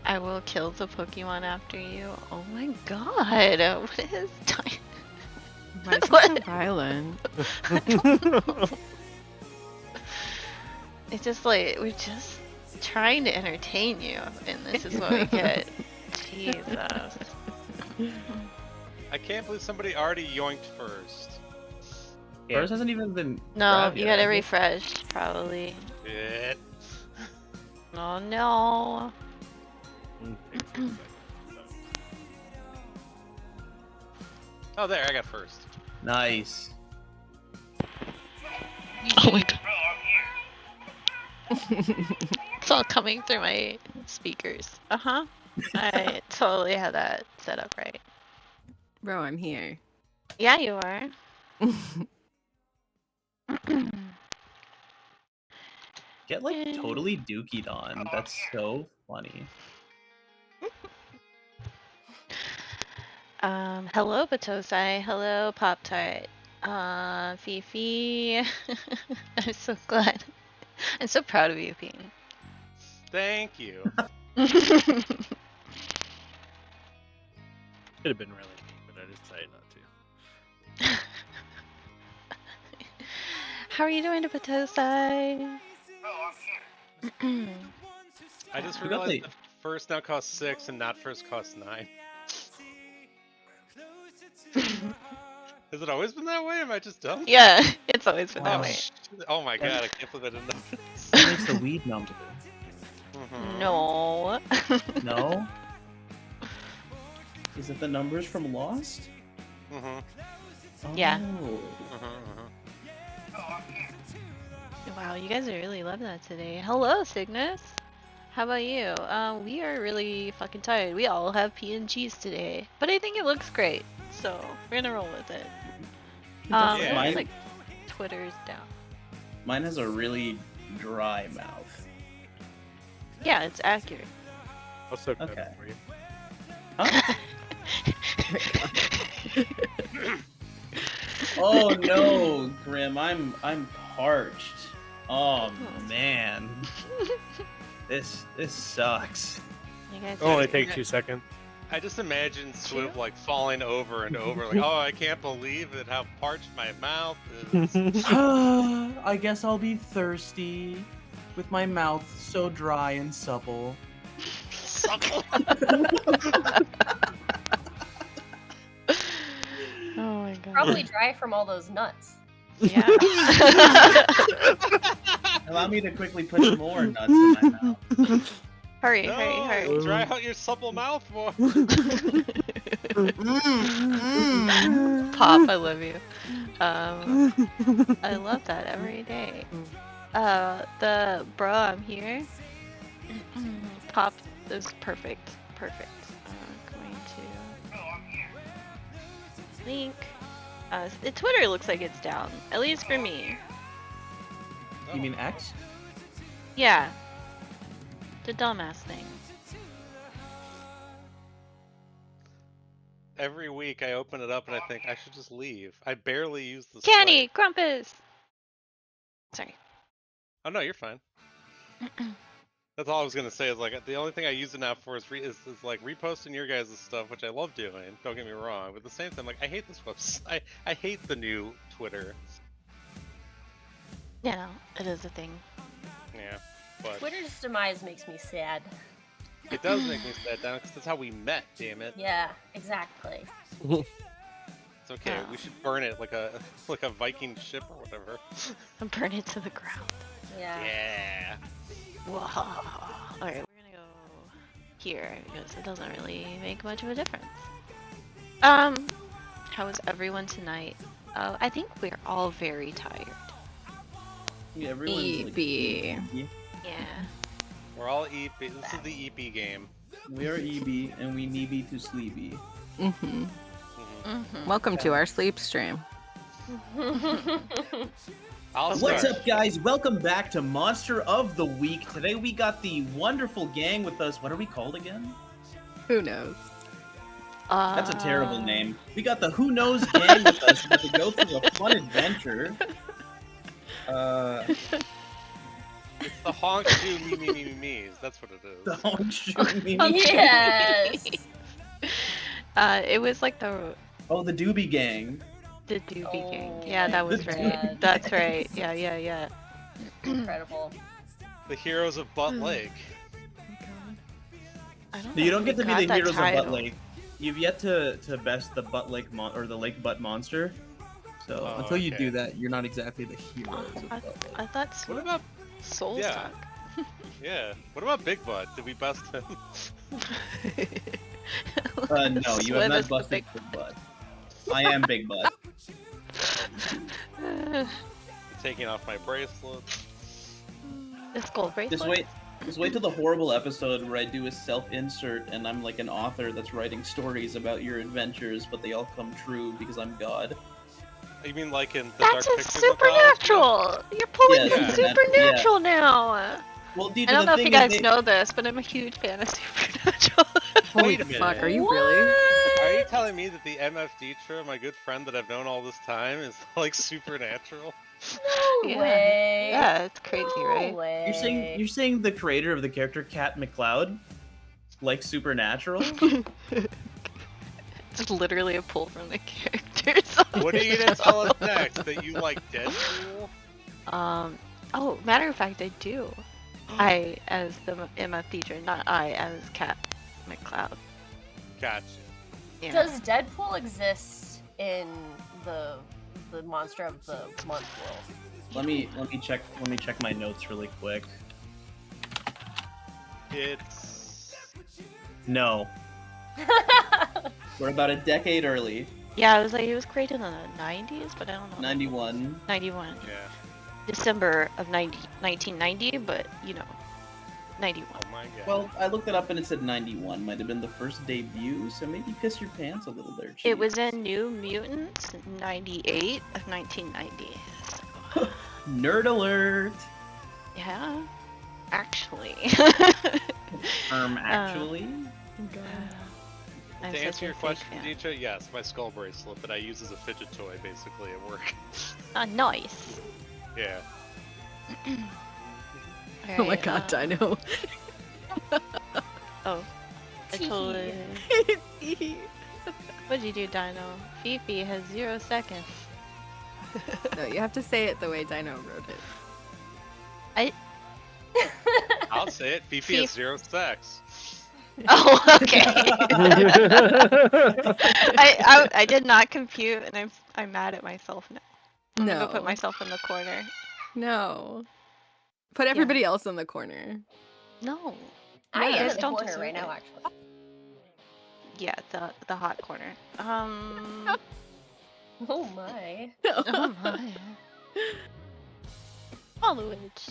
I will kill the Pokemon after you. Oh my god, what is time? Why is he so What? violent? I don't know. It's just like, we're just trying to entertain you, and this is what we get. Jesus. I can't believe somebody already yoinked first. Yours hasn't even been. No, grabbed you yet, gotta has it? refresh, probably. Shit. Oh no. Oh, there, I got first. Nice. Oh my god. It's all coming through my speakers. Uh-huh. I totally had that set up right. Bro, I'm here. Yeah, you are. Get like totally dookied on. That's so funny. Hello Batosai. Hello Pop Tart. Fifi. I'm so glad. I'm so proud of you, Ping. Thank you. Could have been really mean, but I decided not to. How are you doing, Batosai? I just We got realized that first now costs 6 and not first costs 9. Has it always been that way? Am I just dumb? Yeah, it's always been that Oh, way. shit. Oh my god, I can't believe I didn't know this. That makes the weed number. Mhm. No. No? Is it the numbers from Lost? Mhm. Yeah. Oh. Wow, you guys are really loving that today. Hello, Cygnus. How about you? We are really fucking tired. We all have PNGs today, but I think it looks great, so we're gonna roll with it. Yeah. It Mine- looks like Twitter's down. Mine has a really dry mouth. Yeah, it's accurate. I'll soak that Okay. up for you. Huh? Oh no, Grim, I'm parched. Oh man. This sucks. You guys It'll only are- take 2 seconds. I just imagine Swiv like falling over and over, like, oh, I can't believe it, how parched my mouth is. I guess I'll be thirsty with my mouth so dry and supple. Oh my god. Probably dry from all those nuts. Yeah. Allow me to quickly put some more nuts in my mouth. Hurry, No, hurry, hurry. dry out your supple mouth more. Pop, I love you. I love that every day. The bro, I'm here. Pop is perfect. Perfect. Going to link. The Twitter looks like it's down, at least for me. You mean X? Yeah. The dumbass thing. Every week I open it up and I think I should just leave. I barely use the Candy, Grumpus. Sorry. Oh no, you're fine. That's all I was gonna say. Is like the only thing I use it now for is like reposting your guys' stuff, which I love doing. Don't get me wrong, but at the same time, like I hate this website. I hate the new Twitter. Yeah, no, it is a thing. Yeah, but Twitter's demise makes me sad. it does make me sad down because that's how we met. Damn it. Yeah, exactly. It's okay. Oh. We should burn it like a Viking ship or whatever. And burn it to the ground. Yeah. Yeah. Whoa. Alright, we're gonna go here because it doesn't really make much of a difference. How was everyone tonight? I think we're all very tired. Yeah, everyone's like, EB. Yeah. We're all EP. This is the EP game. we are EB and we need to sleepy. Mm-hmm. Mm-hmm. Welcome to our sleep stream. I'll What's start. up, guys? Welcome back to Monster of the Week. Today we got the wonderful gang with us. What are we called again? Who knows? That's a terrible name. We got the Who Knows gang with us to go through a fun adventure. The honk shoe me me's. That's what it is. Don't shoot me. Yes. It was like the Oh, the Doobie Gang. Doobie Gang. Oh Yeah, my that was The right. God. That's right. Yeah. Incredible. The heroes of Butt Lake. I don't You know don't if get we to be got the that heroes of Butt title. Lake. You've yet to best the Butt Lake or the Lake Butt Monster. So Oh, Until you okay. do that, you're not exactly the heroes of I, Butt Lake. I thought What about Soul yeah. Stock. yeah? What about Big Butt? Did we bust him? no, you have Swim not is the busted big- Big Butt. I am Big Butt. Taking off my bracelet. This gold bracelet. Just wait till the horrible episode where I do a self-insert and I'm like an author that's writing stories about your adventures, but they all come true because I'm God. You mean like in the That's Dark a Pictures mythology? supernatural. You're pulling Yeah, from supernatural now. Well, dude, I don't the know if thing you is guys they- know this, but I'm a huge fan of supernatural. Holy Wait a fuck, minute. are you really? Are you telling me that the MFD my good friend that I've known all this time, is like supernatural? No Yeah. way. Yeah, it's crazy, No right? way. you're saying the creator of the character Cat McCloud, like Supernatural? It's literally a pull from the characters. What are you gonna tell us next? That you like Deadpool? Oh, matter of fact, I do. I as the MF teacher, not I as Cat McCloud. Gotcha. Yeah. Does Deadpool exist in the monster of the month world? Let me check my notes really quick. It's No, we're about a decade early. Yeah, I was like, it was created in the 90s, but I don't know. 91. 91. yeah. December of 1990, but you know, 91. Oh my god. Well, I looked it up and it said 91. Might have been the first debut, so maybe piss your pants a little there, Chief. It was in New Mutants 98 of 1990. So, Nerd alert. yeah, actually. Actually. I'm to such answer a your big question, fan. Deetra, yes, my skull bracelet that I use as a fidget toy basically at work. Nice. Yeah. Oh my god, Dino. Oh, I totally. What'd you do, Dino? Fifi has 0 seconds. No, you have to say it the way Dino wrote it. I'll say it. Fifi has 0 sex. Oh, okay. I did not compute, and I'm mad at myself now. I'm gonna No. go put myself in the corner. No. Put everybody else in the corner. No. I You am guys in the don't corner deserve right now, it. actually. Yeah, the hot corner. Oh my. Oh my. Followage.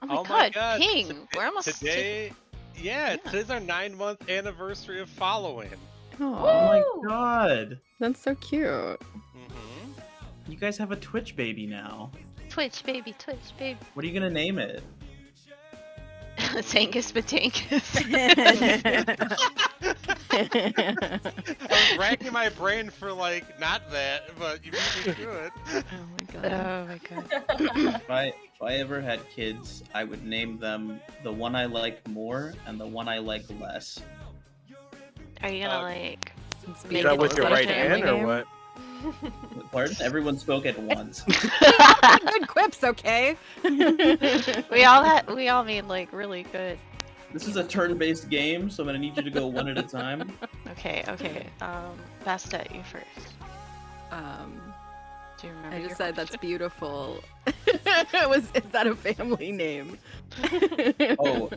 Oh my Oh god, my god, Ping! today- We're almost Today, yeah, Yeah. today's our 9-month anniversary of following. Oh Aw, my god. that's so cute. Mm-hmm. You guys have a Twitch baby now. Twitch baby, Twitch baby. What are you gonna name it? Tankus Batankus. I was racking my brain for like not that, but you beat me to it. Oh my god. Oh my god. If I ever had kids, I would name them the one I like more and the one I like less. Are you gonna Uh, like It's Make Is that it with your like a right family hand or name. what? Pardon? Everyone spoke at once. Good quips, okay? we all made like really good. This is a turn-based game, so I'm gonna need you to go one at a time. Okay. Bastet, you first. Do you remember? I your just said that's question? beautiful. Is that a family name? Oh,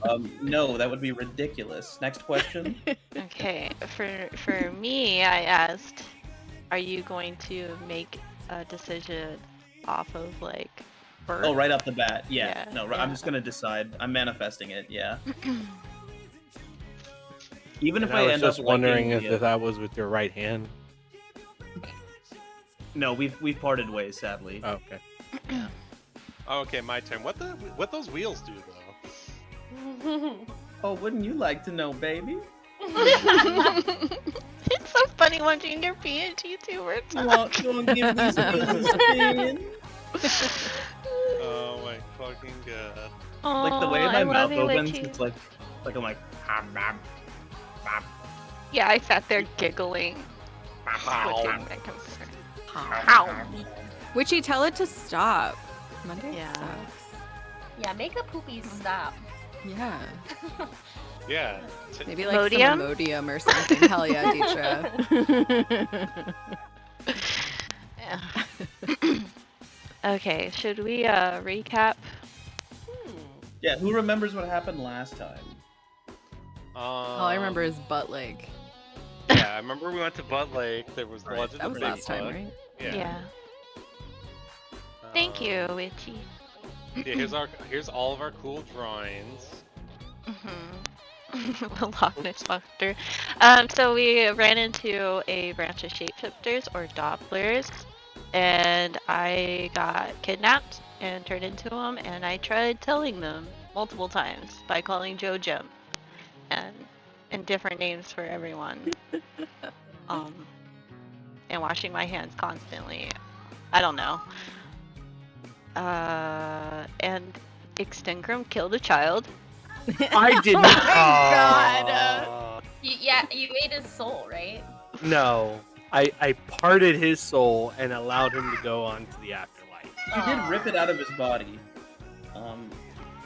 no, that would be ridiculous. Next question. Okay, for me, I asked, are you going to make a decision off of like birth? Oh, right off the bat. Yeah. Yeah, No, yeah. I'm just gonna decide. I'm manifesting it. Yeah. Even if And I I was end up just wondering liking if that was with your right hand. No, we've parted ways, sadly. Oh, okay. Okay, my turn. What those wheels do though? Oh, wouldn't you like to know, baby? It's so funny watching your PNG YouTuber talk. You want to give these wheels a spin? Oh my fuck. fucking god. Like the way Aw, my I mouth love you, opens, Witchy. it's like I'm like, Yeah, I sat there giggling. Looking back and forth. Witchy, tell it to stop. Monday Yeah. sucks. Yeah, make a poopy stop. Yeah. Yeah. Maybe like Modium? some Imodium or something. Hell yeah, Deetra. Yeah. Okay, should we recap? Yeah, who remembers what happened last time? All I remember is butt leg. Yeah, I remember we went to Butt Lake. There was the Right, Legend That of was last time, Bigfoot. right? Yeah. Thank you, Witchy. Yeah, here's all of our cool drawings. The Loch Ness Monster. So we ran into a branch of shapeshifters or Dopplers, and I got kidnapped and turned into them, and I tried telling them multiple times by calling Joe Jim and different names for everyone. And washing my hands constantly. I don't know. And Extingram killed a child. I didn't. God. You ate his soul, right? No, I parted his soul and allowed him to go on to the afterlife. You did rip it out of his body.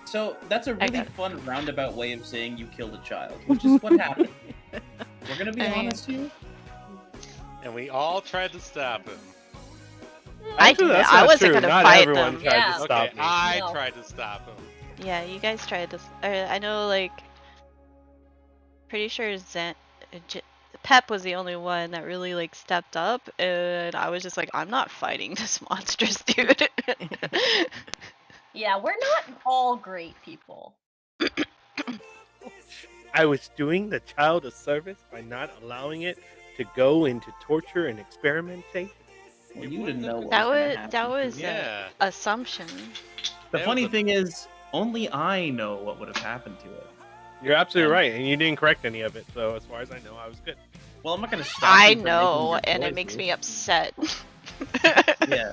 So that's a really got it. fun roundabout way of saying you killed a child, which is what happened. We're gonna be I mean- honest here. And we all tried to stop him. I Actually, did. that's I not wasn't true. gonna Not fight everyone them. tried Yeah. to stop Okay, me. I No. tried to stop him. Yeah, you guys tried to. I know, like, pretty sure Pep was the only one that really like stepped up, and I was just like, I'm not fighting this monstrous dude. Yeah, we're not all great people. I was doing the child a service by not allowing it to go into torture and experimentation. Well, you didn't know what That was gonna was- happen. that was- Yeah. Assumption. The That funny was a- thing is, only I know what would have happened to it. You're absolutely right, and you didn't correct any of it. So as far as I know, I was good. Well, I'm not gonna stop. I you from making know, your and it makes choices. me upset. Yeah.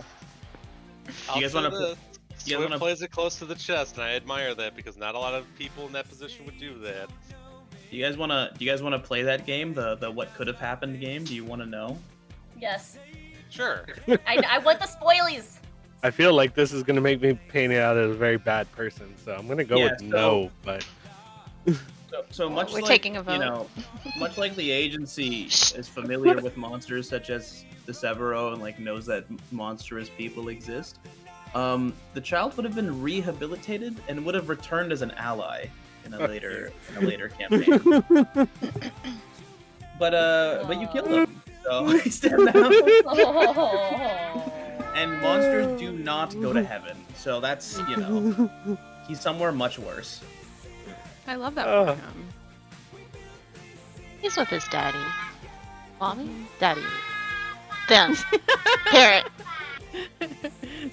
I'll guys say wanna this, you guys Swift wanna- plays it close to the chest, and I admire that because not a lot of people in that position would do that. Do you guys wanna play that game? The what could have happened game? Do you wanna know? Yes. Sure. I want the spoilies. I feel like this is gonna make me paint it out as a very bad person, so I'm gonna go Yeah, with so- no. But So much We're like, taking a vote. you know, much like the agency is familiar with monsters such as the Severo and like knows that monstrous people exist, the child would have been rehabilitated and would have returned as an ally in a later campaign. But you killed him, so he stepped out. And monsters do not go to heaven, so that's he's somewhere much worse. I love that Oh. for him. He's with his daddy. Mommy? Daddy. Them. Parent.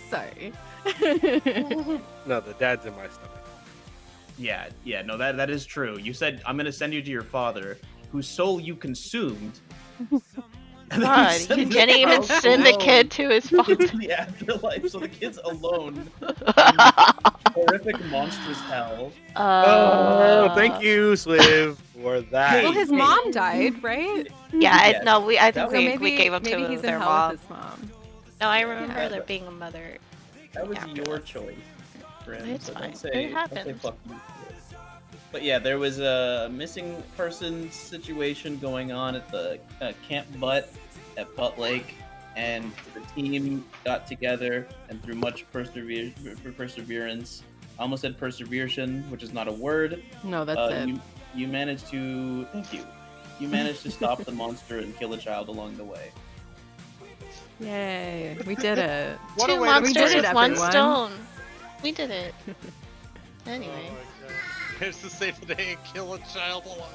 Sorry. no, the dad's in my stomach. Yeah, no, that is true. You said I'm gonna send you to your father, whose soul you consumed. And then God, sent you the didn't even child send the alone kid to his father. into the afterlife, so the kid's alone. Horrific, monstrous hell. Oh, thank you, Sliv, for that. Well, his hey. mom died, right? Yeah, Yes. I think So we gave him maybe to he's their in hell mom. with his mom. No, I remember Yeah. there being a mother. That was After your that. choice, friend. It's so fine. don't say, It don't say happens. fuck you. But yeah, there was a missing person situation going on at the Camp Butt at Butt Lake, and the team got together and through much perseverance, I almost said perseveration, which is not a word. No, that's it. You managed to thank you. You managed to stop the monster and kill a child along the way. Yay, we did it. What Two a way to monsters start with it, one everyone. stone. We did it. Oh Anyway. my god. Here's to save the day and kill a child along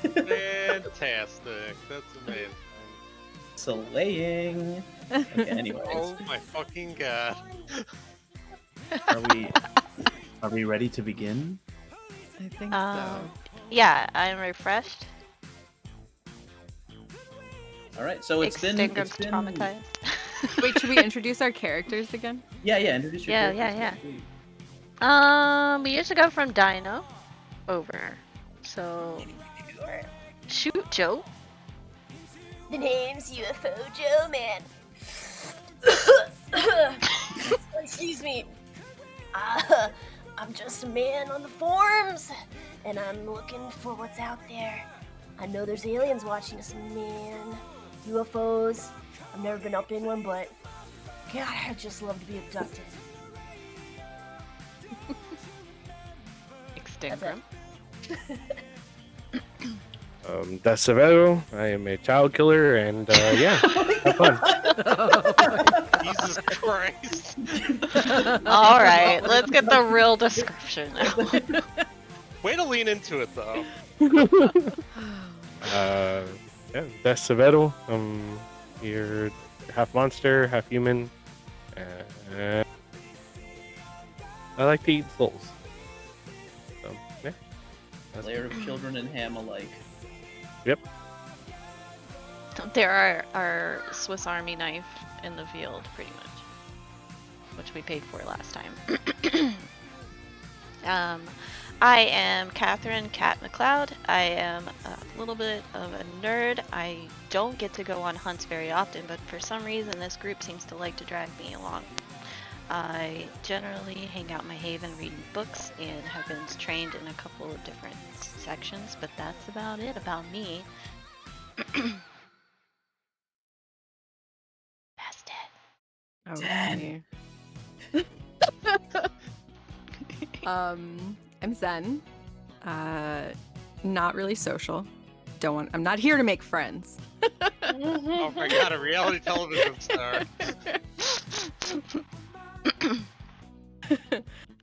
the way. Fantastic. That's amazing. Slaying. Okay, anyways, Oh my fucking god. Are we ready to begin? I think Yeah, I'm refreshed. all right. So it's been traumatized. so. Wait, should we introduce our characters again? Yeah, introduce your Yeah, characters, yeah, please. We used to go from Dino over. So Sure. shoot, Joe. The name's UFO Joe, man. Excuse me. I'm just a man on the forums, and I'm looking for what's out there. I know there's aliens watching us, man. UFOs. I've never been up in one, but God, I'd just love to be abducted. Extinct. Das Severo. I am a child killer, and yeah, have fun. Jesus Christ. All right, let's get the real description now. Way to lean into it, though. Yeah, Das Severo. You're half monster, half human. I like to eat souls. So, yeah. Lair of children and ham alike. Yep. There are our Swiss Army knife in the field, pretty much, which we paid for last time. I am Catherine Cat McLeod. I am a little bit of a nerd. I don't get to go on hunts very often, but for some reason this group seems to like to drag me along. I generally hang out in my haven reading books and have been trained in a couple of different sections, but that's about it about me. That's it. Okay. I'm Zen. Not really social. I'm not here to make friends. Oh my god, a reality television star.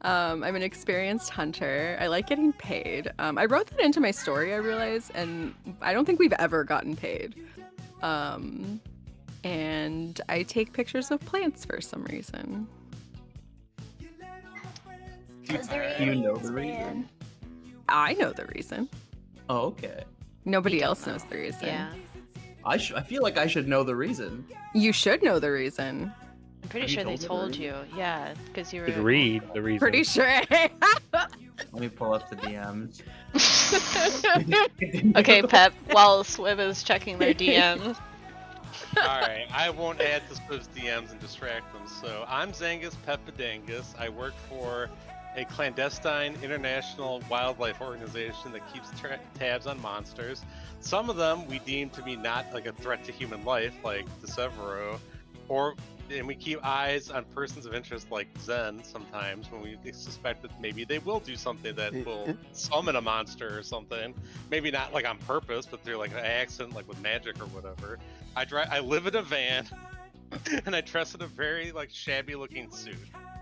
I'm an experienced hunter. I like getting paid. I wrote that into my story, I realize, and I don't think we've ever gotten paid. And I take pictures of plants for some reason. Because they're Do you know aliens, the reason? man. I know the reason. Oh, okay. Nobody We don't else know. knows the reason. Yeah, I feel like I should know the reason. You should know the reason. I'm pretty Have you sure they told told her? you. Yeah, because you were. Should read the reason. Pretty sure. Let me pull up the DMs. Okay, Pep. While Swib is checking their DMs. Alright, I won't add to Swift's DMs and distract them. So, I'm Zangus Peppadangus. I work for a clandestine international wildlife organization that keeps tabs on monsters. Some of them we deem to be not like a threat to human life, like the Severo, and we keep eyes on persons of interest like Zen sometimes when we suspect that maybe they will do something that will summon a monster or something. Maybe not like on purpose, but through like an accident, like with magic or whatever. I live in a van, and I dress in a very like shabby looking suit.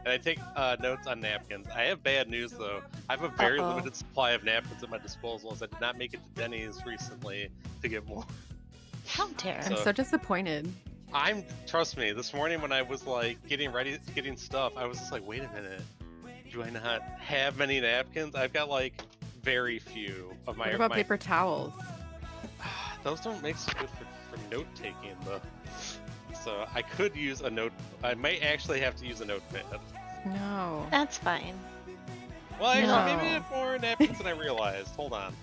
And I take notes on napkins. I have bad news though. I have a very limited supply of napkins at my disposal, as I did not make it to Denny's recently to get more. How dare. I'm so disappointed. Trust me, this morning when I was like getting stuff, I was just like, wait a minute, do I not have many napkins? I've got like very few of my. What about paper towels? Those don't make so good for note taking though. So I could use a note. I might actually have to use a notepad. No. That's fine. Well, actually, No. maybe I have more napkins than I realized. Hold on.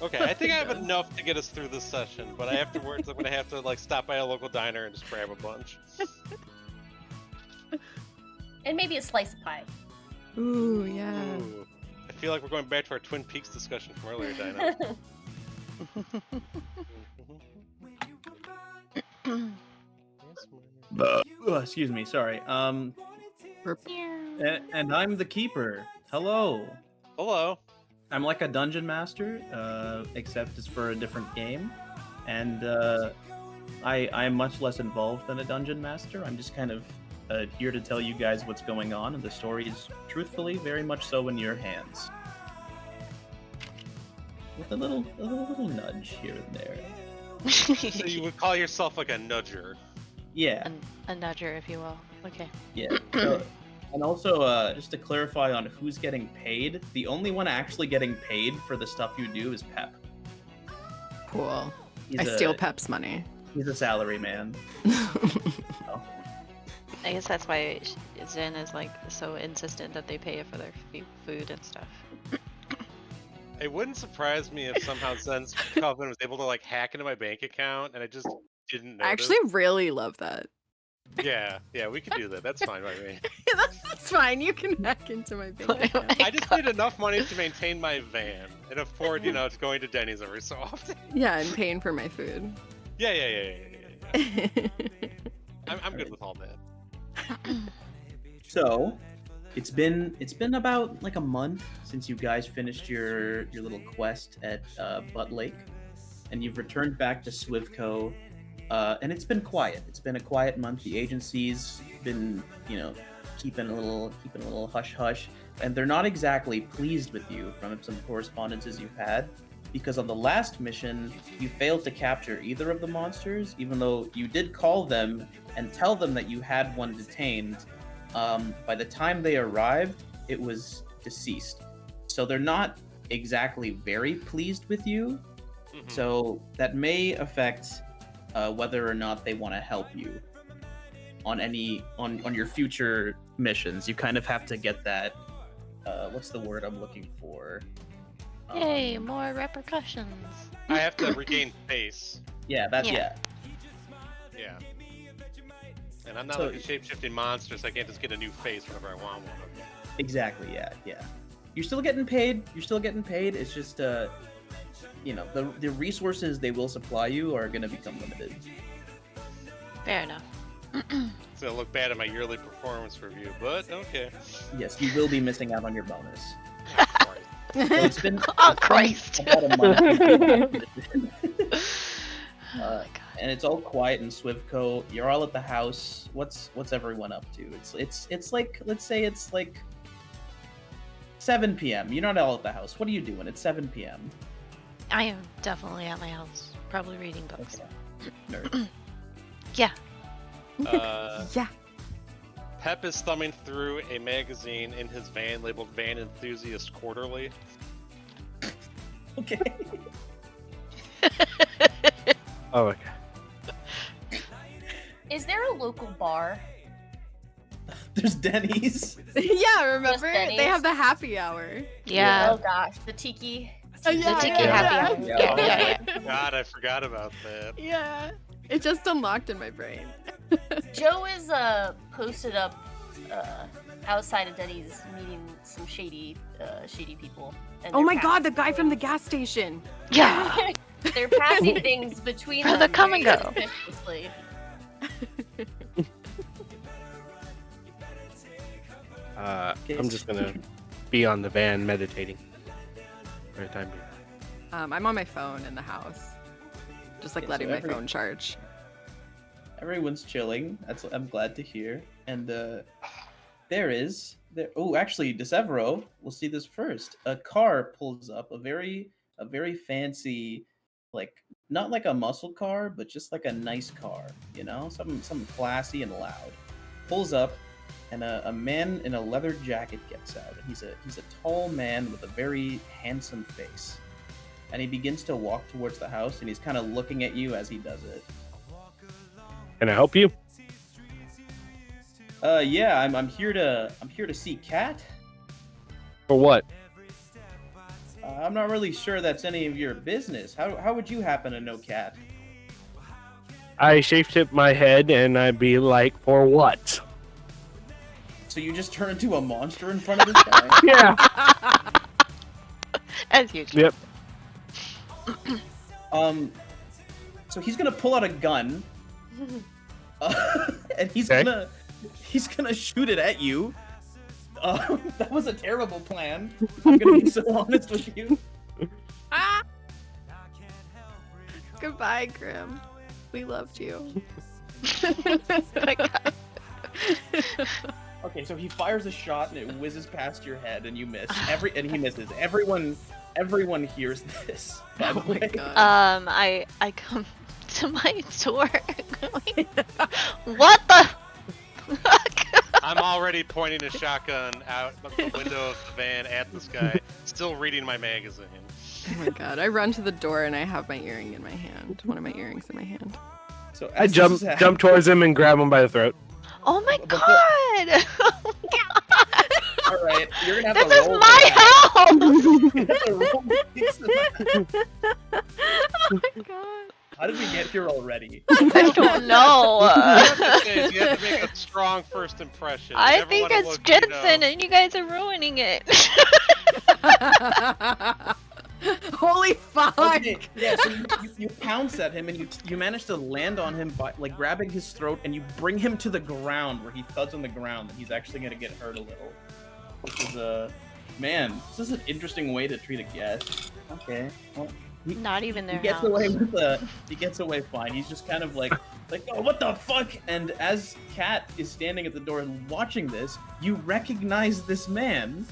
Okay, I think I have enough to get us through this session, but afterwards I'm gonna have to like stop by a local diner and just grab a bunch. And maybe a slice of pie. Ooh, yeah. Ooh. I feel like we're going back to our Twin Peaks discussion from earlier, Dino. Excuse me, sorry. And I'm the keeper. Hello. Hello. I'm like a dungeon master, except it's for a different game. And I'm much less involved than a dungeon master. I'm just kind of here to tell you guys what's going on, and the story is truthfully very much so in your hands. With a little nudge here and there. So you would call yourself like a nudger. Yeah. A nudger, if you will. Okay. Yeah. So, and also, just to clarify on who's getting paid, the only one actually getting paid for the stuff you do is Pep. Cool. He's I a- steal Pep's money. He's a salary man. I guess that's why Zen is like so insistent that they pay for their food and stuff. It wouldn't surprise me if somehow Zen's Coven was able to like hack into my bank account and I just didn't notice. I actually really love that. Yeah, we could do that. That's fine by me. That's fine. You can hack into my bank account. I just need enough money to maintain my van and afford, going to Denny's every so often. Yeah, and paying for my food. Yeah. I'm good with all that. So, it's been about like a month since you guys finished your little quest at Butt Lake, and you've returned back to Swivco, and it's been quiet. It's been a quiet month. The agency's been, keeping a little hush hush, and they're not exactly pleased with you from some correspondences you've had, because on the last mission you failed to capture either of the monsters, even though you did call them and tell them that you had one detained. By the time they arrived, it was deceased. So they're not exactly very pleased with you. Mhm. So that may affect whether or not they want to help you on your future missions. You kind of have to get that. What's the word I'm looking for? Yay, more repercussions. I have to regain face. Yeah, that's Yeah. Yeah. And I'm not So- like a shape-shifting monster, so I can't just get a new face whenever I want one. Exactly. Yeah. You're still getting paid. It's just the resources they will supply you are going to become limited. Fair enough. It's gonna look bad in my yearly performance review, but okay. Yes, you will be missing out on your bonus. Oh, Christ. So it's been Oh, Christ. about a month. Oh my God. And it's all quiet in Swivco. You're all at the house. What's everyone up to? It's like, let's say it's like 7 p.m. You're not all at the house. What are you doing? It's 7 p.m. I am definitely at my house, probably reading books. Okay. Nerd. Yeah. Yeah. Pep is thumbing through a magazine in his van labeled Van Enthusiast Quarterly. Okay. Oh, okay. Is there a local bar? There's Denny's. Yeah, remember? Denny's? They have the happy hour. Yeah. Oh gosh, the tiki. The tiki happy hour. Yeah. Yeah. God, I forgot about that. Yeah. It just unlocked in my brain. Joe is posted up outside of Denny's, meeting some shady people. And Oh they're my passing god, the guy from the things. gas station. Yeah. They're passing things between For them. the come and very go. suspiciously. I'm just gonna be on the van meditating for the time being. I'm on my phone in the house. Just like Okay, so letting my every- phone charge. Everyone's chilling. I'm glad to hear. And there. Oh, actually, DeSevero, we'll see this first. A car pulls up, a very fancy, like not like a muscle car, but just like a nice car. Something classy and loud. Pulls up, and a man in a leather jacket gets out. And he's a tall man with a very handsome face. And he begins to walk towards the house, and he's kind of looking at you as he does it. Can I help you? Yeah, I'm here to see Kat. For what? I'm not really sure that's any of your business. How would you happen to know Kat? I shape-shift my head and I'd be like, for what? So you just turn into a monster in front of this guy? Yeah. As usual. Yep. So he's gonna pull out a gun, and he's Okay. gonna shoot it at you. That was a terrible plan. I'm gonna be so honest with you. Ah! Goodbye, Grim. We loved you. My God. Okay, so he fires a shot and it whizzes past your head and you miss. And he misses. Everyone hears this. By Oh the my way. god. I come to my door going, what the fuck? I'm already pointing a shotgun out the window of the van at this guy, still reading my magazine. Oh my god. I run to the door and I have my earring in my hand. One of my earrings in my hand. So I as jump this is jump towards him and grab him by the throat. Oh my Before- god! All right, you're gonna have This to is roll. my house! You have to roll to fix it. Oh my god. How did we get here already? I don't know. You have to say is you have to make a strong first impression. You I never think wanna it's look, Jensen, and you guys are ruining it. Holy fuck! Okay, yeah, so you pounce at him and you manage to land on him by like grabbing his throat and you bring him to the ground where he thuds on the ground and he's actually gonna get hurt a little. Which is man, this is an interesting way to treat a guest. Okay. Well, Not even he their gets house. away with he gets away fine. He's just kind of like oh, what the fuck? And as Kat is standing at the door and watching this, you recognize this man.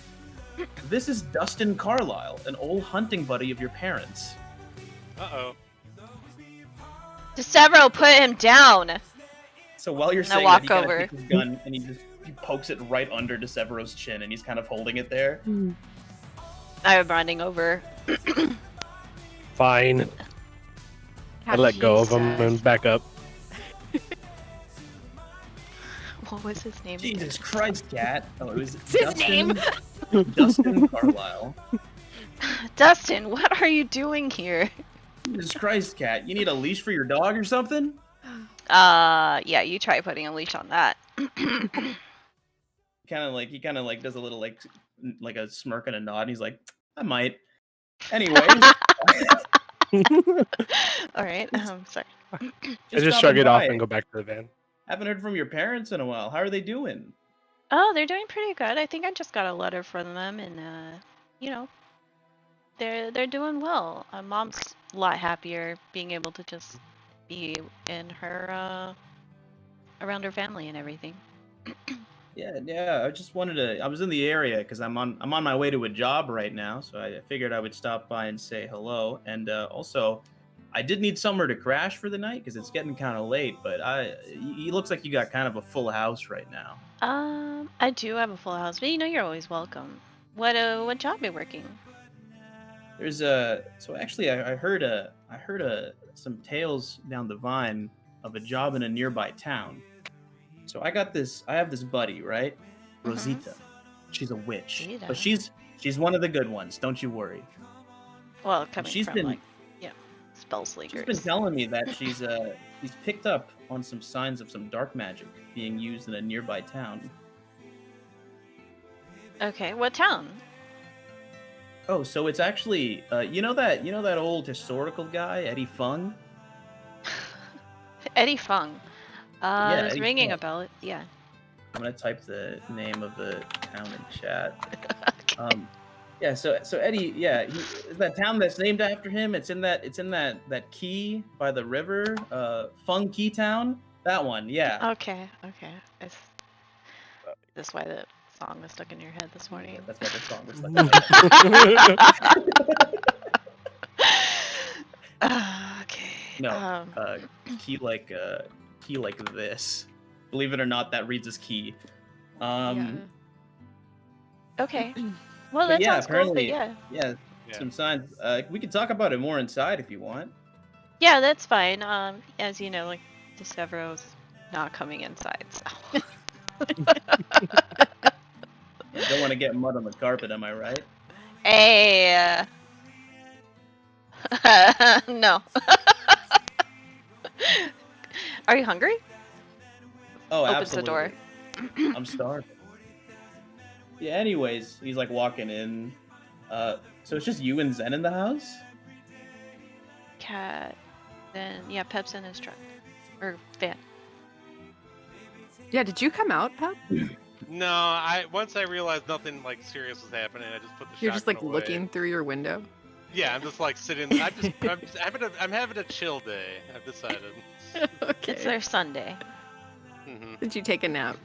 This is Dustin Carlisle, an old hunting buddy of your parents. Uh-oh. DeSevero, put him down. So while you're I saying walk that, he kind of over. takes his gun and he pokes it right under DeSevero's chin, and he's kind of holding it there. I'm running over. Fine. I let go of him and back up. What was his name? Jesus Christ, Cat! Oh, it was It's his name. Dustin Carlisle. Dustin, what are you doing here? Jesus Christ, Cat! You need a leash for your dog or something? Yeah, you try putting a leash on that. He kind of like does a little like a smirk and a nod, and he's like, I might. Anyway, All right. Sorry. I just stopping shrug it off by. and go back to the van. Haven't heard from your parents in a while. How are they doing? Oh, they're doing pretty good. I think I just got a letter from them, and you know, they're doing well. Mom's a lot happier being able to just be in her around her family and everything. Yeah. I just wanted to. I was in the area because I'm on my way to a job right now, so I figured I would stop by and say hello. And also, I did need somewhere to crash for the night because it's getting kind of late. But it looks like you got kind of a full house right now. I do have a full house, but you know you're always welcome. What job are you working? There's so actually I heard some tales down the vine of a job in a nearby town. So I have this buddy, right? Rosita. She's a witch. Rosita. But she's one of the good ones, don't you worry. Well, coming She's from been- like, yeah, spell She's sleekers. been telling me that she's picked up on some signs of some dark magic being used in a nearby town. Okay, what town? Oh, so it's actually you know that old historical guy, Eddie Fung? Eddie Fung. Yeah, It was Eddie ringing Fung. a bell. Yeah. I'm gonna type the name of the town in chat. Okay. Yeah, so Eddie, yeah, that town that's named after him. It's in that key by the river, Fung Key Town. That one, yeah. Okay. That's why the song was stuck in your head this morning. That's what the song was like. Okay. No, key like this. Believe it or not, that reads as key. Okay. Well, But that yeah, sounds cool. But apparently- yeah. Yeah, Yeah. some signs. We can talk about it more inside if you want. Yeah, that's fine. As you know, like DeSevero's not coming inside, so. Yeah, don't want to get mud on the carpet, am I right? Hey. No. Are you hungry? Oh, Opens the absolutely. door. I'm starving. Yeah, anyways, he's like walking in. So it's just you and Zen in the house? Cat. Then yeah, Pep's in his truck or van. Yeah, did you come out, Pep? No, once I realized nothing like serious was happening, I just put the You're just like shotgun away. looking through your window. Yeah, I'm just like sitting. I'm having a chill day. I've decided. Okay. It's their Sunday. Did you take a nap?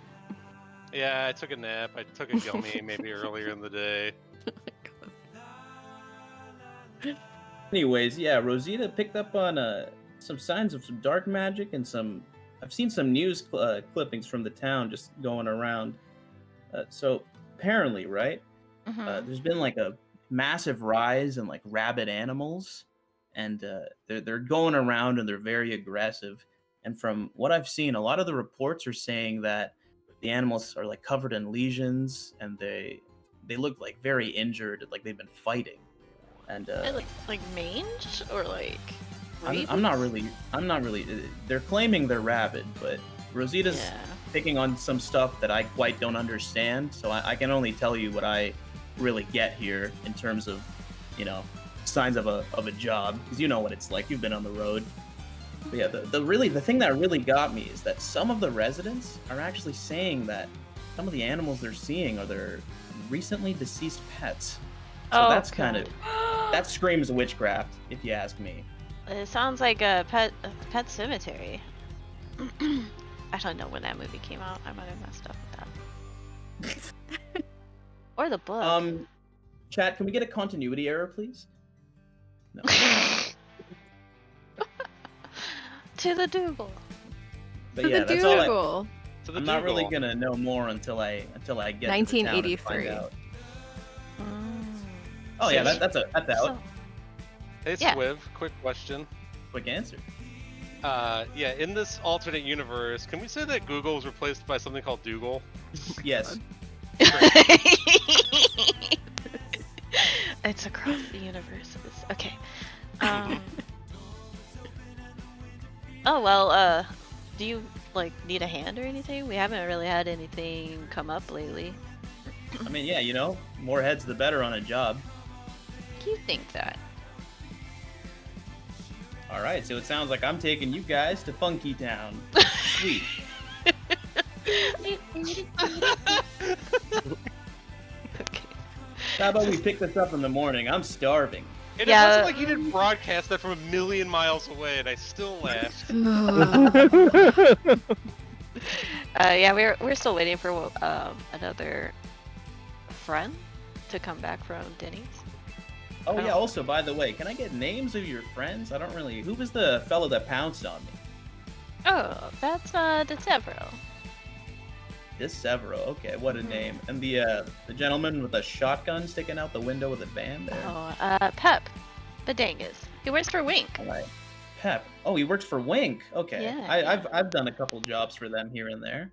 Yeah, I took a nap. I took a gummy maybe earlier in the day. Anyways, yeah, Rosita picked up on some signs of some dark magic and some. I've seen some news clippings from the town just going around. So apparently, right? Mhm. There's been like a massive rise in like rabid animals, and they're going around and they're very aggressive. And from what I've seen, a lot of the reports are saying that the animals are like covered in lesions, and they look like very injured, like they've been fighting. And Like mange or like I'm not really. They're claiming they're rabid, but Rosita's Yeah. picking on some stuff that I quite don't understand. So I can only tell you what I really get here in terms of, signs of a job, because you know what it's like. You've been on the road. But yeah, the thing that really got me is that some of the residents are actually saying that some of the animals they're seeing are their recently deceased pets. So that's kind of that screams witchcraft, if you ask me. It sounds like a pet cemetery. I don't know when that movie came out. I might have messed up with that. Or the book. Chat, can we get a continuity error, please? No. To the Dougal. But yeah, that's all. Dougal. I'm not really gonna know more until I get to the town and 1983. find out. Oh yeah, that's out. So, Hey, Yeah. Swiv, quick question. Quick answer. Yeah, in this alternate universe, can we say that Google was replaced by something called Dougal? Yes. It's across the universes. Okay. Oh well. Do you need a hand or anything? We haven't really had anything come up lately. I mean, yeah, more heads the better on a job. You think that? All right, so it sounds like I'm taking you guys to Funky Town. Sweet. Okay. How about we pick this up in the morning? I'm starving. And Yeah. it wasn't like you didn't broadcast that from a million miles away, and I still laughed. Yeah, we're still waiting for another friend to come back from Denny's. Oh yeah, also, by the way, can I get names of your friends? I don't really... Who was the fellow that pounced on me? Oh, that's DeSevero. This Severo. Okay, what a name. And the gentleman with a shotgun sticking out the window of the van there. Oh, Pep, Badangas. He works for Wink. All right. Pep. Oh, he works for Wink. Okay. Yeah. I've done a couple jobs for them here and there.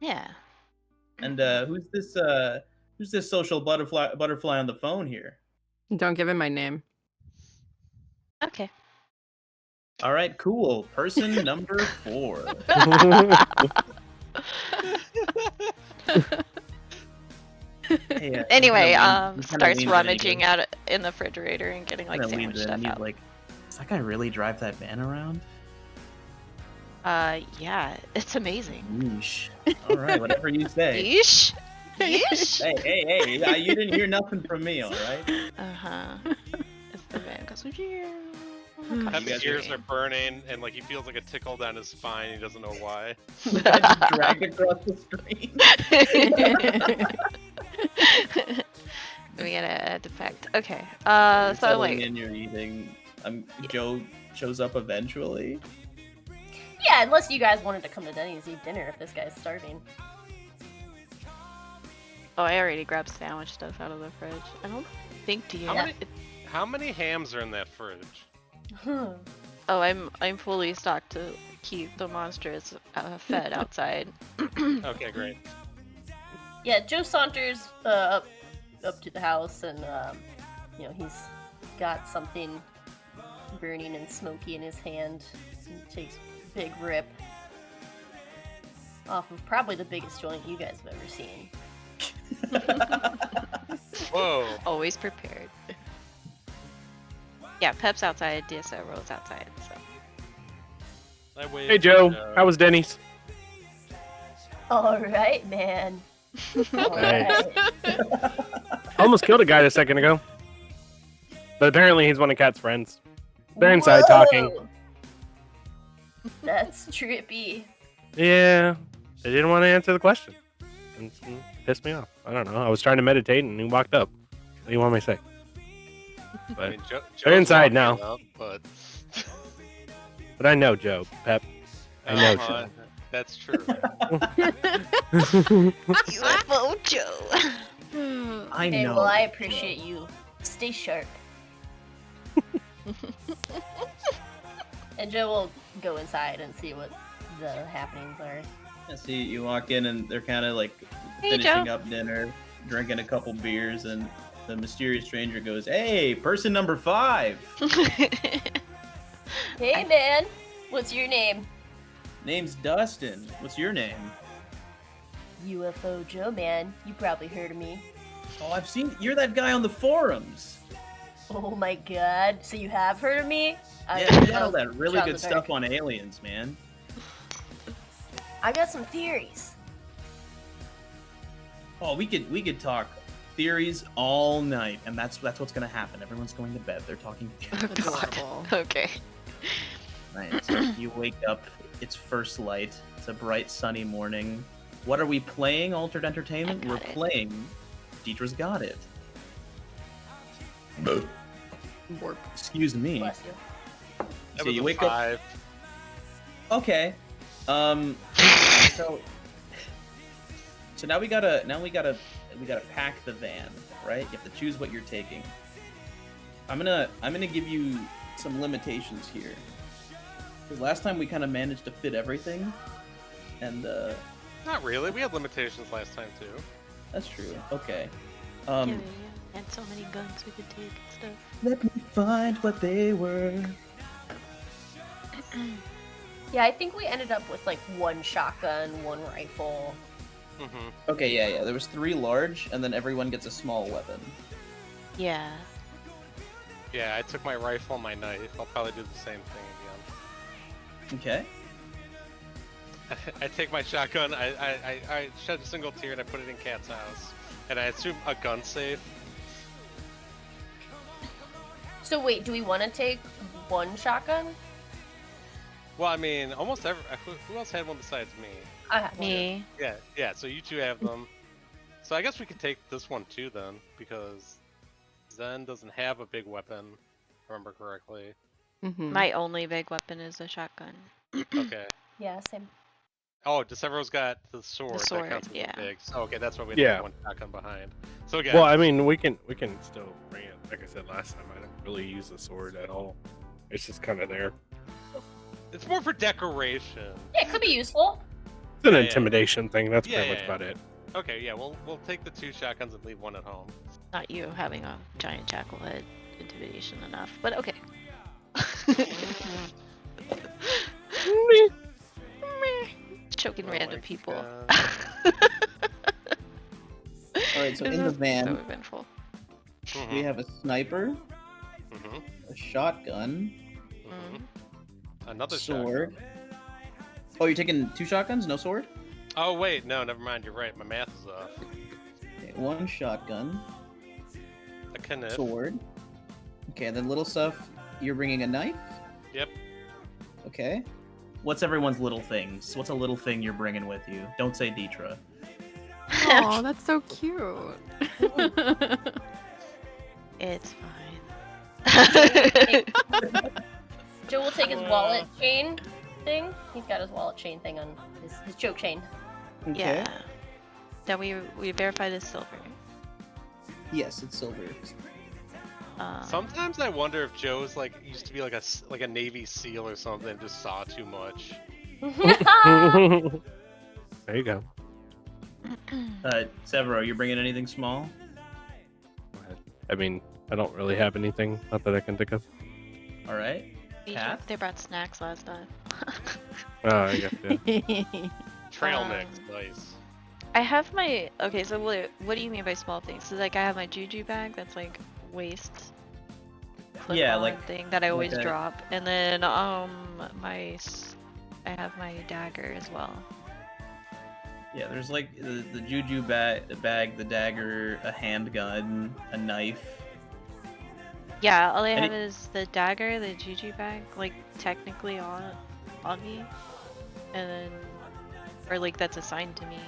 Yeah. And who's this social butterfly on the phone here? Don't give him my name. Okay. All right, cool. Person number 4. Hey, Anyway, I'm kinda starts leaning rummaging in. out in the refrigerator and getting like Kinda sandwich leans in stuff and he's out. like, does that guy really drive that van around? Yeah, it's amazing. Yeesh. All right, whatever you say. Yeesh. Yeesh. Hey, you didn't hear nothing from me, all right? It's the van goes. Pep's guys ears are- are burning, and he feels like a tickle down his spine. He doesn't know why. I just dragged across the screen. We get a defect. Okay. You're So settling in, you're eating. Joe shows up eventually. Yeah, unless you guys wanted to come to Denny's to eat dinner if this guy's starving. Oh, I already grabbed sandwich stuff out of the fridge. I don't think do you. How many hams are in that fridge? Oh, I'm fully stocked to keep the monsters fed outside. Okay, great. Yeah, Joe saunters up to the house, and he's got something burning and smoky in his hand. He takes a big rip off of probably the biggest joint you guys have ever seen. Whoa. Always prepared. Yeah, Pep's outside, DSO rolls outside, so. I waved Hey to Joe, how was Denny's? All right, man. All right. Almost killed a guy a second ago. But apparently he's one of Cat's friends. They're inside talking. Whoa! That's trippy. Yeah, they didn't want to answer the question. And pissed me off. I don't know. I was trying to meditate and he walked up. What do you want me to say? But, I mean, they're Joe's inside walking now. up, but but I know Joe, Pep. I know Uh-huh, Joe. that's true. UFO Joe. I Hey, know. well, I appreciate you. Stay sharp. And Joe will go inside and see what the happenings are. I see you walk in and they're kind of like Hey, finishing Joe. up dinner, drinking a couple beers, and the mysterious stranger goes, "Hey, person number 5. Hey, man. What's your name? Name's Dustin. What's your name?" UFO Joe, man. You probably heard of me. "Oh, I've seen you're that guy on the forums." Oh my god. So you have heard of me? Yeah, you got all that really shot in good the stuff dark. on aliens, man. I got some theories. Oh, we could talk theories all night, and that's what's gonna happen. Everyone's going to bed. They're talking. Adorable. Okay. Nice. You wake up. It's first light. It's a bright, sunny morning. What are we playing? Altered Entertainment. I We're got it. playing. Deetra's got it. Warp. Excuse me. Bless you. That So was you a wake up. 5. Okay. So now we gotta pack the van, right? You have to choose what you're taking. I'm gonna give you some limitations here. Because last time we kind of managed to fit everything, and Not really. We had limitations last time too. that's true. Okay. Yeah, we had so many guns we could take and stuff. Let me find what they were. Yeah, I think we ended up with like one shotgun, one rifle. Mm-hmm. Okay, yeah. There was 3 large, and then everyone gets a small weapon. Yeah. Yeah, I took my rifle and my knife. I'll probably do the same thing Okay. again. I take my shotgun, I shed a single tear and I put it in Cat's house. And I assume a gun safe. So wait, do we want to take one shotgun? Well, I mean, almost every. Who else had one besides me? I have one. Me. Yeah, so you 2 have them. So I guess we could take this one too then, because Zen doesn't have a big weapon, if I remember correctly. Mhm. My only big weapon is a shotgun. Okay. Yeah, same. Oh, Decevro's got the sword. sword, that counts as yeah. a big. So, okay, that's why we Yeah. have one shotgun behind. So again, Well, I mean, we can still bring it. Like I said last time, I don't really use the sword at all. It's just kind of there. it's more for decoration. Yeah, it could be useful. It's an Yeah. intimidation thing. That's pretty Yeah. much about it. Okay, yeah, we'll take the 2 shotguns and leave one at home. Not you having a giant jackal head. Intimidation enough, but okay. Choking random people. All right. So This in the is so van, eventful. we have a sniper, Mm-hmm. a shotgun, Another sword. shotgun. Oh, you're taking 2 shotguns, no sword? Oh wait, no, never mind. You're right. My math is off. Okay, 1 shotgun, A kniff. sword. Okay, and then little stuff. You're bringing a knife. Yep. Okay. What's everyone's little things? What's a little thing you're bringing with you? Don't say Deetra. Oh, that's so cute. It's fine. Joe will take his wallet chain thing. He's got his wallet chain thing on his choke chain. Okay. Yeah. That we verified as silver. Yes, it's silver. Sometimes I wonder if Joe's like used to be like a Navy SEAL or something, and just saw too much. There you go. Severo, you bringing anything small? Go ahead. I mean, I don't really have anything, not that I can think of. All right. Cat? They brought snacks last time. Oh, I guess, yeah. Trail Um, mix, nice. I have my okay. So what do you mean by small things? So like I have my juju bag that's like waist. Yeah, clip-on like- thing that I always a- drop, and then I have my dagger as well. Yeah, there's like the juju bag, the dagger, a handgun, a knife. Yeah, all I have Any- is the dagger, the juju bag, like technically on me, and then or like that's assigned to me.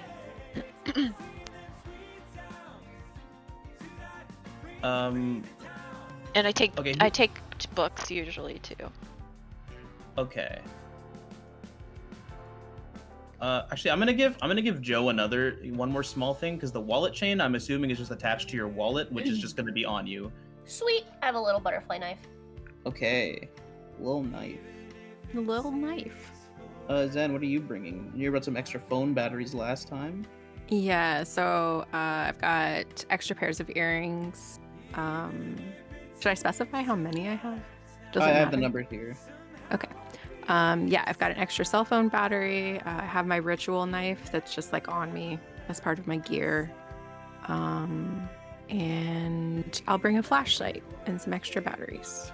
And I take Okay, I take books usually too. Okay. Actually, I'm gonna give Joe one more small thing because the wallet chain I'm assuming is just attached to your wallet, which is just gonna be on you. Sweet. I have a little butterfly knife. Okay. Little knife. A little knife. Zen, what are you bringing? You brought some extra phone batteries last time. Yeah, so I've got extra pairs of earrings. Should I specify how many I have? Does I it have the matter? number here. Okay. Yeah, I've got an extra cell phone battery. I have my ritual knife that's just like on me as part of my gear. And I'll bring a flashlight and some extra batteries.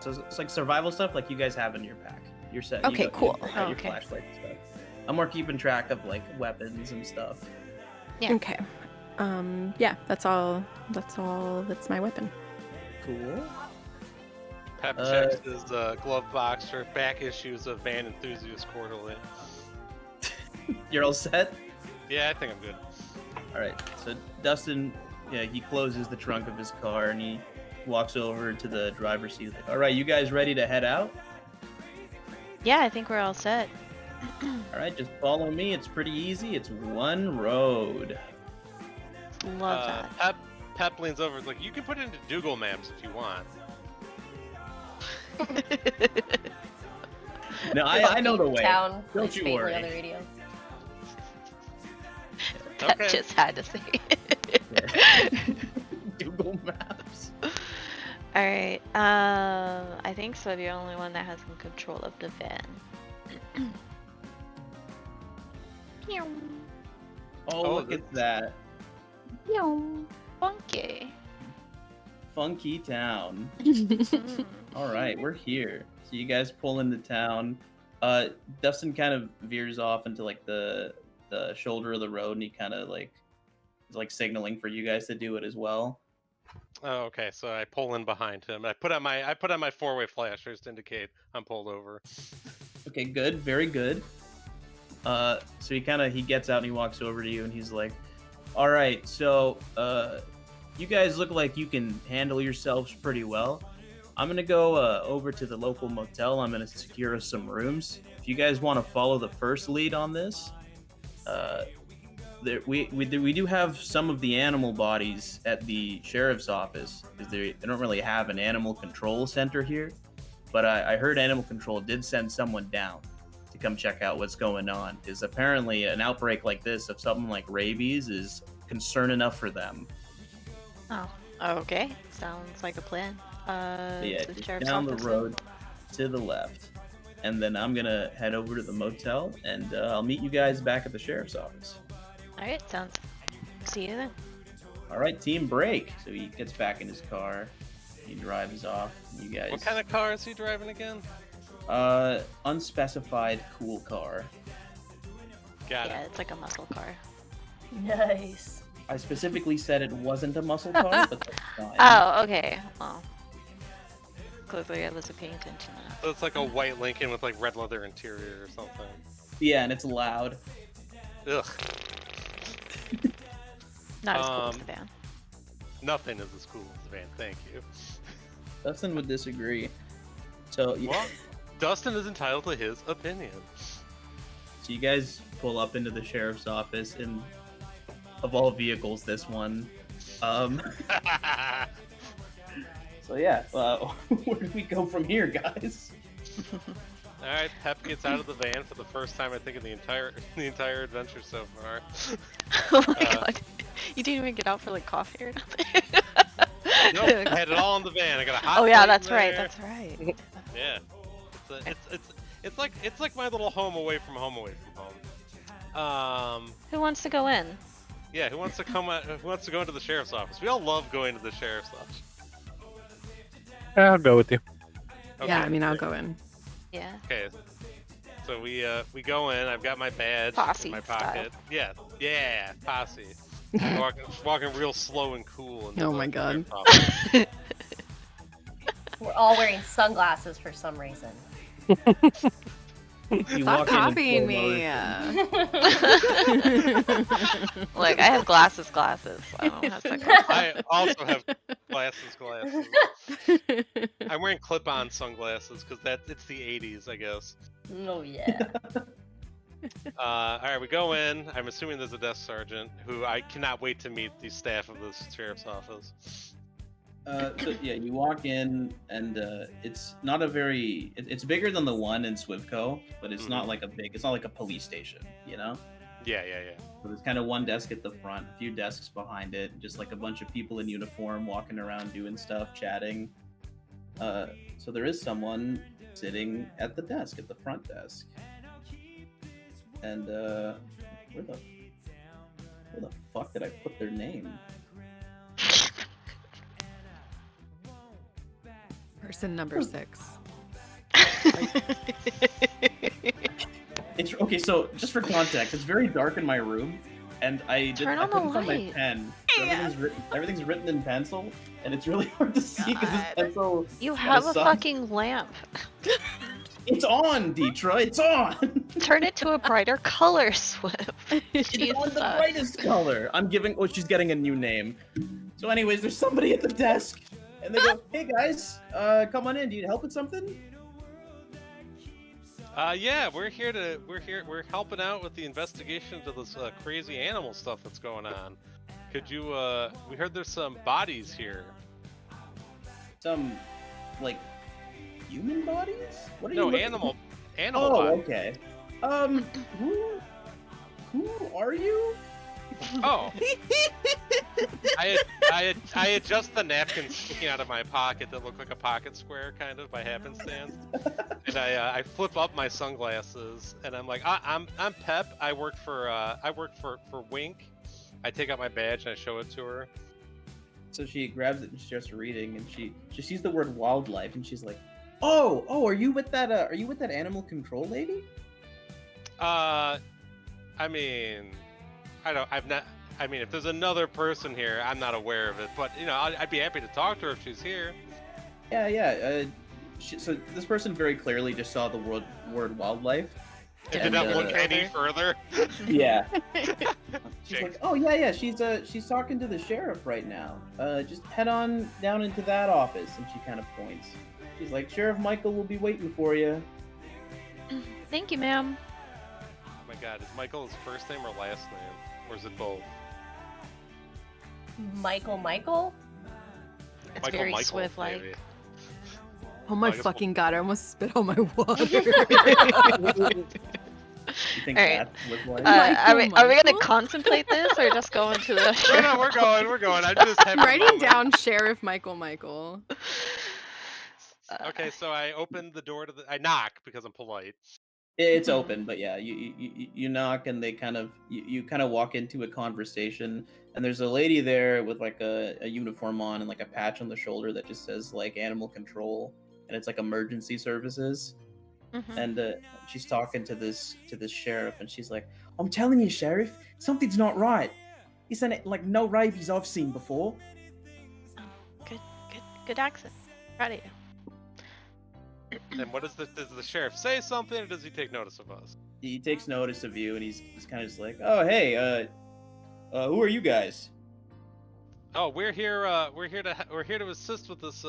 So it's like survival stuff like you guys have in your pack. You're set. Okay, cool. You got your Okay. flashlight and stuff. I'm more keeping track of like weapons and stuff. Yeah. Okay. Yeah, that's all. That's my weapon. Cool. Pep checks his glove box for back issues of Van Enthusiast Quarterly. You're all set? Yeah, I think I'm good. All right. So Dustin, yeah, he closes the trunk of his car and he walks over to the driver's seat. He's like, all right, you guys ready to head out? Yeah, I think we're all set. All right, just follow me. It's pretty easy. It's one road. Love that. Pep leans over and is like, you can put it into Google Maps if you want. No, I know the way. Town, Don't plays you faintly worry. on the radio. That Okay. just had to say it. Google Maps. All right. I think so. The only one that has some control of the van. Meow. Oh, look at that. Meow. Funky. Funky town. Mm. All right, we're here. So you guys pull into town. Dustin kind of veers off into like the shoulder of the road, and he kind of like is like signaling for you guys to do it as well. Oh, okay. So I pull in behind him. I put on my four-way flashers to indicate I'm pulled over. Okay, good, very good. So he gets out and he walks over to you and he's like, "All right, so you guys look like you can handle yourselves pretty well. I'm gonna go over to the local motel. I'm gonna secure us some rooms. If you guys want to follow the first lead on this, we do have some of the animal bodies at the sheriff's office because they don't really have an animal control center here. But I heard animal control did send someone down to come check out what's going on because apparently an outbreak like this of something like rabies is concern enough for them. Oh, okay. Sounds like a plan. Yeah, to the just sheriff's down the office. road to the left. And then I'm gonna head over to the motel and I'll meet you guys back at the sheriff's office. All right, sounds. See you then. All right, team break. So he gets back in his car. He drives off. You guys. What kind of car is he driving again? Unspecified cool car. Got Yeah, it. it's like a muscle car. Nice. I specifically said it wasn't a muscle car, but that's fine. Oh, okay. Well, clearly I wasn't paying attention enough. So it's like a white Lincoln with like red leather interior or something. Yeah, and it's loud. Ugh. Not as cool as the van. Nothing is as cool as the van. Thank you. Dustin would disagree. So, Well, Dustin is entitled to his opinion. so you guys pull up into the sheriff's office, and of all vehicles, this one. So yeah, where do we go from here, guys? All right, Pep gets out of the van for the first time I think in the entire adventure so far. Oh my god. You didn't even get out for like coffee or nothing? Nope, I had it all in the van. I got a hot Oh yeah, plate that's in right. there. That's right. Yeah, it's like my little home away from home. Who wants to go in? Yeah, who wants to come? Who wants to go into the sheriff's office? We all love going to the sheriff's office. I'll go with you. Yeah, Okay, I mean, I'll great. go in. Yeah. Okay, so we go in. I've got my badge Posse in my style. pocket. Yeah, posse. walking real slow and cool. into Oh the my God. sheriff's office. We're all wearing sunglasses for some reason. You Stop walk in in copying slow me. motion. Look, I have glasses. I don't have sunglasses. I also have glasses. I'm wearing clip-on sunglasses because it's the 80s, I guess. Oh yeah. All right, we go in. I'm assuming there's a desk sergeant who I cannot wait to meet the staff of the sheriff's office. So yeah, you walk in, and it's not a very. It's bigger than the one in Swivco, but it's not like a big. It's not like a police station, you know. Yeah. So there's kind of one desk at the front, a few desks behind it, just like a bunch of people in uniform walking around doing stuff, chatting. So there is someone sitting at the desk, at the front desk, and where the fuck did I put their name? Person number 6. It's okay. So just for context, it's very dark in my room, and I Turn I on the couldn't find my light. pen. So everything's written in pencil, and it's really hard to see because this God. pencil. You have a sucks. fucking lamp. It's on, Deetra. It's on. Turn it to a brighter color, Swift. It's on the brightest color. I'm giving. Oh, she's getting a new name. So, anyways, there's somebody at the desk, and they go, "Hey guys, come on in. Do you need help with something?" Yeah, we're helping out with the investigation to this crazy animal stuff that's going on. Could you, we heard there's some bodies here. Some, like, human bodies? What are No, you looking- animal Oh, bodies. okay. Who are you? Oh. I adjust the napkin sticking out of my pocket that look like a pocket square, kind of, by happenstance. And I flip up my sunglasses, and I'm like, I'm Pep. I work for Wink. I take out my badge and I show it to her. So she grabs it and she starts reading, and she sees the word wildlife, and she's like, "Oh, are you with that? Are you with that animal control lady?" I mean, I mean, if there's another person here, I'm not aware of it. But you know, I'd be happy to talk to her if she's here. Yeah. So this person very clearly just saw the word wildlife. Did not look any further. Yeah. She's Jinx. like, "Oh yeah. She's talking to the sheriff right now. Just head on down into that office." And she kind of points. She's like, "Sheriff Michael will be waiting for you." Thank you, ma'am. Oh my God, is Michael his first name or last name, or is it both? Michael? It's very Michael, Swift-like. maybe. Oh my I guess fucking god, I almost spit on my water. You think All right. that was like? Are we gonna Michael? contemplate this or just go into the No, we're going. I just have I'm writing down Sheriff Michael. Okay, so I open the door to I knock because I'm polite. It's open, but yeah, you knock, and they kind of you kind of walk into a conversation, and there's a lady there with like a uniform on and like a patch on the shoulder that just says like animal control, and it's like emergency services. Mhm. And she's talking to this sheriff, and she's like, "I'm telling you, sheriff, something's not right. Isn't it like no rabies I've seen before?" Good accent. Proud of you. And what does the sheriff say something, or does he take notice of us? He takes notice of you, and he's kind of just like, "Oh hey, who are you guys?" Oh, we're here to assist with this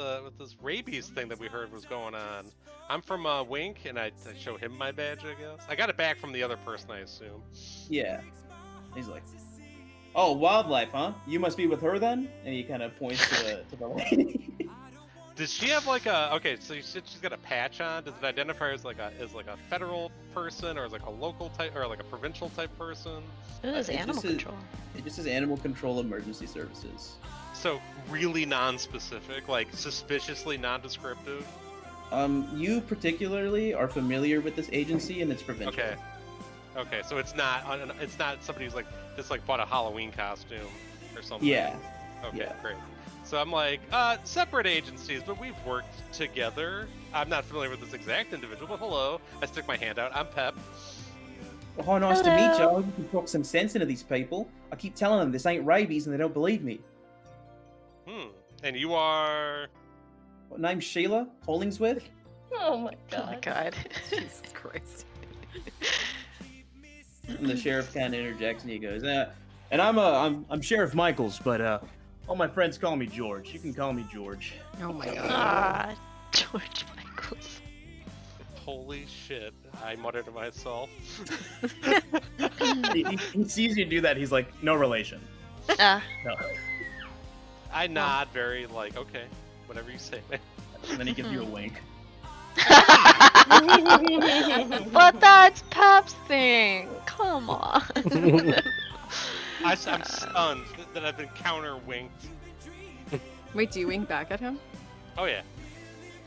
rabies thing that we heard was going on. I'm from Wink, and I show him my badge, I guess. I got it back from the other person, I assume. Yeah. He's like, "Oh, wildlife, huh? You must be with her then?" And he kind of points to the lady. Does she have like a okay? So you said she's got a patch on. Does it identify her as like a federal person, or as like a local type, or like a provincial type person? It is It animal just says- control. It just says Animal Control Emergency Services. So really non-specific, like suspiciously non-descriptive. You particularly are familiar with this agency, and it's provincial. Okay. Okay, so it's not somebody who's like just like bought a Halloween costume or something. Yeah. Okay, yeah. great. So I'm like, separate agencies, but we've worked together. I'm not familiar with this exact individual, but hello. I stick my hand out. I'm Pep. Well, how nice to meet you. Hello. You can talk some sense into these people. I keep telling them this ain't rabies, and they don't believe me. And you are... What, name's Sheila Hollingsworth. Oh my Oh my god. god. Jesus Christ. And the sheriff kind of interjects, and he goes, "And I'm Sheriff Michaels, but all my friends call me George. You can call me George." Oh my god. Ah, George Michaels. Holy shit, I mutter to myself. He sees you do that. He's like, no relation. Ah, No. I nod very like, okay, whatever you say, man. And then he gives you a wink. But that's Pep's thing. Come on. I'm stunned that I've been counter winked. Wait, do you wink back at him? Oh yeah.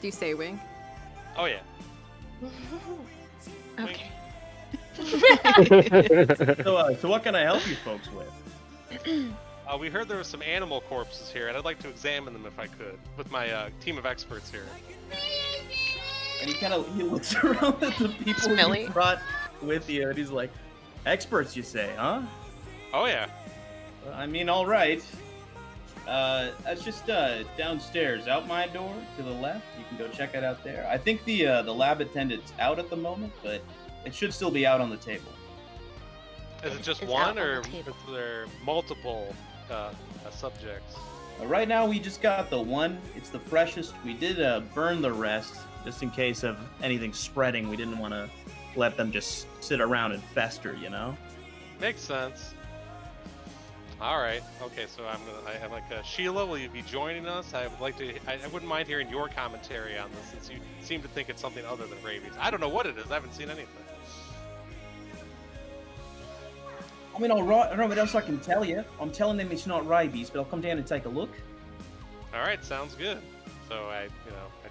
Do you say wink? Oh yeah. Okay. So what can I help you folks with? We heard there were some animal corpses here, and I'd like to examine them if I could, with my team of experts here. And he looks around at the people Smelly. you brought with you, and he's like, "Experts, you say, huh?" Oh yeah. I mean, all right. That's just downstairs, out my door to the left. You can go check it out there. I think the lab attendant's out at the moment, but it should still be out on the table. Is it just It's one, out on or the table. is there multiple subjects? Right now, we just got the one. It's the freshest. We did burn the rest, just in case of anything spreading. We didn't want to let them just sit around and fester, you know? Makes sense. All right. Okay. So I'm like Sheila. Will you be joining us? I would like to. I wouldn't mind hearing your commentary on this, since you seem to think it's something other than rabies. I don't know what it is. I haven't seen anything. I mean, all right. I don't know what else I can tell you. I'm telling them it's not rabies, but I'll come down and take a look. All right. Sounds good. So I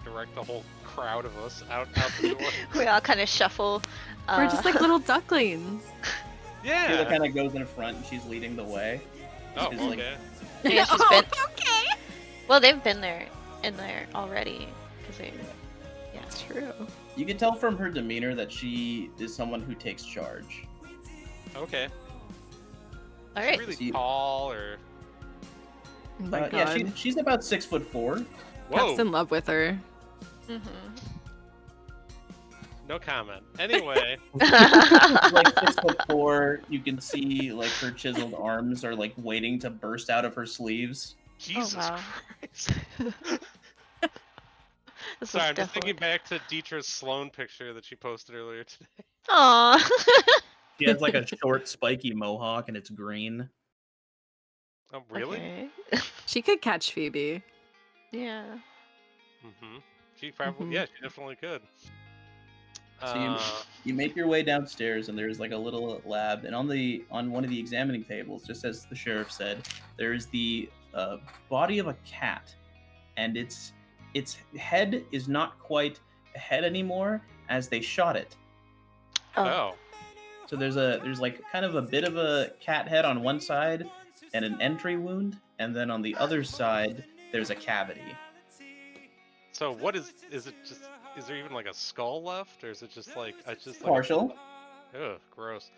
direct the whole crowd of us out the door. We all kind of shuffle. We're just like little ducklings. Yeah. Sheila kind of goes in front, and she's leading the way. Oh, She's like- okay. Yeah, she's Oh, been. okay. Well, they've been in there already. Cause they. Yeah. That's true. You can tell from her demeanor that she is someone who takes charge. Okay. All Is she right. really So you- tall, or Oh my Yeah, god. she's about 6'4". whoa? Pep's in love with her. Mm-hmm. No comment. Anyway. Like 6'4". You can see like her chiseled arms are like waiting to burst out of her sleeves. Jesus wow. Christ. This Sorry, is I'm just thinking definitely. back to Deetra's Sloan picture that she posted earlier today. Aw. She has like a short, spiky mohawk, and it's green. Oh, really? Okay. She could catch Phoebe. Yeah. Mm-hmm. She probably, Mhm. yeah, she definitely could. So you make your way downstairs, and there's like a little lab, and on one of the examining tables, just as the sheriff said, there is the body of a cat, and its head is not quite a head anymore, as they shot it. oh. So there's like kind of a bit of a cat head on one side, and an entry wound, and then on the other side there's a cavity. So what is it just, is there even like a skull left, or is it just like, it's just like Partial. Ugh, gross.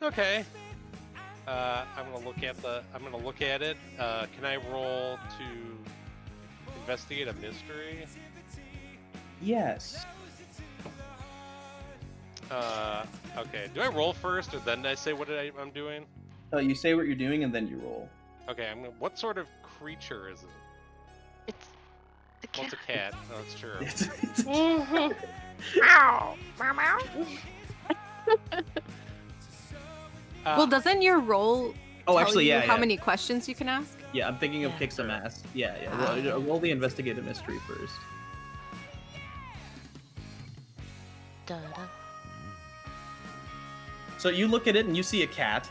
Okay. I'm gonna look at it. Can I roll to investigate a mystery? Yes. Okay. Do I roll first, or then I say what I'm doing? You say what you're doing, and then you roll. Okay. What sort of creature is it? It's the Well, cat. it's a cat. Oh, that's true. It's Ow. Meow meow. Well, doesn't your role Oh, tell actually, you yeah, how yeah. many questions you can ask? Yeah, I'm thinking of Yeah. kick some ass. Yeah, yeah. Ah. Roll the investigative mystery first. Dun, dun. So you look at it and you see a cat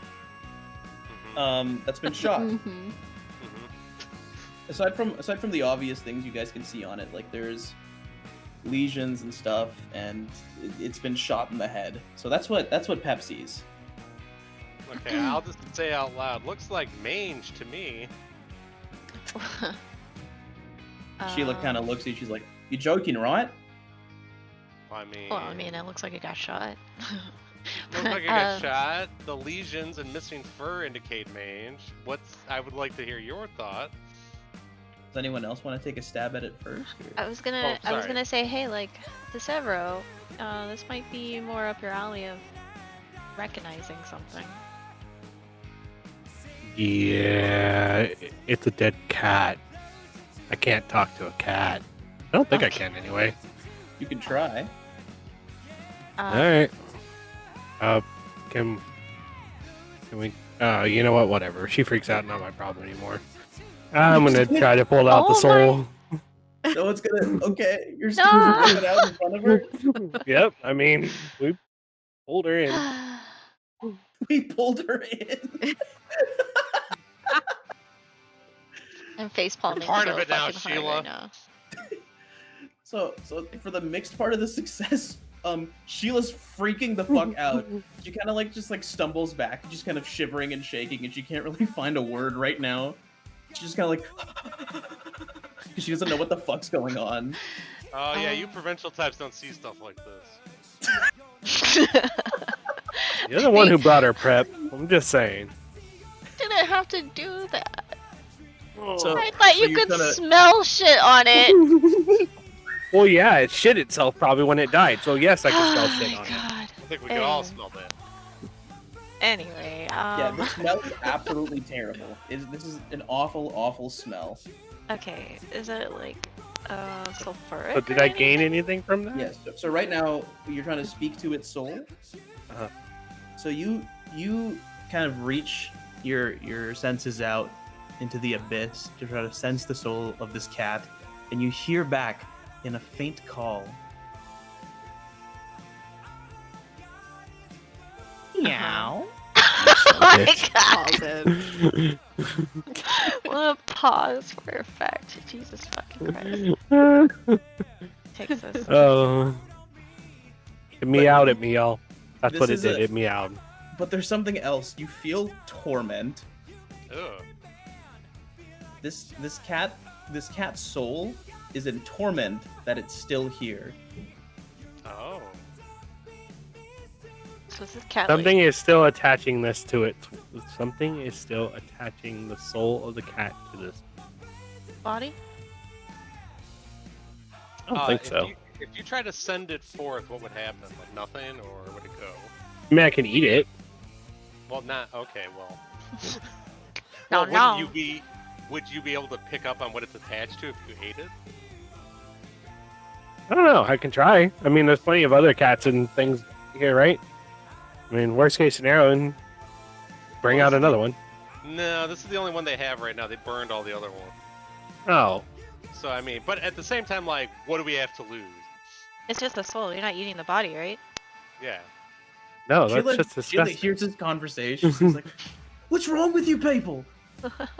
Mhm, that's been shot. Mhm. mhm. aside from the obvious things you guys can see on it, like there's lesions and stuff, and it's been shot in the head. So that's what Pep sees. Okay, I'll just say out loud. Looks like mange to me. Sheila kind of looks at you. She's like, "You joking, right?" I mean, Well, I mean, it looks like it got shot. looks like it got shot. The lesions and missing fur indicate mange. I would like to hear your thought. Does anyone else want to take a stab at it first? or- I was sorry. gonna say, hey, like, DeSevero, this might be more up your alley of recognizing something. Yeah, it's a dead cat. I can't talk to a cat. I don't think I can anyway. You can try. All right. Can we? You know what? Whatever. She freaks out. Not my problem anymore. I'm gonna try to pull out the Oh soul. No one's gonna. Okay, you're No. still gonna rip it out in front of her. Yep. I mean, we pulled her in. We pulled her in. I'm face palming part so of it now, fucking hard Sheila. right now. So for the mixed part of the success, Sheila's freaking the fuck out. She kind of just stumbles back, just kind of shivering and shaking, and she can't really find a word right now. She's just kind of because she doesn't know what the fuck's going on. Oh yeah, you provincial types don't see stuff like this. You're the one who brought her prep. I'm just saying. Didn't have to do that. So I thought so you you're could gonna- smell shit on it. Well, yeah, it shit itself probably when it died. So yes, I can Oh smell shit my on it. god. I think we can all Ew. smell that. Anyway, Yeah, the smell is absolutely terrible. This is an awful, awful smell. okay, is it like sulfuric? But did or I gain anything? anything from that? Yes. So right now you're trying to speak to its soul. Uh-huh. So you kind of reach your senses out into the abyss to try to sense the soul of this cat, and you hear back in a faint call. Meow. Oh my Called god. it. Wanna pause for effect. Jesus fucking Christ. Takes us. Oh. It meowed at me, y'all. That's This what it is did. a- It meowed. But there's something else. You feel torment. Ugh. This cat's soul is in torment that it's still here. Oh. So this is cat Something is still attaching this to it. Something is still attaching the soul of the cat to this. body? I don't think if so. if you try to send it forth, what would happen? Like nothing, or would it go? I mean, I can eat it. Well, not okay. Well, No, well, no. would you be able to pick up on what it's attached to if you ate it? I don't know. I can try. I mean, there's plenty of other cats and things here, right? I mean, worst case scenario, and bring Well, out this is another one. No, this is the only one they have right now. They burned all the other ones. Oh, So I mean, but at the same time, like, what do we have to lose? It's just the soul. You're not eating the body, right? Yeah. no, that's Sheila, just Sheila disgusting. hears this conversation. She's like, "What's wrong with you people?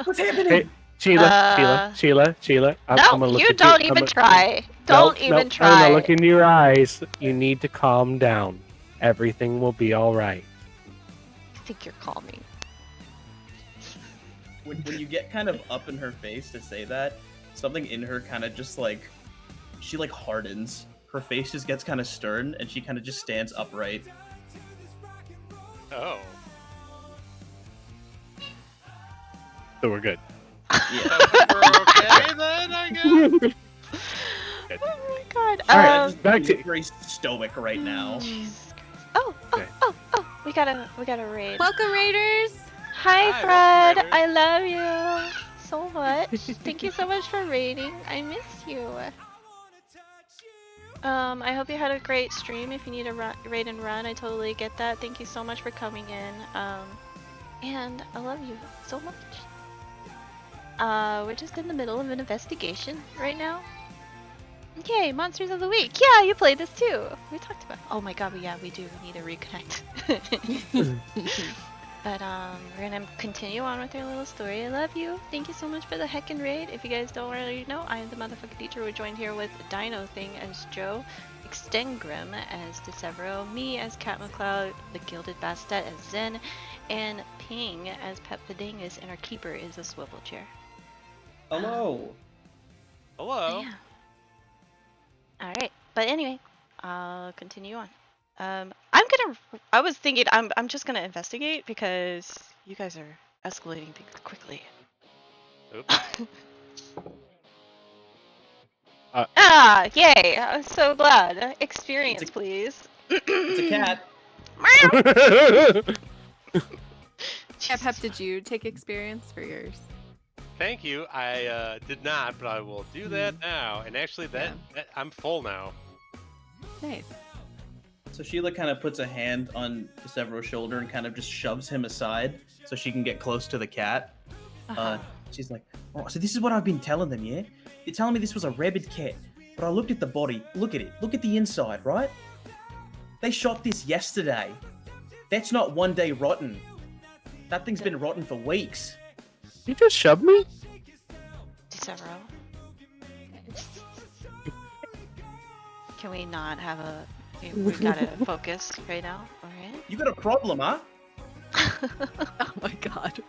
What's happening?" Hey, Sheila, Uh, Sheila. I'm No, gonna look you at don't I'm even gonna- try. Nope, Don't even nope, try. I'm gonna look in your eyes. You need to calm down. Everything will be all right. I think you're calming. When you get kind of up in her face to say that, something in her kind of just she hardens. Her face just gets kind of stern, and she kind of just stands upright. Oh. So we're good. Yeah. We're okay then, I guess. Oh my god. All right, Um, back to- She's very stoic right now. Jesus Christ. Oh, Okay. oh, we got a raid. Welcome, Raiders. Hi, Hi, Fred. welcome, I love you so much. Thank you so much for raiding. I miss you. I hope you had a great stream. If you need a raid and run, I totally get that. Thank you so much for coming in. And I love you so much. We're just in the middle of an investigation right now. Yay, Monsters of the Week. Yeah, you played this too. We talked about. Oh my god, yeah, we do. We need to reconnect. But we're gonna continue on with our little story. I love you. Thank you so much for the heckin' raid. If you guys don't already know, I am the motherfucking teacher. We're joined here with Dino Thing as Joe, Extengrim as DeSevero, me as Cat McCloud, the Gilded Bastet as Zen, and Ping as Pep Padingus, and our keeper is a swivel chair. Hello. Hello. Yeah. Alright, but anyway, I'll continue on. I was thinking I'm just gonna investigate because you guys are escalating things quickly. Oops. Yay! I'm so glad. Experience, It's a- please. It's a cat. Yeah, Pep, did you take experience for yours? Thank you. I did not, but I will do that now. And actually, that I'm full now. Nice. So Sheila kind of puts a hand on DeSevero's shoulder and kind of just shoves him aside so she can get close to the cat. Uh-huh. She's like, Oh, so this is what I've been telling them, yeah? They're telling me this was a rabid cat, but I looked at the body. Look at it. Look at the inside, right? They shot this yesterday. That's not 1 day rotten. That thing's been rotten for weeks. You just shoved me? Severo. Can we not have a... We gotta focus right now, alright? You got a problem, huh? Oh my god.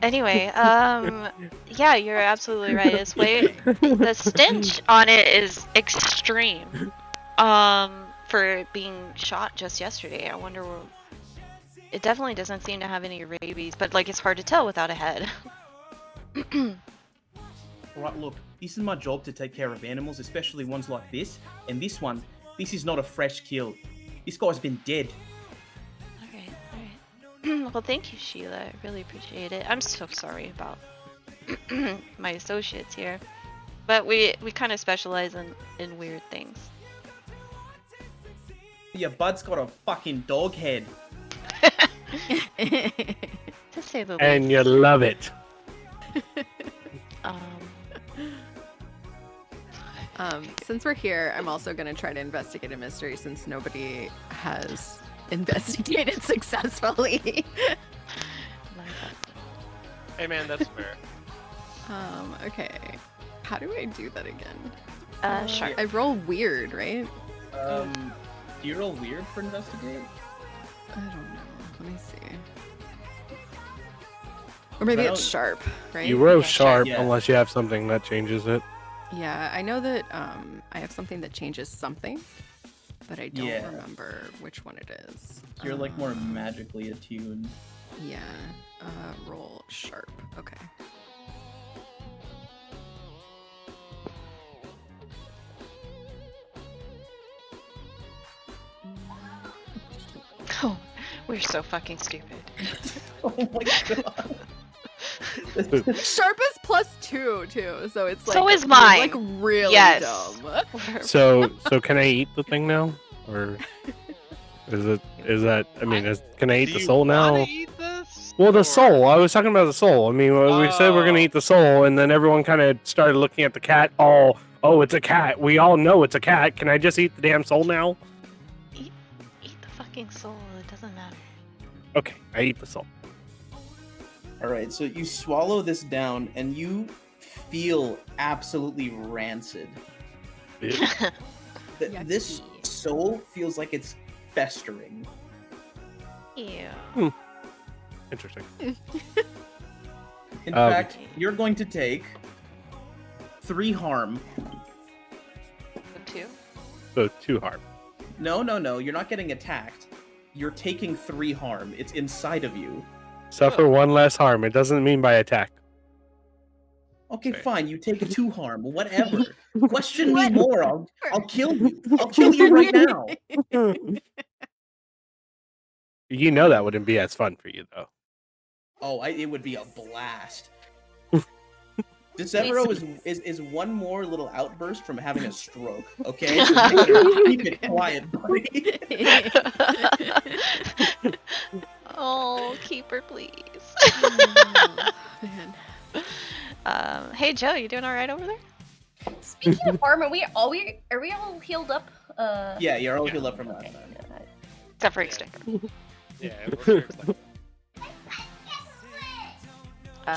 Anyway, yeah, you're absolutely right. It's the stench on it is extreme. For being shot just yesterday. I wonder it definitely doesn't seem to have any rabies, but like it's hard to tell without a head. Alright, look, this is my job to take care of animals, especially ones like this. And this one, this is not a fresh kill. This guy's been dead. Alright. Well, thank you, Sheila. I really appreciate it. I'm so sorry about my associates here. But we kind of specialize in weird things. Your bud's got a fucking dog head. To say the least. And you love it. Since we're here, I'm also gonna try to investigate a mystery since nobody has investigated successfully. Hey man, that's fair. Okay. How do I do that again? Sure. I roll weird, right? Do you roll weird for investigate? I don't know. Let me see. Or maybe it's sharp, right? You roll Yeah, sharp yeah. unless you have something that changes it. Yeah, I know that I have something that changes something, but I don't Yeah. remember which one it is. You're like more magically attuned. Yeah. Roll sharp. Okay. Oh, we're so fucking stupid. Oh my god. Sharp is +2 too, so it's like So is you're, mine. like really Yes. dumb. So can I eat the thing now, or is that? I mean, can I eat Do the you soul now? wanna eat this? Well, the Or- soul. I was talking about the soul. I mean, we said we're gonna Oh. eat the soul, and then everyone kind of started looking at the cat. Oh, it's a cat. We all know it's a cat. Can I just eat the damn soul now? Eat the fucking soul. It doesn't matter. Okay, I eat the soul. Alright, so you swallow this down and you feel absolutely rancid. This Yucky. soul feels like it's festering. Ew. Interesting. In Um, fact, you're going to take 3 harm. 2. So 2 harm. No, you're not getting attacked. You're taking 3 harm. It's inside of you. Suffer 1 less harm. It doesn't mean by attack. Okay, Okay. fine. You take 2 harm. Whatever. Question me more. I'll kill you. I'll kill you right now. You know that wouldn't be as fun for you though. Oh, it would be a blast. Desevero is one more little outburst from having a stroke. Okay, so you better keep it quiet, buddy. Oh, keep her, please. Oh, man. Hey Joe, you doing all right over there? Speaking of harm, are we all healed up? Yeah, you're all healed up from last time. Except for Extinct. Yeah, it looks like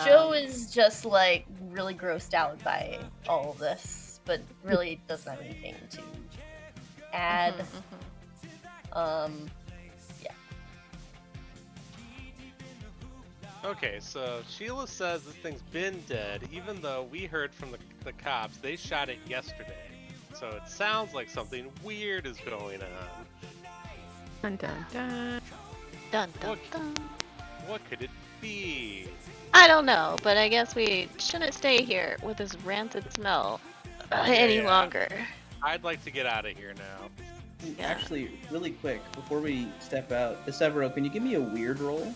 Joe is just like really grossed out by all of this, but really doesn't have anything to add. Yeah. Okay, so Sheila says this thing's been dead, even though we heard from the cops they shot it yesterday. So it sounds like something weird is going on. Dun dun dun. Dun dun dun. What could it be? I don't know, but I guess we shouldn't stay here with this rancid smell any Yeah. longer. I'd like to get out of here now. Yeah. Actually, really quick, before we step out, Desevero, can you give me a weird roll?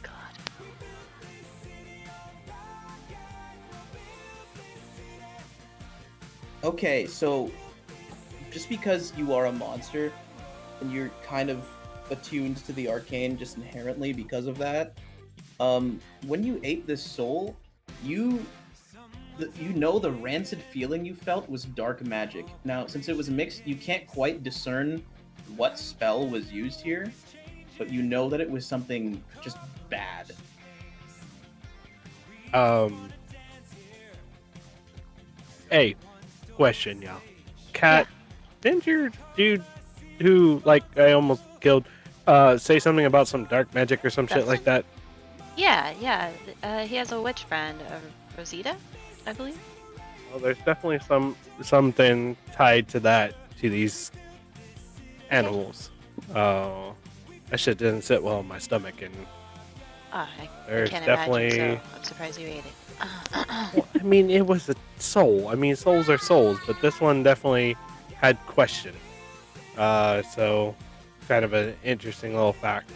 God. Okay, so just because you are a monster and you're kind of attuned to the arcane just inherently because of that, When you ate this soul, you know the rancid feeling you felt was dark magic. Now, since it was mixed, you can't quite discern what spell was used here, but you know that it was something just bad. Hey, question, y'all. Cat, didn't your dude who, like, I almost killed, say something about some dark magic or some shit like that? Yeah. He has a witch friend, Rosita, I believe. Well, there's definitely something tied to that, to these animals. That shit didn't sit well in my stomach, and I there's can't definitely. imagine, so I'm surprised you ate it. Well, I mean, it was a soul. I mean, souls are souls, but this one definitely had question. So kind of an interesting little fact.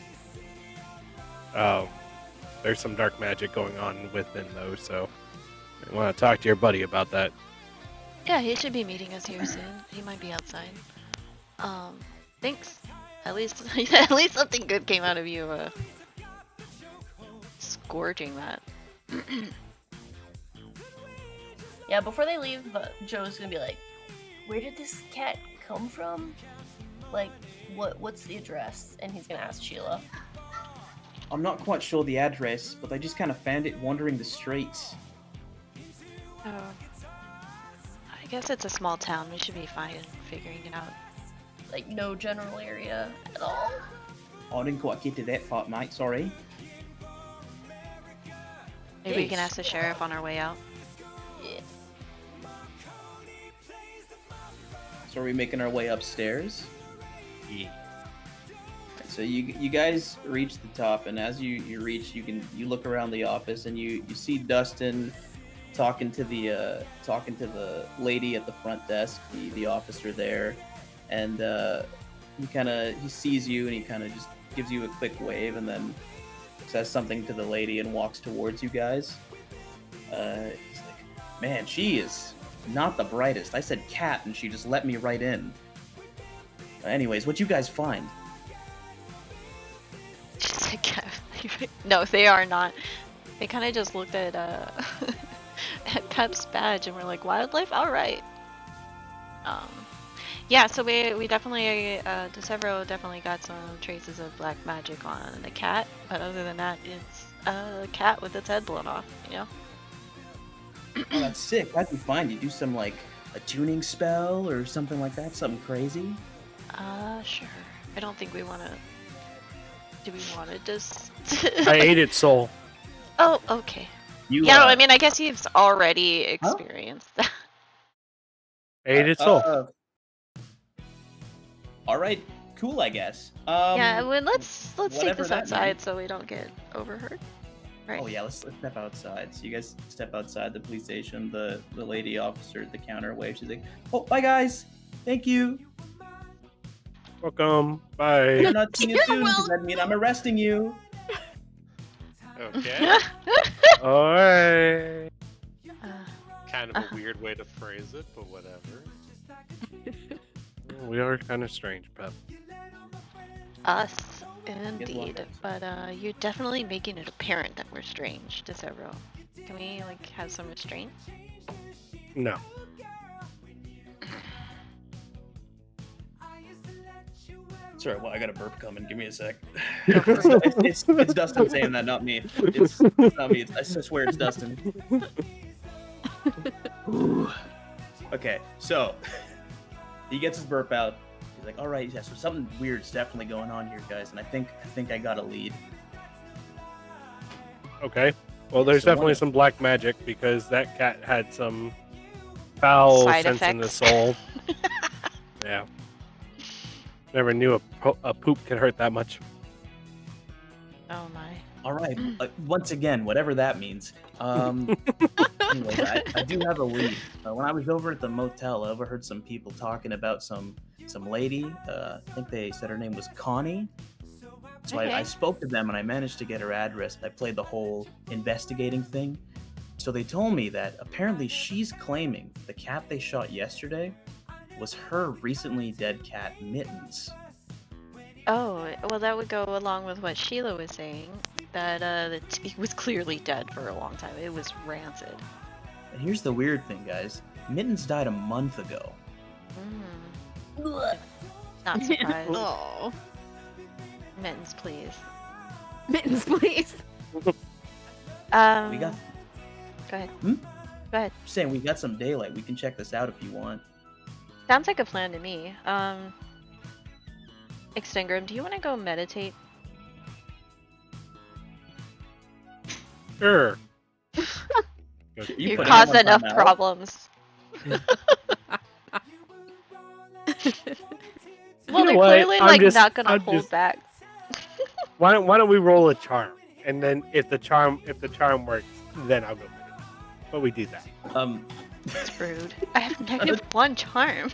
There's some dark magic going on within those, so I want to talk to your buddy about that. Yeah, he should be meeting us here soon. He might be outside. Thanks. At least something good came out of you, scourging that. Yeah, before they leave, Joe's gonna be like, "Where did this cat come from? Like, what's the address?" And he's gonna ask Sheila. I'm not quite sure the address, but I just kind of found it wandering the streets. Oh. I guess it's a small town. We should be fine figuring it out. Like, no general area at all. I didn't quite get to that part, mate. Sorry. Maybe we can ask the sheriff on our way out. Yeah. So are we making our way upstairs? Yeah. So you guys reach the top, and as you reach, you look around the office, and you see Dustin talking to the lady at the front desk, the officer there, and he sees you, and he kind of just gives you a quick wave, and then says something to the lady and walks towards you guys. He's like, "Man, she is not the brightest. I said cat, and she just let me right in." Anyways, what'd you guys find? No, they are not. They kind of just looked at at Pep's badge and were like, "Wildlife, all right." Yeah. So we definitely DeSevero definitely got some traces of black magic on the cat, but other than that, it's a cat with its head blown off. You know. Oh, that's sick. How'd you find? You do some like a tuning spell or something like that? Something crazy? Sure. I don't think we want to. Do we want to just? I ate its soul. Oh, okay. Yeah, I mean, I guess you've already experienced that. I ate its soul. All right, cool. I guess. Yeah, well, let's take whatever this that outside means. so we don't get overheard. Right. Oh yeah, let's step outside. So you guys step outside the police station. The lady officer at the counter waves. She's like, "Oh, bye guys. Thank you. Welcome. Bye. I'm not seeing you soon because that means I'm arresting you." Okay. All right. Kind of a weird way to phrase it, but whatever. We are kind of strange, Pep. Us, indeed. But you're definitely making it apparent that we're strange to several. Can we like have some restraint? No. Sorry, well, I got a burp coming. Give me a sec. It's Dustin saying that, not me. It's not me. I swear it's Dustin. Ooh. Okay, so he gets his burp out. He's like, "All right, yeah, so something weird's definitely going on here, guys, and I think I got a lead." Okay. Well, there's So definitely what- some black magic because that cat had some foul Side sense in the effects. soul. Yeah. Never knew a poop could hurt that much. Oh my. All right, once again, whatever that means. Anyways, I do have a lead. When I was over at the motel, I overheard some people talking about some lady. I think they said her name was Connie. So I Okay. spoke to them and I managed to get her address. I played the whole investigating thing. So they told me that apparently she's claiming the cat they shot yesterday was her recently dead cat, Mittens. Oh, well, that would go along with what Sheila was saying. that it was clearly dead for a long time. It was rancid. And here's the weird thing, guys. Mittens died a month ago. Mm, not surprised. Oh. Mittens, please. Mittens, please. We got. Go ahead. Hmm? Go ahead. Saying we got some daylight. We can check this out if you want. Sounds like a plan to me. Extingram, do you want to go meditate? Sure. You put caused anyone enough time out? problems. Well, know they're what? clearly I'm like just- not gonna I'm hold just- back. Why don't we roll a charm, and then if the charm works, then I'll go. But we do that. It's rude. I have -1 charm.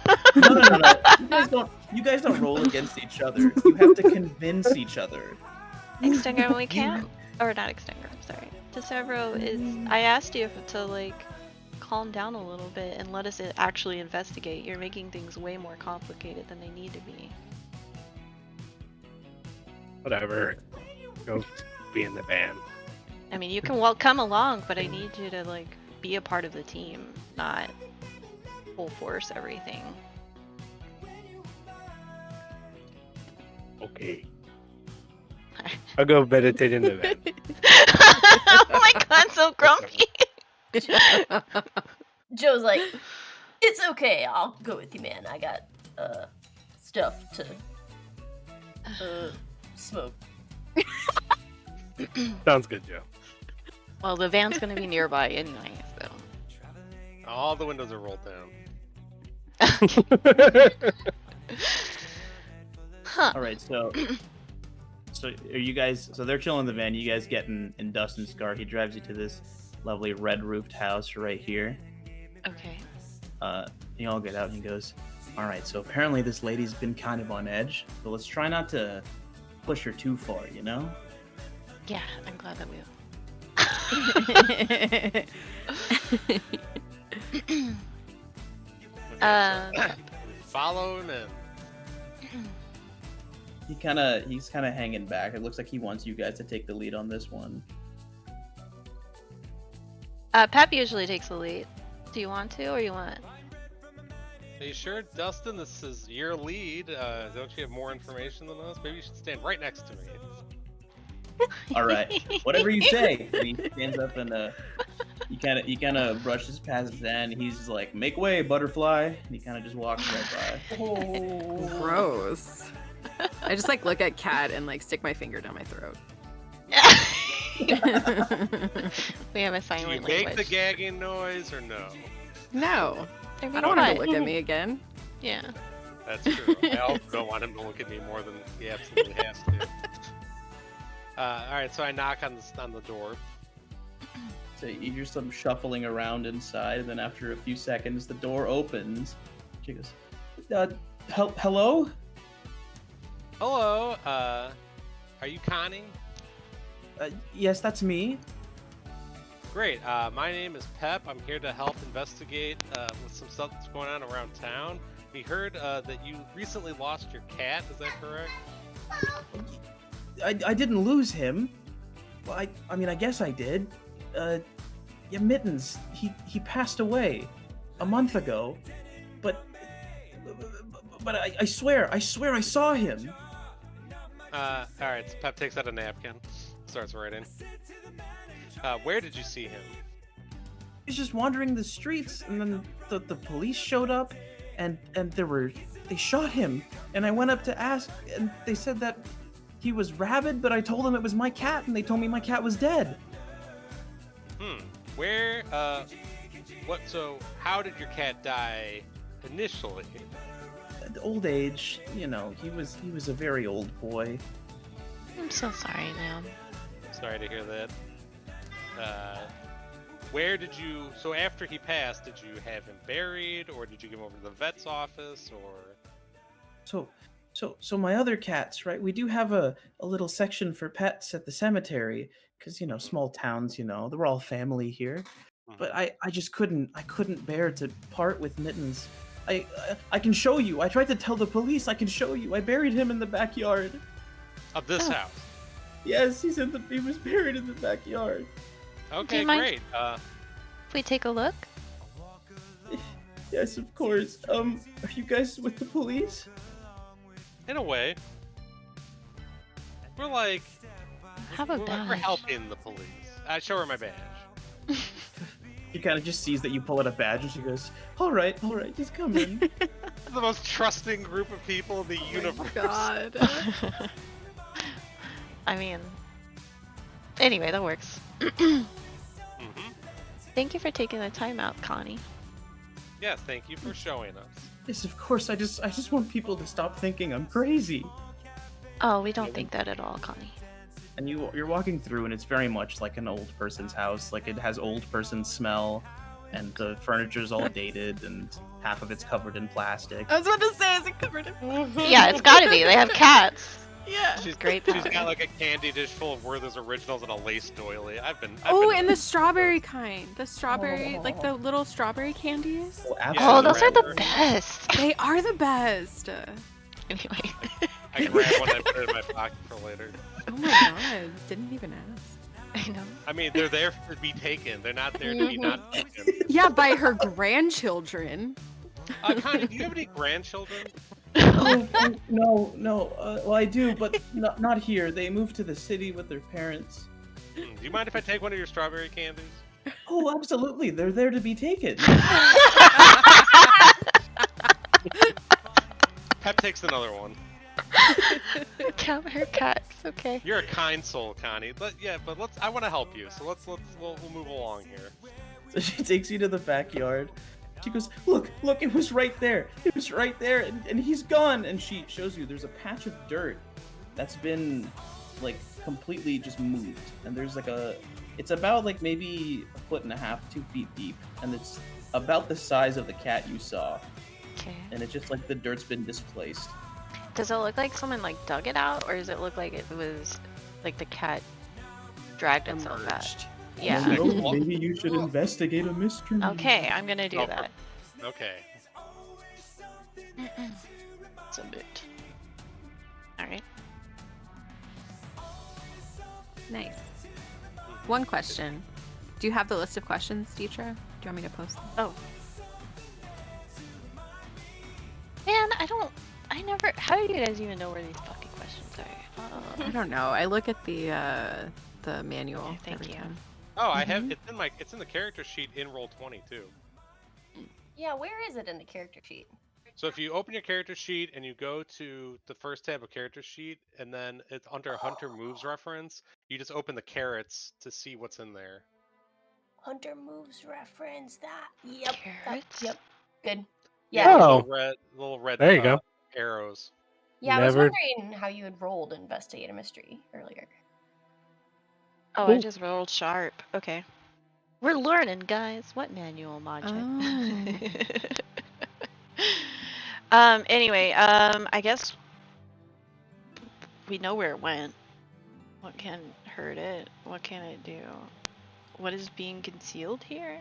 No. You guys don't roll against each other. You have to convince each other. Extingram, we can't. Or not Extingram, sorry. Tesevro is. I asked you to like calm down a little bit and let us actually investigate. You're making things way more complicated than they need to be. Whatever. Go be in the van. I mean, you can come along, but I need you to like be a part of the team, not full force everything. Okay. I'll go meditate in the van. Oh my god, so grumpy. Joe's like, it's okay. I'll go with you, man. I got stuff to smoke. Sounds good, Joe. Well, the van's gonna be nearby anyway, so. All the windows are rolled down. Huh. All right, so are you guys? So they're chilling in the van. You guys get in Dustin's car. He drives you to this lovely red roofed house right here. Okay. You all get out and he goes, all right, so apparently this lady's been kind of on edge, so let's try not to push her too far, you know? Yeah, I'm glad that we. Following and He's kind of hanging back. It looks like he wants you guys to take the lead on this one. Pep usually takes the lead. Do you want to, or you want? Are you sure, Dustin? This is your lead. Don't you have more information than us? Maybe you should stand right next to me. All right, whatever you say. And he stands up and he kind of brushes past Zen. He's just like, "Make way, butterfly," and he kind of just walks right by. Gross. I just like look at Kat and like stick my finger down my throat. We have a Do silent you make language. the gagging noise or no? No, They're I don't want him to fine. look at me again. Yeah. That's true. I also don't want him to look at me more than he absolutely has to. All right, so I knock on the door. So you hear some shuffling around inside, and then after a few seconds, the door opens. She goes, "Hello? Hello. Are you Connie? Yes, that's me." Great. My name is Pep. I'm here to help investigate with some stuff that's going on around town. We heard that you recently lost your cat. Is that correct? I didn't lose him. Well, I mean, I guess I did. Yeah, Mittens. He passed away a month ago, but I swear I saw him. All right. So Pep takes out a napkin, starts writing. Where did you see him? He's just wandering the streets, and then the police showed up, and they shot him. And I went up to ask, and they said that he was rabid, but I told them it was my cat, and they told me my cat was dead. Where? What? So, how did your cat die initially? At old age, you know, he was a very old boy. I'm so sorry, man. Sorry to hear that. Where did you? So after he passed, did you have him buried, or did you give him over to the vet's office, or? So my other cats, right? We do have a little section for pets at the cemetery, because, you know, small towns, you know, they're all family here. But I just couldn't bear to part with Mittens. I can show you. I tried to tell the police. I can show you. I buried him in the backyard. Of this house. Yes, he was buried in the backyard. Okay, mind- great. If we take a look? Yes, of course. Are you guys with the police? In a way, we're like, Have a we're badge. helping the police. I show her my badge. She kind of just sees that you pull out a badge and she goes, all right, just come in. The most trusting group of people in the universe. God. I mean, anyway, that works. Hmm. Thank you for taking the time out, Connie. Yes, thank you for showing us. Yes, of course. I just want people to stop thinking I'm crazy. Oh, we don't think that at all, Connie. And you're walking through, and it's very much like an old person's house. Like, it has old person smell, and the furniture's all dated, and half of it's covered in plastic. I was about to say, is it covered in? Yeah, it's gotta be. They have cats. Yeah. She's Great She's power. got like a candy dish full of Werther's Originals and a lace doily. I've been Oh, been and the strawberry kind. The strawberry, like the Oh. little strawberry candies. Oh, Oh, those are the Rapper. best. They are the best. Anyway. I grab one and put it in my pocket for later. Oh my god, didn't even ask. I know. I mean, they're there to be taken. They're not there to be not taken. Yeah, by her grandchildren. Connie, do you have any grandchildren? No. Well, I do, but not here. They moved to the city with their parents. Do you mind if I take one of your strawberry candies? Oh, absolutely. They're there to be taken. Pep takes another one. Count her cats. Okay. You're a kind soul, Connie. But let's. I want to help you, so we'll move along here. So she takes you to the backyard. She goes, look, it was right there. It was right there, and he's gone. And she shows you there's a patch of dirt that's been, like, completely just moved. And there's like it's about like maybe 1.5 feet, 2 feet deep. And it's about the size of the cat you saw. Okay. And it's just like the dirt's been displaced. Does it look like someone like dug it out, or does it look like it was like the cat dragged itself out? Emerged. Yeah. Oh, no, maybe you should investigate a mystery. Okay, I'm gonna do Oh, that. Okay. It's a bit. Alright. Nice. One question. Do you have the list of questions, Deetra? Do you want me to post them? Oh. Man, I never. How do you guys even know where these fucking questions are? I don't know. I look at the manual Okay, thank every you. time. Oh, I have. It's in the character sheet in Roll20 too. Yeah, where is it in the character sheet? So if you open your character sheet and you go to the first tab of character sheet, and then it's under Hunter Moves reference, you just open the carrots to see what's in there. Hunter moves reference that. Yep. Carrots? Yep. Good. Yeah, Yeah. Oh. little red. There you go. Arrows. Yeah, I was Never- wondering how you had rolled investigate a mystery earlier. Oh, I Ooh. just rolled sharp. Okay. We're learning, guys. What manual magic? Anyway, I guess we know where it went. What can hurt it? What can it do? What is being concealed here?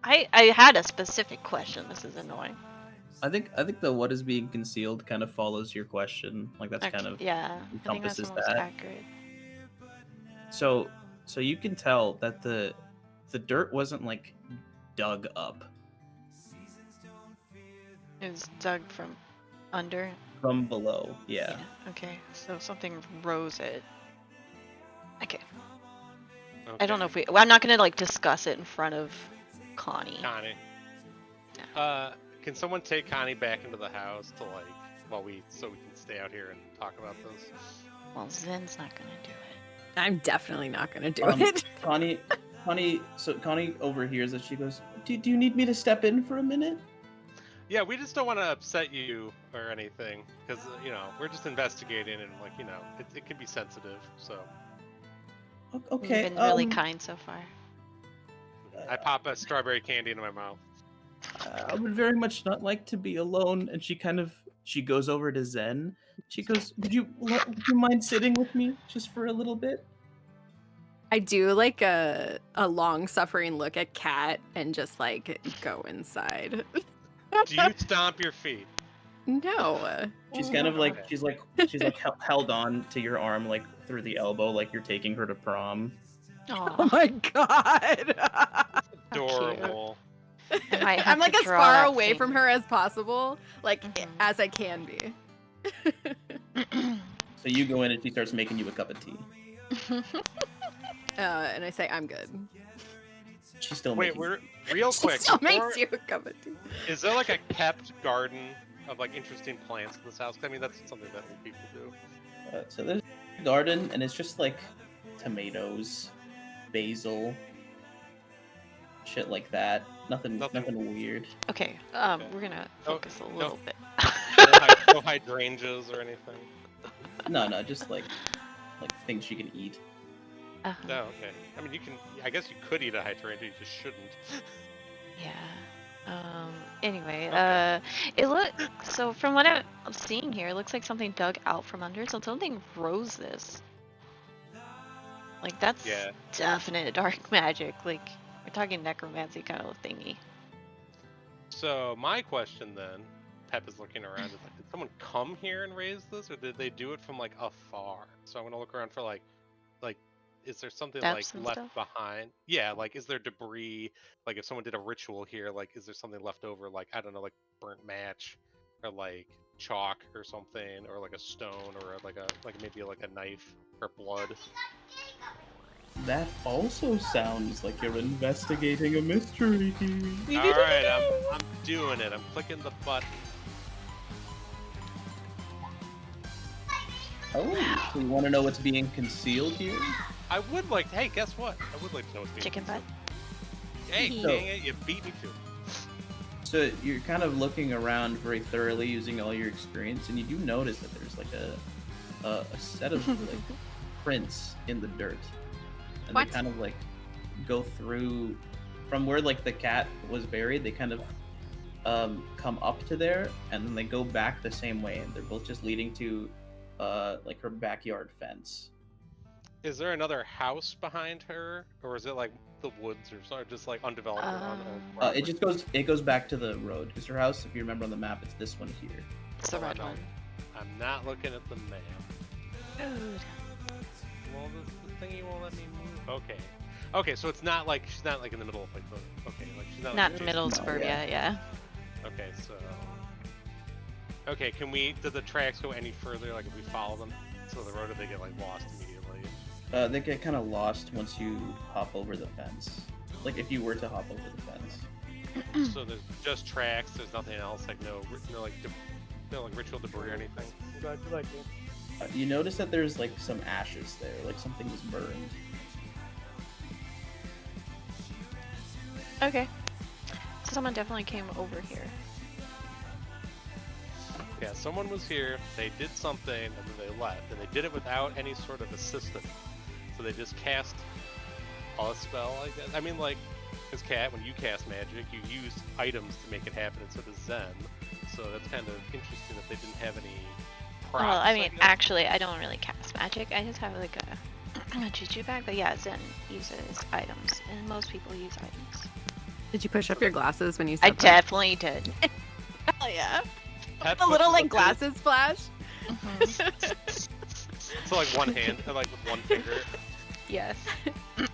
I had a specific question. This is annoying. I think the what is being concealed kind of follows your question. Like that's kind of yeah. I think that's the encompasses most that. accurate. So you can tell that the dirt wasn't like dug up It was dug from under. from below. Yeah. Okay. So something rose it. Okay. I don't know if we. Well, I'm not gonna like discuss it in front of Connie. Connie. Yeah. Can someone take Connie back into the house to so we can stay out here and talk about this? Well, Zen's not gonna do it. I'm definitely not gonna do Um, it. Connie overhears that. She goes, do you need me to step in for a minute? Yeah, we just don't want to upset you or anything, because we're just investigating and it can be sensitive. So Okay. You've been really kind so far. I pop a strawberry candy into my mouth. I would very much not like to be alone. And she goes over to Zen. She goes, would you mind sitting with me just for a little bit? I do like a long suffering look at Kat and just like go inside. Do you stomp your feet? No. She's kind of like she's like held on to your arm like through the elbow, like you're taking her to prom. Oh Oh, my god. Adorable. I might have I'm like to as draw far that away from finger. her as possible, like Mhm. as I can be. So you go in and she starts making you a cup of tea. And I say I'm good. She's still Wait, making. we're real She quick. still before- makes you a cup of tea. Is there like a kept garden of like interesting plants in this house? I mean, that's something that old people do. So there's a garden, and it's just like tomatoes, basil, shit like that. Nothing weird. Okay, we're gonna No- focus a little bit. No hydrangeas or anything. No, just like things she can eat. No, okay. I mean, you can. I guess you could eat a hydrangea. You just shouldn't. Yeah. Anyway, Okay. it look so from what I'm seeing here, it looks like something dug out from under, so something rose this. Like that's Yeah. definite dark magic. Like we're talking necromancy kind of thingy. So my question then, Pep is looking around. Is like, did someone come here and raise this, or did they do it from like afar? So I want to look around for like, is there something Depths like and left stuff? behind? Yeah, like is there debris? Like if someone did a ritual here, like is there something left over? Like I don't know, like burnt match, or like chalk or something, or like a stone, or like maybe like a knife or blood. That also sounds like you're investigating a mystery. All right, I'm doing it. I'm clicking the button. Oh, so you want to know what's being concealed here? I would like. Hey, guess what? I would like to know what's being Chicken butt. Hey, So- dang it! You beat me to it. So you're kind of looking around very thoroughly using all your experience, and you do notice that there's like a set of like prints in the dirt, and What? they kind of like go through from where like the cat was buried. They kind of come up to there, and then they go back the same way, and they're both just leading to like her backyard fence. Is there another house behind her, or is it like the woods or something, just like undeveloped? It goes back to the road because her house, if you remember on the map, it's this one here. It's the Oh, I red don't. one. I'm not looking at the map. Dude. Well, the thingy won't let me move. Okay. Okay, so it's not like she's not like in the middle of like the. Okay, like she's not. Not like in the middle of No, suburbia, yeah. Okay, so. Okay, can we? Do the tracks go any further? Like if we follow them to the road, or they get like lost immediately? They get kind of lost once you hop over the fence. Like if you were to hop over the fence. So there's just tracks. There's nothing else. Like no like ritual debris or anything. You notice that there's like some ashes there, like something was burned. Okay. So someone definitely came over here. Yeah, someone was here, they did something, and then they left. And they did it without any sort of assistance. So they just cast a spell, I guess. I mean, like, as Cat, when you cast magic, you use items to make it happen instead of Zen. So that's kind of interesting that they didn't have any props. Well, I mean, guess. actually, I don't really cast magic. I just have like a juju bag. But yeah, Zen uses items, and most people use items. Did you push up your glasses when you said I that? definitely did. Hell yeah. Pep A little pushes like up glasses flash. his- So like one hand, and like with one finger. Yes.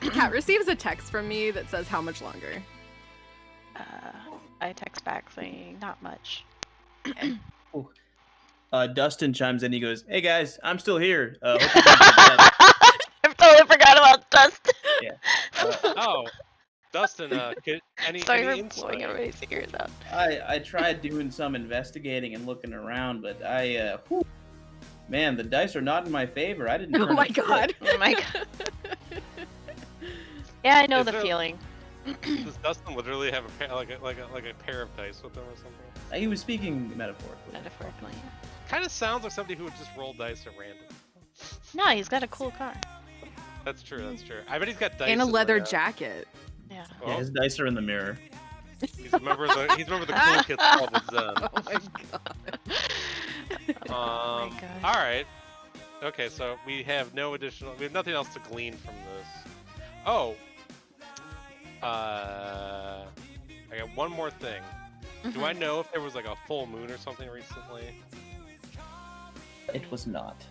Cat receives a text from me that says how much longer. I text back saying not much. Dustin chimes in. He goes, "Hey guys, I'm still here. Hope you guys are well." I totally forgot about Dustin. Oh, Dustin, any Sorry for insight? blowing everybody's ears out. I tried doing some investigating and looking around, but whew, man, the dice are not in my favor. I didn't. Oh turn my a trick. god. Oh my god. Yeah, I know Is the there- feeling. Does Dustin literally have a pair, like a pair of dice with him or something? He was speaking metaphorically. Metaphorically. Kind of sounds like somebody who would just roll dice at random. No, he's got a cool car. That's true. That's true. I bet he's got dice. And a in leather the, jacket. Yeah. Yeah, his dice are in the mirror. He's a member of the cool kids club with Zen. Oh my god. Oh my god. All right. Okay, so we have nothing else to glean from this. Oh. I got one more thing. Do I know if there was like a full moon or something recently? It was not.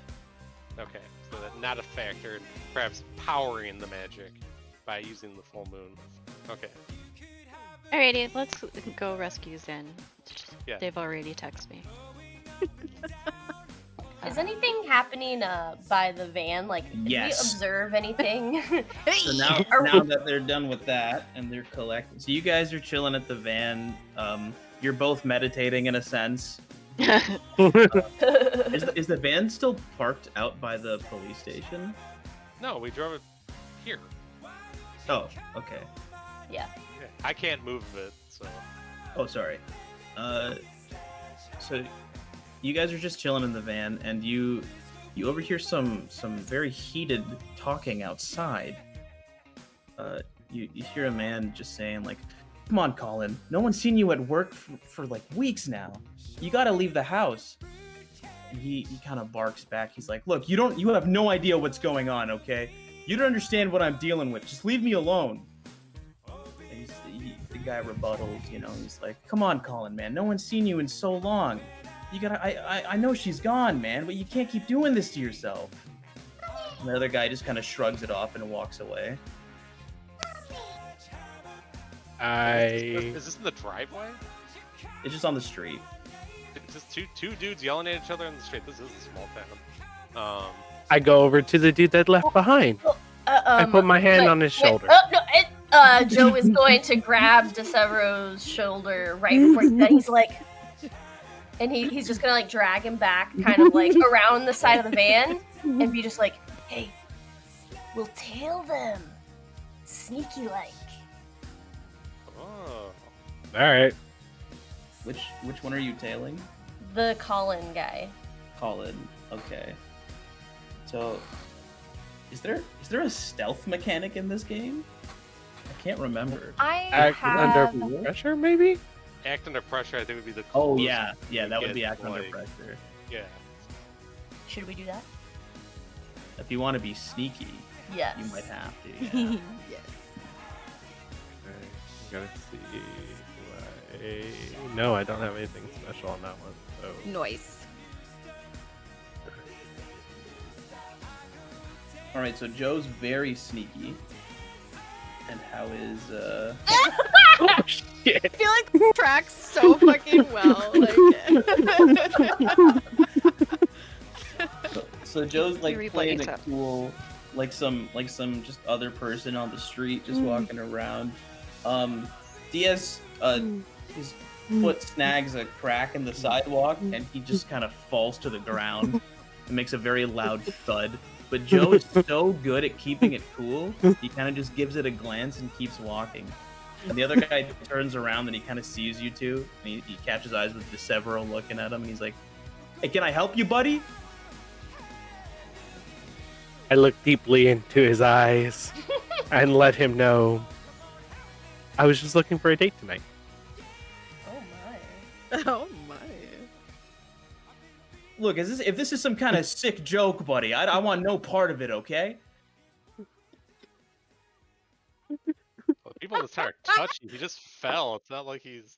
Okay, so that's not a factor. In perhaps powering the magic by using the full moon. Okay. Alrighty, let's go rescue Zen. Yeah. They've already texted me. Is anything happening by the van? Like, did Yes. we observe anything? So now that they're done with that and they're collecting, So you guys are chilling at the van. You're both meditating in a sense. Is the van still parked out by the police station? No, we drove it here. Oh, okay. Yeah. Yeah, I can't move it, so. Oh, sorry. So you guys are just chilling in the van, and you overhear some very heated talking outside. You hear a man just saying like, "Come on, Colin. No one's seen you at work for like weeks now. You gotta leave the house." And he kind of barks back. He's like, "Look, you have no idea what's going on, okay? You don't understand what I'm dealing with. Just leave me alone." And the guy rebuttals, you know, he's like, "Come on, Colin, man. No one's seen you in so long. You gotta, I know she's gone, man, but you can't keep doing this to yourself." And the other guy just kind of shrugs it off and walks away. Is this in the driveway? It's just on the street. It's just two dudes yelling at each other in the street. This is a small town. I go over to the dude that left behind. I put my hand on his shoulder. Oh, no, Joe is going to grab DeSevero's shoulder right before he's like, and he's just gonna like drag him back, kind of like around the side of the van, and be just like, "Hey, we'll tail them, sneaky like." Oh. All right. which one are you tailing? The Colin guy. Colin. Okay. So, is there a stealth mechanic in this game? I can't remember. I Act have. under pressure, maybe? Act under pressure, I think would be the Oh coolest yeah, to that would get, be act under like- pressure. Yeah. Should we do that? If you want to be sneaky, Yes. you might have to. Yeah. Yes. Gotta see. No, I don't have anything special on that one. So. Noise. All right, so Joe's very sneaky. And how is Oh, shit. I feel like this tracks so fucking well. so Joe's like Replay playing gets it up. cool, like some just other person on the street just walking around. Diaz His foot snags a crack in the sidewalk, and he just kind of falls to the ground. It makes a very loud thud. But Joe is so good at keeping it cool, he kind of just gives it a glance and keeps walking. And the other guy turns around and he kind of sees you two, and he catches eyes with DeSevero looking at him, and he's like, "Hey, can I help you, buddy?" I look deeply into his eyes and let him know I was just looking for a date tonight. Oh my. Oh my. Look, if this is some kind of sick joke, buddy, I want no part of it, okay? Well, people in this town are touchy. He just fell. It's not like he's.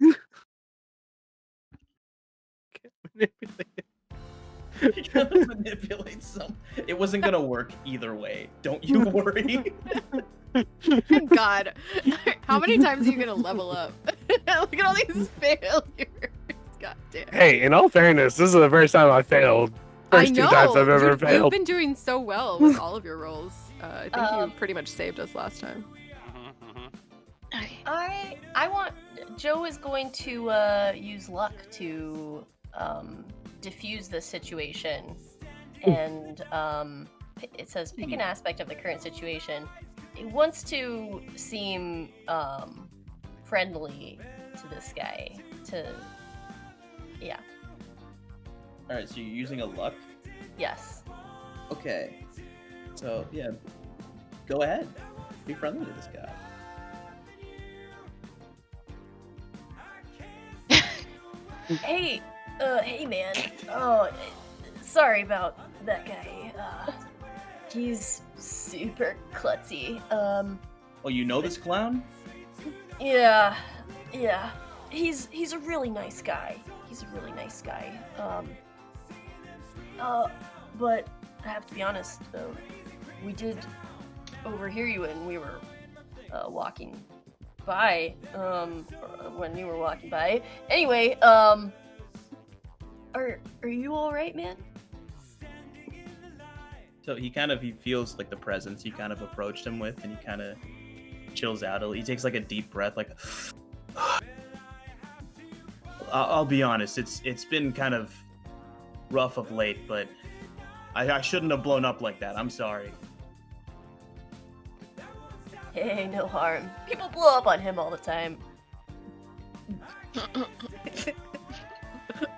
You're trying to manipulate some. It wasn't gonna work either way. Don't you worry. God. How many times are you gonna level up? Look at all these failures. God damn. Hey, in all fairness, this is the first time I failed. First two times I've ever You've failed. been doing so well with all of your rolls. I think you pretty much saved us last time. Okay. I want. Joe is going to use luck to diffuse the situation, and it says pick an aspect of the current situation. It wants to seem friendly to this guy. Yeah. All right, so you're using a luck. Yes. Okay. So yeah, go ahead. Be friendly to this guy. Hey, hey man. Oh, sorry about that guy. He's super klutzy. Oh, you know this clown? Yeah. he's a really nice guy. He's a really nice guy. But I have to be honest, we did overhear you when we were walking by. When you were walking by. Anyway, are you all right, man? So he feels like the presence you kind of approached him with, and he kind of chills out. He takes like a deep breath, like. I'll be honest, it's been kind of rough of late, but I shouldn't have blown up like that. I'm sorry. Hey, no harm. People blow up on him all the time.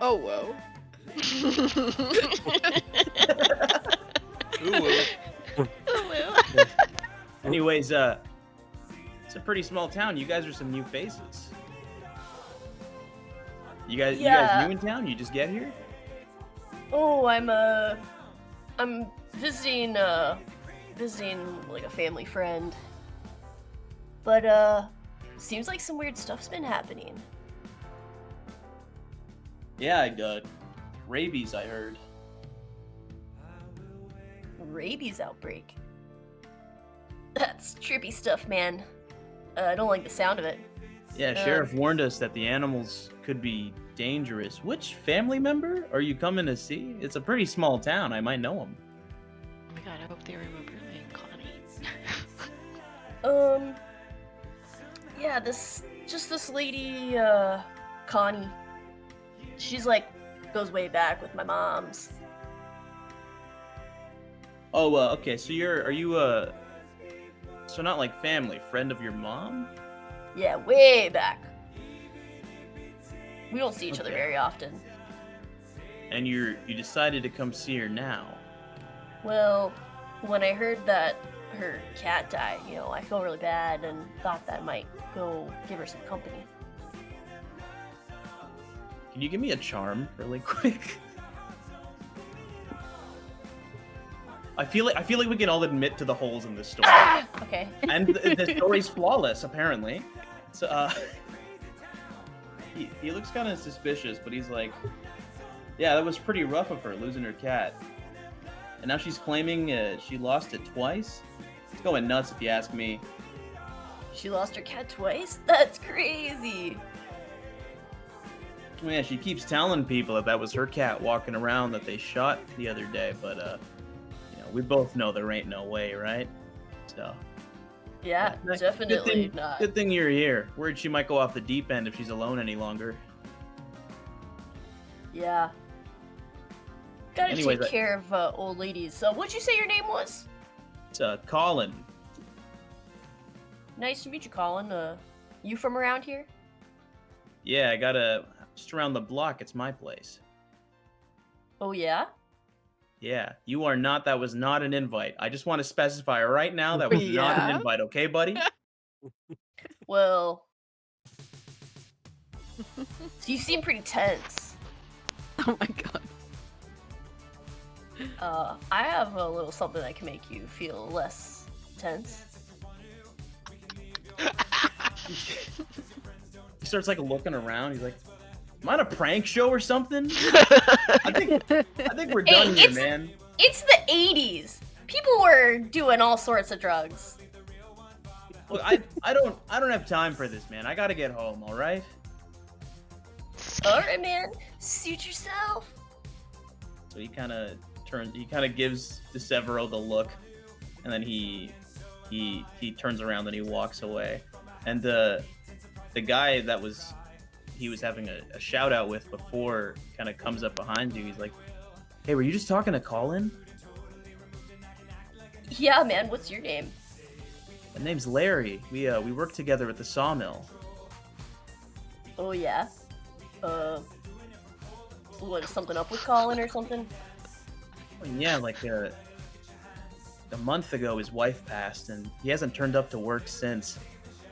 Oh, whoa. Anyways, it's a pretty small town. You guys are some new faces. You guys new in town? You just get here? Oh, I'm visiting like a family friend. But seems like some weird stuff's been happening. Yeah, I got rabies, I heard. Rabies outbreak. That's trippy stuff, man. I don't like the sound of it. Yeah, Sheriff warned us that the animals could be dangerous. Which family member are you coming to see? It's a pretty small town. I might know him. Oh my god, I hope they remember me and Connie. Yeah, this lady, Connie. She's like, goes way back with my mom's. Oh, okay, so are you so not like family, friend of your mom? Yeah, way back. We don't see each other Okay. very often. And you decided to come see her now. Well, when I heard that her cat died, I feel really bad and thought that I might go give her some company. Can you give me a charm really quick? I feel like we can all admit to the holes in this story. Okay. And the story's flawless, apparently. So, he looks kind of suspicious, but he's like, yeah, that was pretty rough of her, losing her cat. And now she's claiming she lost it twice? It's going nuts if you ask me. She lost her cat twice? That's crazy. Yeah, she keeps telling people that was her cat walking around that they shot the other day, but, we both know there ain't no way, right? So... Yeah, definitely not. Good thing you're here. Worried she might go off the deep end if she's alone any longer. Yeah. Gotta Anyways, take care of old ladies. So, what'd you say your name was? It's Colin. Nice to meet you, Colin. You from around here? Yeah, I got just around the block. It's my place. Oh, yeah? Yeah, you are not. That was not an invite. I just want to specify right now that was not an Yeah? invite, okay, buddy? Well... So you seem pretty tense. Oh my god. I have a little something that can make you feel less tense. He starts like looking around. He's like, "Am I on a prank show or something?" I think we're done here, man. It's the 80s. People were doing all sorts of drugs. Look, I don't have time for this, man. I gotta get home. All right. Alright, man. Suit yourself. So he kind of gives DeSevero the look, and then he turns around and he walks away. And the guy that he was having a shout out with before kind of comes up behind you. He's like, "Hey, were you just talking to Colin?" Yeah, man. What's your name? My name's Larry. We work together at the sawmill. Oh, yeah? What, something up with Colin or something? Yeah, like a month ago his wife passed, and he hasn't turned up to work since.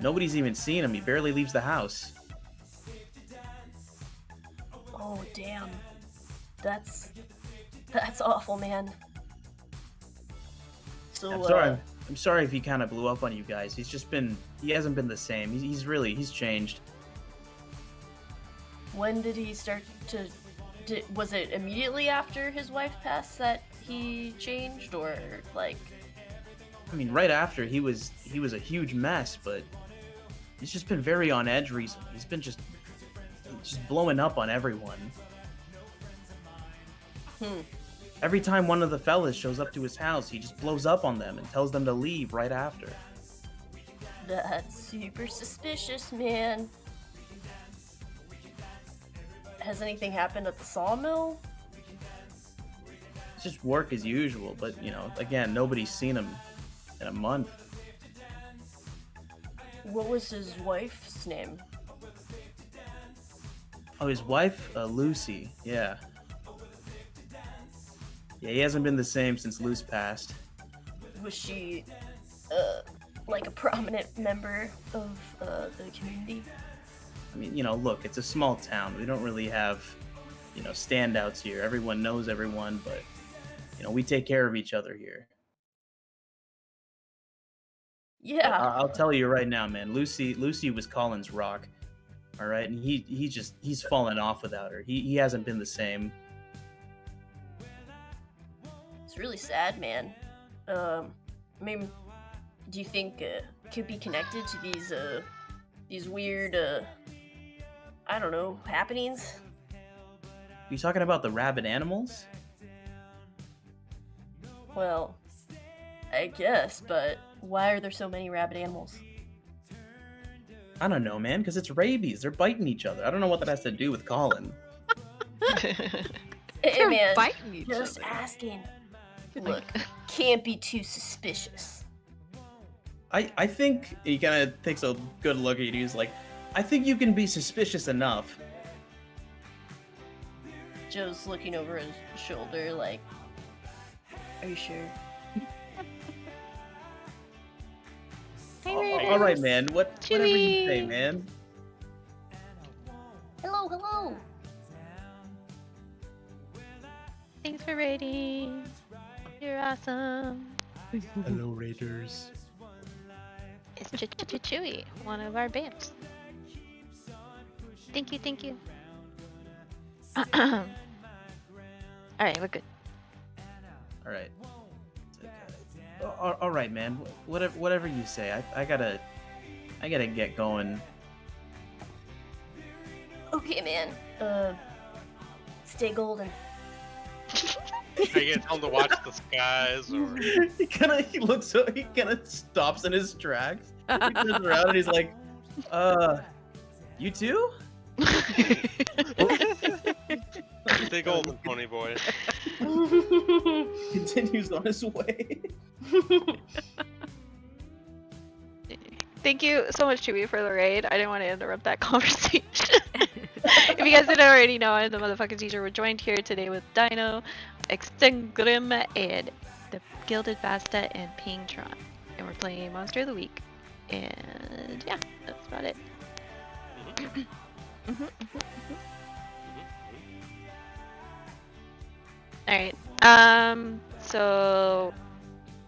Nobody's even seen him. He barely leaves the house. Oh, damn. That's awful, man. So, I'm sorry if he kind of blew up on you guys. He hasn't been the same. He's changed. When did he start to? Was it immediately after his wife passed that he changed, or like? I mean, right after he was a huge mess, but he's just been very on edge recently. He's been just blowing up on everyone. Every time one of the fellas shows up to his house, he just blows up on them and tells them to leave right after. That's super suspicious, man. Has anything happened at the sawmill? It's just work as usual, but you know, again, nobody's seen him in a month. What was his wife's name? Oh, his wife, Lucy. Yeah. Yeah, he hasn't been the same since Luce passed. Was she, like a prominent member of the community? I mean, you know, look, it's a small town. We don't really have, you know, standouts here. Everyone knows everyone, but, you know, we take care of each other here. Yeah. I'll tell you right now, man. Lucy was Colin's rock. All right, and he's fallen off without her. He hasn't been the same. It's really sad, man. I mean, do you think it could be connected to these weird, I don't know, happenings? You talking about the rabid animals? Well, I guess, but why are there so many rabid animals? I don't know, man, because it's rabies. They're biting each other. I don't know what that has to do with Colin. Hey, They're man, biting each just other. asking. Look, can't be too suspicious. I think he kind of takes a good look at you. He's like, I think you can be suspicious enough. Joe's looking over his shoulder like, are you sure? All right, man. Whatever you say, man. Hello. Thanks for raiding. You're awesome. Hello, Raiders. It's Chewy, one of our babes. Thank you. Alright, we're good. All right. All right, man. Whatever you say. I gotta get going. Okay, man. Stay golden. Are you gonna tell him to watch the skies, or he kind of stops in his tracks. He turns around and he's like, you too? stay golden, pony boy? Continues on his way. Thank you so much, Chewy, for the raid. I didn't want to interrupt that conversation. If you guys didn't already know, I'm the motherfucking teacher. We're joined here today with Dino, Extengrim, and the Gilded Basta and Pingtron. And we're playing Monster of the Week. And yeah, that's about it. Alright. So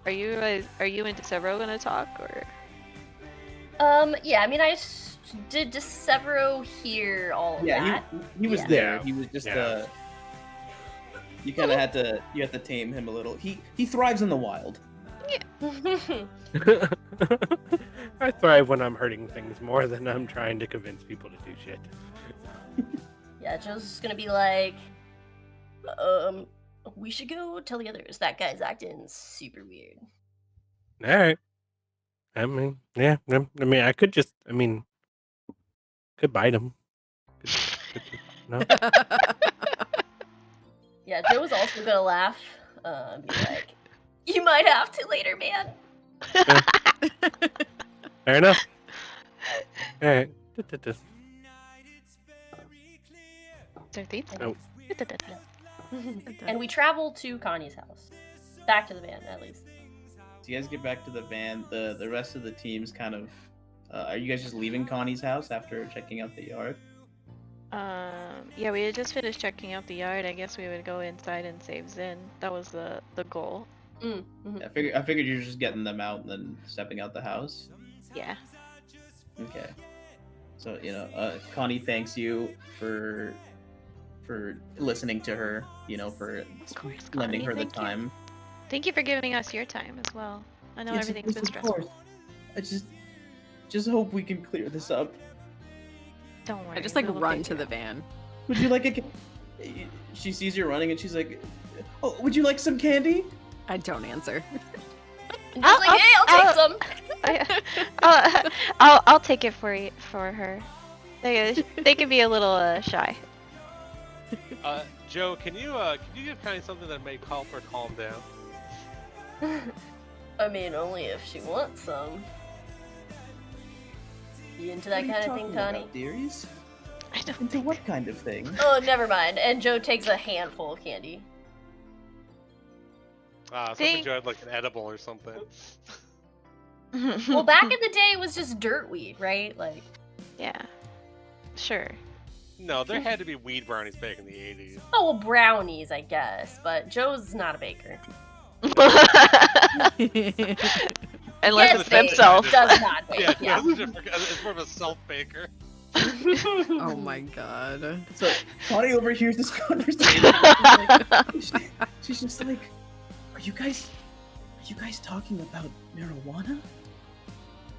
are you and Severo gonna talk, or? Yeah, I mean, did Severo hear all of that? he was Yeah. there. Yeah. He was just Yeah. you kind of had to tame him a little. He thrives in the wild. I thrive when I'm hurting things more than I'm trying to convince people to do shit. Yeah, Joe's just gonna be like, we should go tell the others that guy's acting super weird. All right. I mean, yeah. I mean, I could just. I mean, could bite him. No. Yeah, Joe was also gonna laugh, and be like, you might have to later, man. Fair enough. All right. Their theme Oh. And we travel to Connie's house. Back to the van, at least. So you guys get back to the van. The rest of the team's kind of. Are you guys just leaving Connie's house after checking out the yard? Yeah, we had just finished checking out the yard. I guess we would go inside and save Zin. That was the goal. Mm-hmm. I figured you're just getting them out and then stepping out the house. Yeah. Okay. So Connie thanks you for listening to her. For Of course, lending Connie, her the thank you. time. Thank you for giving us your time as well. I know Yes, everything's been of stressful. course. I just hope we can clear this up. Don't worry. I just we like will run figure to the it out. van. Would you like a? She sees you running and she's like, "Oh, would you like some candy?" I don't answer. And Joe's like, hey, I'll take some. I'll take it for her. They can be a little shy. Joe, can you give Connie something that may help her calm down? I mean, only if she wants some. You into that kind of thing, Connie? Dearies? I don't Into think. what kind of thing? Oh, never mind. And Joe takes a handful of candy. Something Thank- Joe had like an edible or something. Well, back in the day, it was just dirt weed, right? Like, Yeah. Sure. No, there had to be weed brownies back in the 80s. oh, well, brownies, I guess. But Joe's not a baker. Unless Yes, it's babe, himself. does not bake. Yeah, Yeah. it's more of a self-baker. Oh my god. So Connie overhears this conversation. She's just like, "Are you guys talking about marijuana?"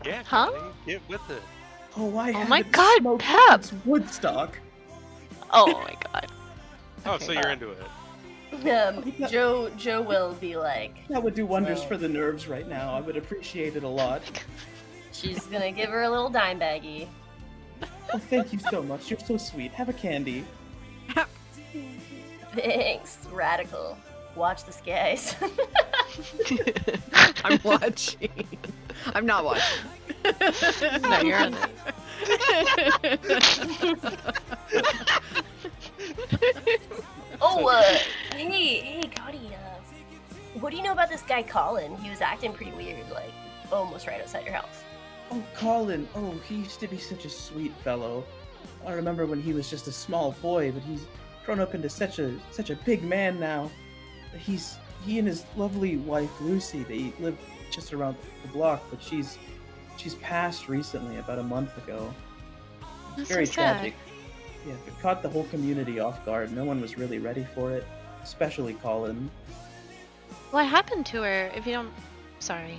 Yeah, Huh? Connie, get with it. Oh, I Oh my haven't God, smoked Pep! since Woodstock. Oh my god. Oh, Okay. so you're into it. Joe will be like, That would do wonders Well- for the nerves right now. I would appreciate it a lot. she's gonna give her a little dime baggie. Oh, thank you so much. You're so sweet. Have a candy. Thanks, radical. Watch the skies. I'm watching. I'm not watching. No, you're on Oh, hey, Cody, what do you know about this guy Colin? He was acting pretty weird, like, almost right outside your house. Oh, Colin. Oh, he used to be such a sweet fellow. I remember when he was just a small boy, but he's grown up into such a big man now. He and his lovely wife Lucy, they live just around the block, but she's passed recently, about a month ago. That's Very so sad. tragic. Yeah, it caught the whole community off guard. No one was really ready for it, especially Colin. What happened to her? If you don't. Sorry.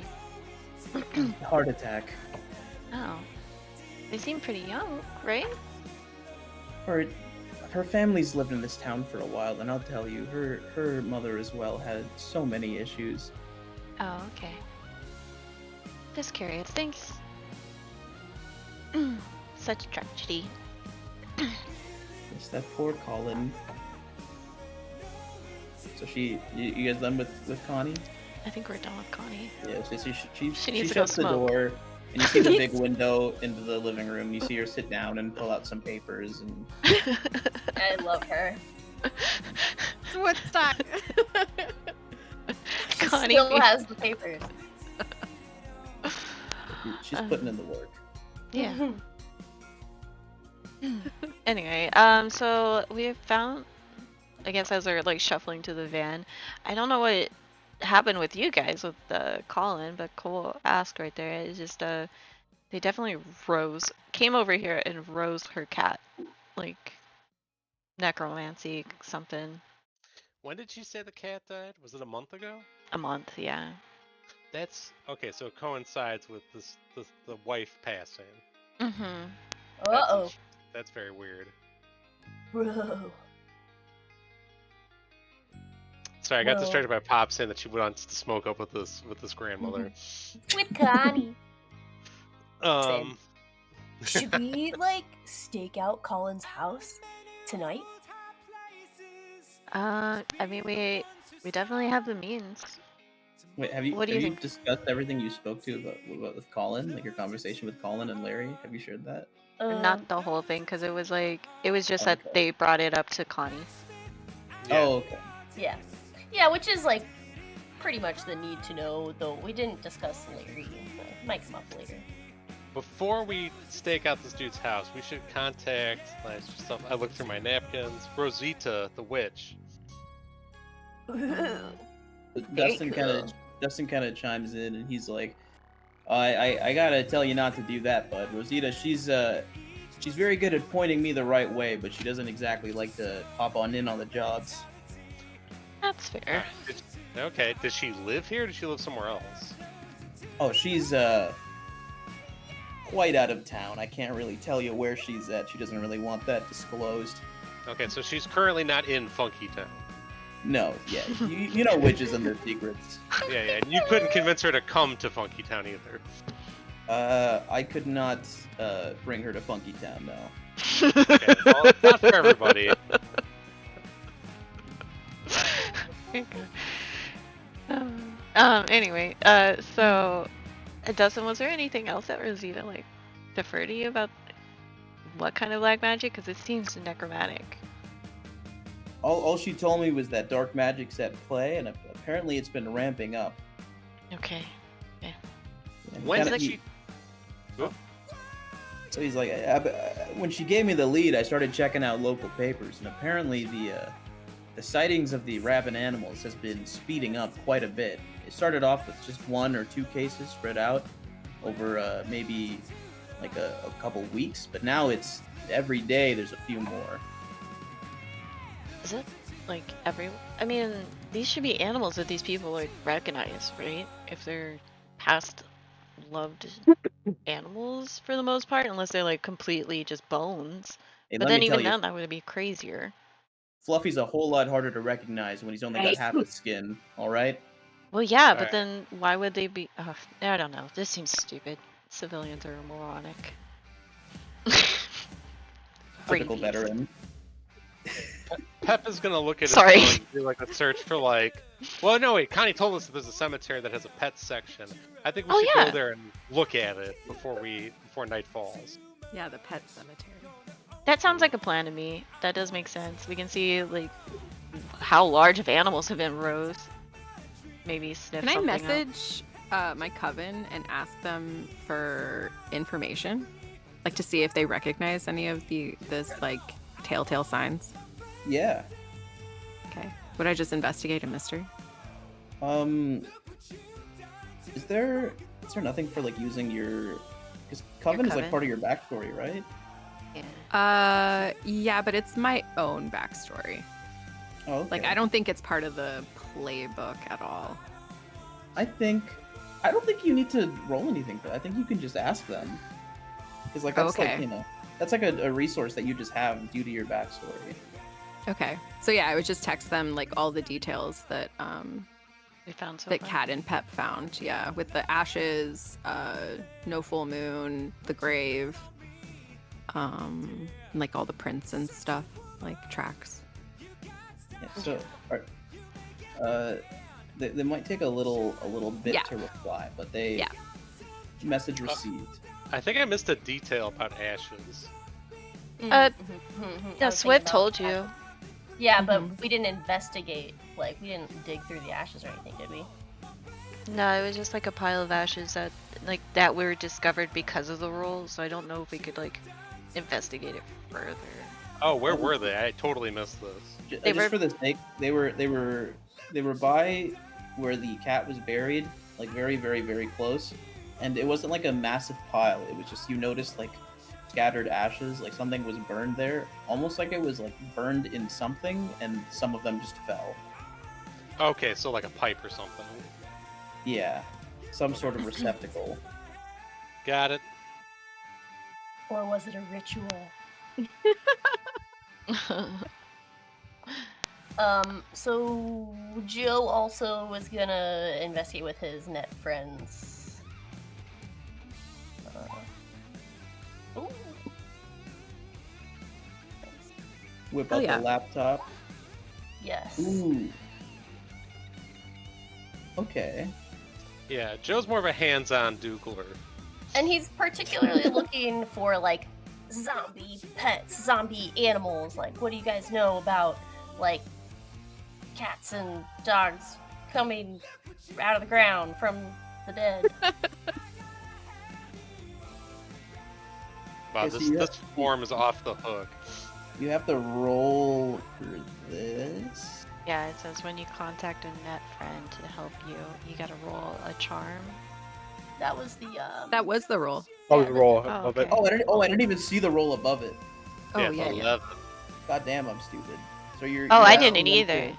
Heart attack. Oh. They seem pretty young, right? Her family's lived in this town for a while, and I'll tell you, her mother as well had so many issues. Oh, okay. Just curious. Thanks. Such tragedy. It's that poor Colin. So you guys done with Connie? I think we're done with Connie. Yeah, so She she needs to go shuts the smoke. door, and you see the big window into the living room. You see her sit down and pull out some papers, and I love her. It's Woodstock. She Connie still being- has the papers. she's putting in the work. Yeah. Anyway, so we have found, I guess as we're like shuffling to the van, I don't know what happened with you guys with Colin, but Cole asked right there. It's just they definitely came over here and rose her cat, like necromancy something. When did she say the cat died? Was it a month ago? A month, yeah. That's okay. So it coincides with the wife passing. Mhm. Uh-oh. That's very weird. Bro. Sorry, I got Well- distracted by Pop saying that she went to smoke up with this grandmother. With Connie. Um, Should we, like, stake out Colin's house tonight? I mean, we definitely have the means. Wait, have you What do you think? discussed everything you spoke to about with Colin, like your conversation with Colin and Larry? Have you shared that? Not the whole thing, because it was just that Okay. they brought it up to Connie. Yeah. Oh, okay. Yeah. Yeah, which is, like, pretty much the need to know, though we didn't discuss Larry. Might come up later. Before we stake out this dude's house, we should contact. I looked through my napkins. Rosita, the witch. Dustin cool. kind of chimes in, and he's like, "I gotta tell you not to do that, bud. Rosita, she's She's very good at pointing me the right way, but she doesn't exactly like to hop on in on the jobs. That's fair. Okay, does she live here or does she live somewhere else? Oh, she's quite out of town. I can't really tell you where she's at. She doesn't really want that disclosed. Okay, so she's currently not in Funky Town. No, yeah, you know witches and their secrets. Yeah, and you couldn't convince her to come to Funky Town either. I could not bring her to Funky Town, no. Okay, well, it's not for everybody. Anyway, so Dustin, was there anything else that Rosita like deferred to you about what kind of black magic? Because it seems necromantic. All she told me was that dark magic's at play, and apparently it's been ramping up. Okay. And When kinda- did she? So he's like, when she gave me the lead, I started checking out local papers, and apparently the sightings of the rabid animals has been speeding up quite a bit. It started off with just 1 or 2 cases spread out over maybe like a couple weeks, but now it's every day there's a few more. Is it like I mean, these should be animals that these people like recognize, right? If they're past loved animals for the most part, unless they're like completely just bones. Hey, But let then me tell even you, then, that would be crazier. Fluffy's a whole lot harder to recognize when he's only got Right. half his skin. All right. Well, yeah, but Alright. then why would they be? I don't know. This seems stupid. Civilians are moronic. Typical Rabies. veteran. Pep is gonna look at his Sorry. phone and do like a search for like. Well, no, wait. Connie told us that there's a cemetery that has a pet section. I think we Oh, should yeah. go there and look at it before night falls. Yeah, the pet cemetery. That sounds like a plan to me. That does make sense. We can see like how large of animals have been rose. Maybe sniff Can I something out. message my coven and ask them for information, like to see if they recognize any of this like telltale signs? Yeah. Okay. Would I just investigate a mystery? Is there nothing for like using your? Because coven is like coven? part of your backstory, right? Yeah. Yeah, but it's my own backstory. Oh, okay. Like I don't think it's part of the playbook at all. I don't think you need to roll anything for that. I think you can just ask them. Because like that's Okay. like that's like a resource that you just have due to your backstory. Okay. So yeah, I would just text them like all the details that We found so that far. Kat and Pep found. Yeah, with the ashes, no full moon, the grave, and, like all the prints and stuff, like tracks. Yeah, so they might take a little bit Yeah. to reply, but they Yeah. message received. I think I missed a detail about ashes. Uh, I Yeah, was Swit thinking told about you. that. Yeah, but Mhm. we didn't investigate. Like, we didn't dig through the ashes or anything, did we? No, it was just like a pile of ashes that were discovered because of the rules. So I don't know if we could like investigate it further. Oh, where were they? I totally missed this. They Just were- for the sake, they were by where the cat was buried, like very, very, very close. And it wasn't like a massive pile. It was just, you noticed like scattered ashes, like something was burned there, almost like it was like burned in something, and some of them just fell. Okay, so like a pipe or something. Yeah, some sort of receptacle. Got it. Or was it a ritual? So Joe also was gonna investigate with his net friends. Ooh. Thanks. Whip Oh, out yeah. the laptop. Yes. Ooh. Okay. Yeah, Joe's more of a hands-on doogler. And he's particularly looking for like zombie pets, zombie animals. Like, what do you guys know about like cats and dogs coming out of the ground from the dead? Wow, Okay, so this you have- this form is off the hook. You have to roll for this. Yeah, it says when you contact a net friend to help you, you gotta roll a charm. That was the That was the rule. Always Yeah, roll Oh, above okay. it. I didn't even see the roll above it. Oh yeah, yeah, it's yeah. 11. God damn, I'm stupid. So you're Oh, you're I asking didn't them either.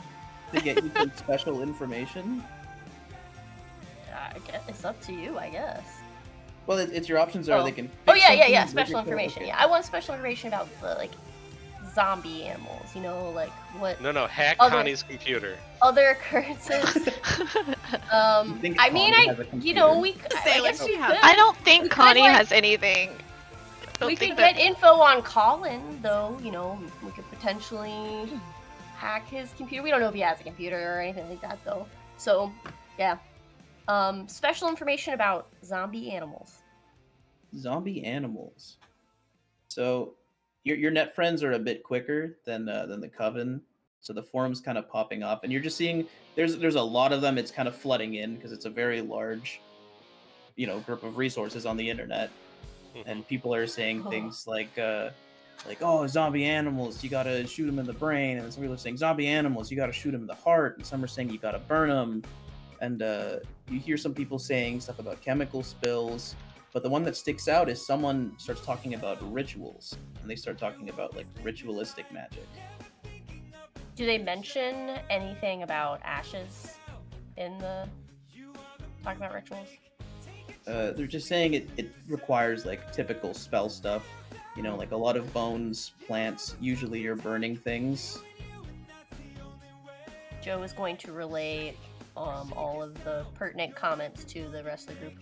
to get you some special information. I guess it's up to you, I guess. Well, it's your options are Oh. they can. Oh fix yeah, yeah, something, yeah. break Special a code, information. okay. Yeah, I want special information about the like zombie animals. You know, like what No, hack Other- Connie's computer. other occurrences. You think I mean, Connie has a you know, computer? we. Say I like guess she we has. could. I don't think We could, Connie like- has anything. I don't We think could that- get info on Colin, though. You know, we could potentially hack his computer. We don't know if he has a computer or anything like that, though. So, yeah. Special information about zombie animals. Zombie animals. So your net friends are a bit quicker than the coven. So the forum's kind of popping up, and you're just seeing there's a lot of them. It's kind of flooding in because it's a very large, group of resources on the internet, and people are saying things like oh, zombie animals, you gotta shoot them in the brain, and some people are saying zombie animals, you gotta shoot them in the heart, and some are saying you gotta burn them, and you hear some people saying stuff about chemical spills. But the one that sticks out is someone starts talking about rituals, and they start talking about like ritualistic magic. Do they mention anything about ashes in the talking about rituals? They're just saying it requires like typical spell stuff, like a lot of bones, plants. Usually you're burning things. Joe is going to relay all of the pertinent comments to the rest of the group.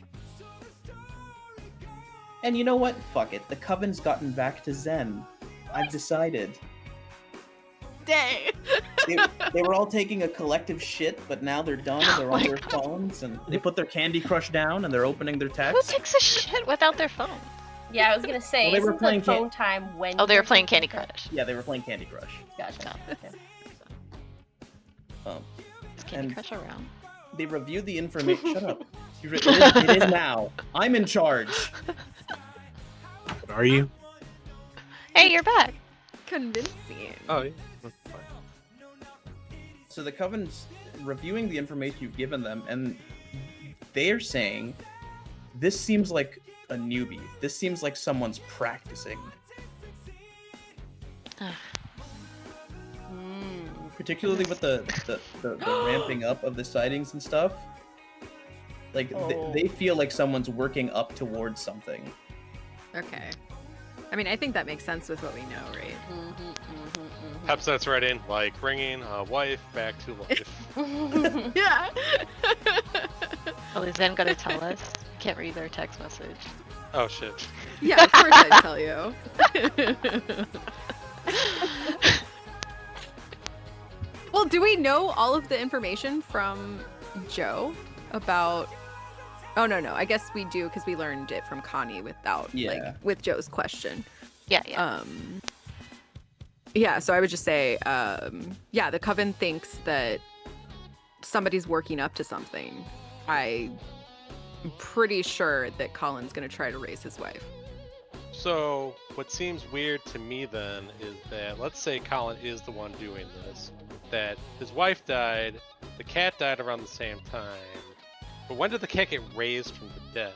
And you know what? Fuck it. The coven's gotten back to Zen. I've decided. Day. They were all taking a collective shit, but now they're done and they're on their phones and They put their Candy Crush down and they're opening their Who text. takes a shit without their phone? Yeah, I was gonna say, Well, they were isn't playing the phone time when Oh, they were you're playing taking Candy a- Crush. Yeah, they were playing Candy Crush. Gotcha. Oh. Okay. Is Candy And- Crush around? they reviewed the information. Shut up. It is now. I'm in charge. Are you? Hey, you're back. Convincing. Oh, yeah. That's fine. So the coven's reviewing the information you've given them, and they're saying this seems like a newbie. This seems like someone's practicing. Particularly with the ramping up of the sightings and stuff. Like they feel like someone's working up towards something. Okay. I mean, I think that makes sense with what we know, right? Pepset's writing, like bringing a wife back to life. Yeah. Oh, is Zen gonna tell us? Can't read their text message. Oh shit. Yeah, of course I'd tell you. Well, do we know all of the information from Joe about... Oh, no. I guess we do because we learned it from Connie with Joe's question. Yeah. Yeah, so I would just say, the Coven thinks that somebody's working up to something. I'm pretty sure that Colin's going to try to raise his wife. So, what seems weird to me then is that, let's say Colin is the one doing this, that his wife died, the cat died around the same time, but when did the cat get raised from the dead?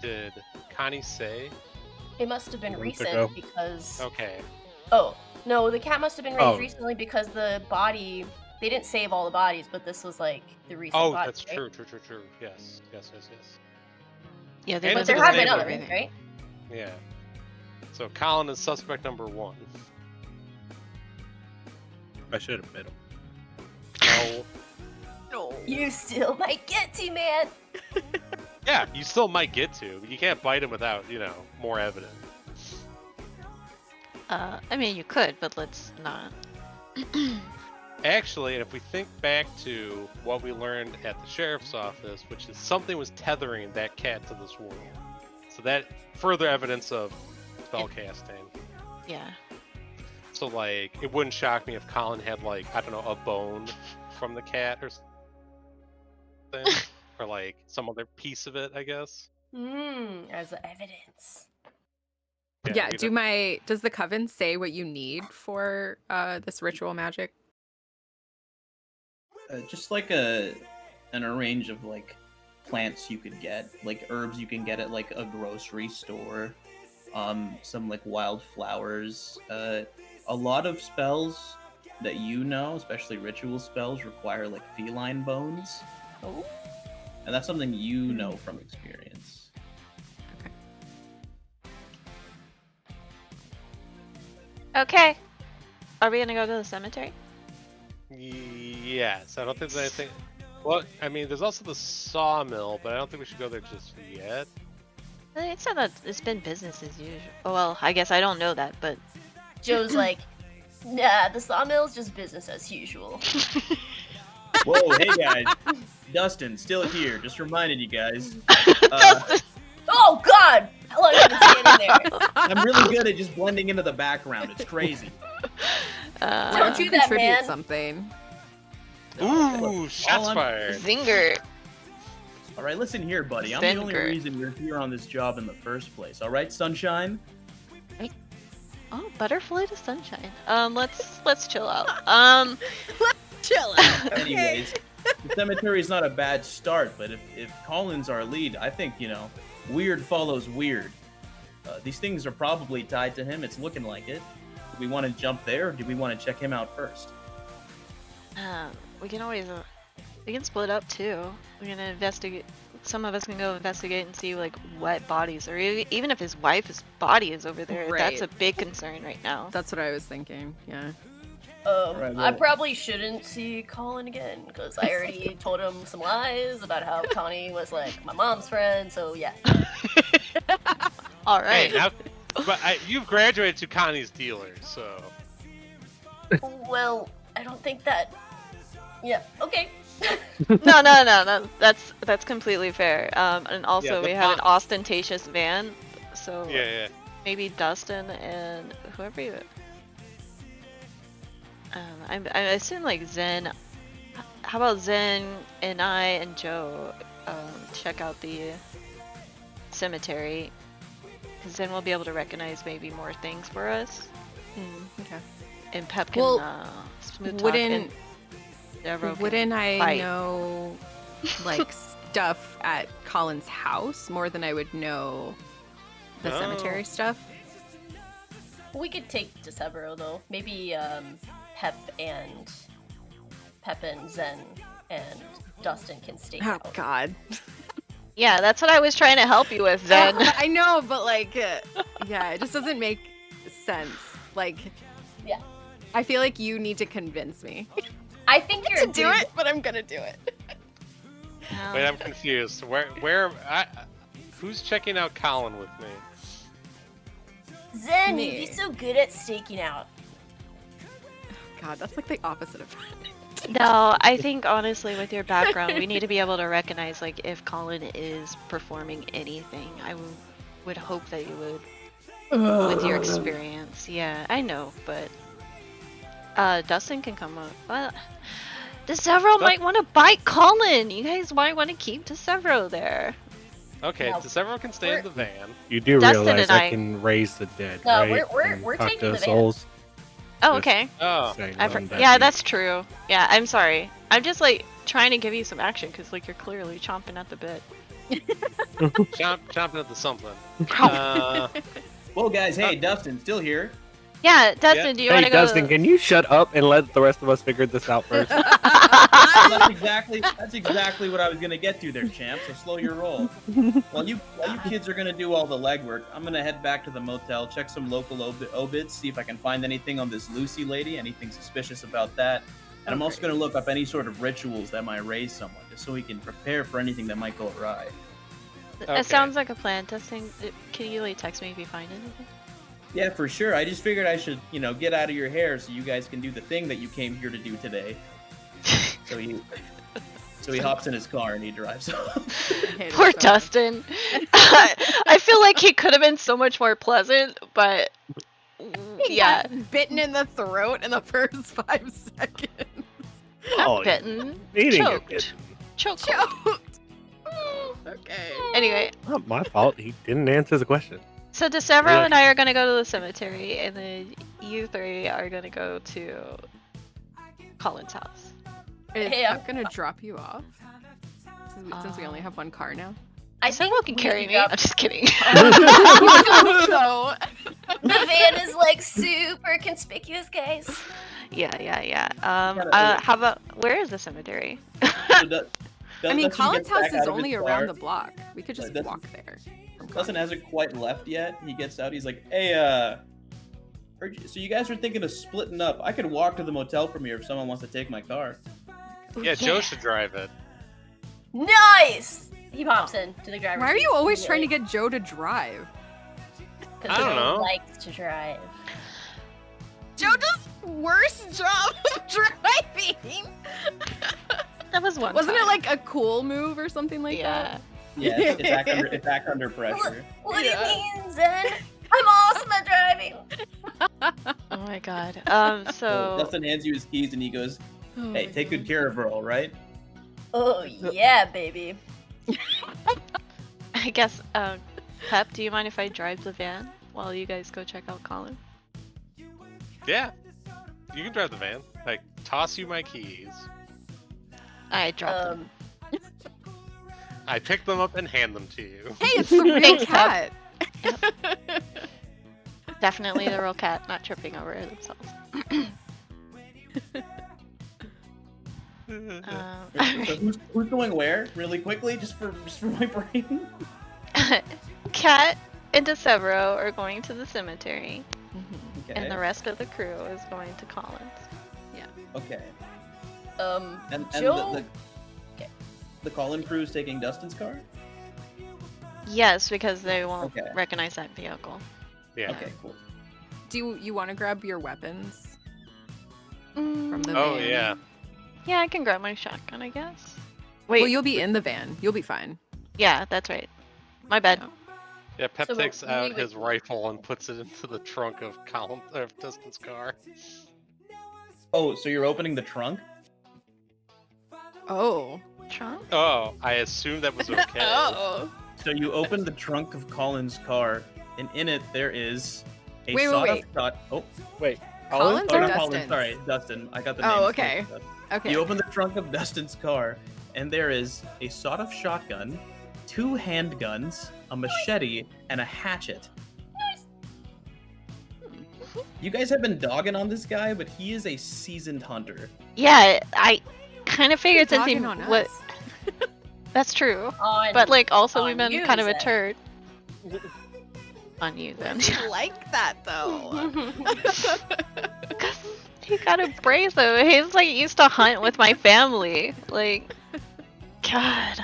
Did Connie say? It must have been Month recent ago. because. Okay. Oh no, the cat must have been raised Oh. recently because the body. They didn't save all the bodies, but this was like the recent. Oh, body, that's right? true. Yes. Yeah, they And But it's there his have been neighbor. others, right? Yeah. So Colin is suspect number 1. I should have met him. No. No. You still might get to, man. Yeah, you still might get to, but you can't bite him without, more evidence. I mean, you could, but let's not. Actually, and if we think back to what we learned at the sheriff's office, which is something was tethering that cat to this world. So that further evidence of spellcasting. Yeah. So like, it wouldn't shock me if Colin had like, I don't know, a bone from the cat or something. Or like some other piece of it, I guess. As evidence. Yeah, you'd does the Coven say what you need for this ritual magic? Just like an arrange of like plants you could get, like herbs you can get at like a grocery store. Some like wildflowers. A lot of spells that you know, especially ritual spells, require like feline bones. Oh. And that's something you know from experience. Okay. Are we gonna go to the cemetery? Yes, I don't think there's anything. Well, I mean, there's also the sawmill, but I don't think we should go there just yet. It said that it's been business as usual. Oh, well, I guess I don't know that, but Joe's like, nah, the sawmill's just business as usual. Whoa, hey guys. Dustin, still here. Just reminding you guys. Oh God! How long have you been standing there? I'm really good at just blending into the background. It's crazy. Don't you do that, contribute man. something? Ooh, shots I'm- fired. Zinger. All right, listen here, buddy. I'm the only Zinger. reason you're here on this job in the first place. All right, Sunshine? Oh, butterfly to sunshine. Let's chill out. Chill out. Anyways, the cemetery is not a bad start, but if Colin's our lead, I think, weird follows weird. These things are probably tied to him. It's looking like it. Do we want to jump there, or do we want to check him out first? We can always we can split up too. We're gonna investigate. Some of us can go investigate and see like what bodies, or even if his wife's body is over there. That's Right. a big concern right now. That's what I was thinking. Yeah. Right, I well- probably shouldn't see Colin again because I already told him some lies about how Connie was like my mom's friend. So yeah. All Hey, right. now, but you've graduated to Connie's dealer, so. Well, I don't think that. Yeah. Okay. No. That's completely fair. And also Yeah, the we have an pot- ostentatious van, so Yeah. maybe Dustin and whoever you. I assume like Zen. How about Zen and I and Joe check out the cemetery? Because then we'll be able to recognize maybe more things for us. Okay. And Pep can Well, smooth talk wouldn't- and Devereaux can Wouldn't I fight. know like stuff at Colin's house more than I would know the Oh. cemetery stuff? We could take DeSevero though. Maybe Pep and Zen and Dustin can stake Oh out. God. Yeah, that's what I was trying to help you with, Zen. I know, but like, yeah, it just doesn't make sense. Like, Yeah. I feel like you need to convince me I think you're to a do good- it, but I'm gonna do it. Wait, I'm confused. Who's checking out Colin with me? Zen, Me. you'd be so good at staking out. God, that's like the opposite of. No, I think honestly, with your background, we need to be able to recognize like if Colin is performing anything. I would hope that you would, with your experience. Yeah, I know, but Dustin can come up. Well, DeSevero might want to bite Colin. You guys might want to keep DeSevero there. Okay, No, DeSevero can stay in the van. You do Dustin realize and I I- can raise the dead, No, right? we're And taking talk to the van. souls. Oh, Just okay. Oh, saying I what that yeah, means. that's true. Yeah, I'm sorry. I'm just like trying to give you some action because like you're clearly chomping at the bit. chomping at the something. Well, guys, hey, Dustin, still here. Yeah, Dustin, do you want Hey, to go? Dustin, can you shut up and let the rest of us figure this out first? That's exactly what I was gonna get to there, champ. So slow your roll. While you kids are gonna do all the legwork, I'm gonna head back to the motel, check some local obits, see if I can find anything on this Lucy lady, anything suspicious about that. And I'm also gonna look up any sort of rituals that might raise someone, just so we can prepare for anything that might go awry. Okay. It sounds like a plan. Dustin, can you like text me if you find anything? Yeah, for sure. I just figured I should, get out of your hair so you guys can do the thing that you came here to do today. So he hops in his car and he drives off. I hate it Poor so much. Dustin. I feel like he could have been so much more pleasant, but He yeah, got bitten in the throat in the first 5 seconds. Oh, bitten, he didn't get choked, bitten. choked. Choked. Okay. Anyway, Not my fault. He didn't answer the question. so DeSevero Really? and I are gonna go to the cemetery, and then you three are gonna go to Colin's house. Is Hey, Pep gonna drop you off? since we only have one car now. I Someone think can we carry me. drop- I'm just kidding. So The van is like super conspicuous, guys. yeah. gotta- How about where is the cemetery? So I mean, Dustin Colin's gets house back is out of only his around car. the block. We could just Dustin- walk there. From Dustin Colin's. hasn't quite left yet. He gets out. He's like, "Hey, so you guys are thinking of splitting up? I could walk to the motel from here if someone wants to take my car." Ooh, Yeah, Joe should drive it. Nice! He pops in to the driver's Why are seat you always trying to immediately, get Joe to drive? 'cause I don't Joe know. likes to drive. Joe does worse job of driving. That was one. Wasn't it time. like a cool move or something like Yeah. Yeah, it's back under pressure. What Yeah. do you mean, Zen? I'm awesome at driving. Oh my god. So So Dustin hands you his keys and he goes, that? "Hey, take good care of her, all right?" Oh yeah, baby. I guess, Pep, do you mind if I drive the van while you guys go check out Colin? Yeah, you can drive the van. Like, toss you my keys. I dropped them. I pick them up and hand them to you. Hey, it's the real Thanks, cat. Definitely the real cat, not tripping over themselves. So who's going where? Really quickly, just for my brain. Cat and Decebro are going to the cemetery, Okay. and the rest of the crew is going to Colin's. Okay. And Joe. the Colin crew is taking Dustin's car. Yes, because they won't Okay. recognize that vehicle. Yeah. Okay, cool. Do you want to grab your weapons Mm, from the Oh van? yeah. yeah, I can grab my shotgun, I guess. Wait, Well, you'll be in the van. You'll be fine. yeah, that's right. My bad. Yeah. Yeah, Pep So takes we out would- his rifle and puts it into the trunk of Dustin's car. Oh, so you're opening the trunk? Oh. Trunk? Oh, I assumed that was okay. Oh. So you open the trunk of Colin's car, and in it there is a Wait, sawed-off shot. Oh, Colin's oh, or not Colin, Dustin's? sorry, Dustin. I got the Oh, names okay. mixed up. Okay. You open the trunk of Dustin's car, and there is a sawed-off shotgun, 2 handguns, a machete, and a hatchet. You guys have been dogging on this guy, but he is a seasoned hunter. Yeah, I kind of figured since he Dogging on what. us. That's true. On, But like, also on we've been you, kind of a Zed. turd. On you then. like that though. You gotta praise him. He's like used to hunt with my family. Like, God.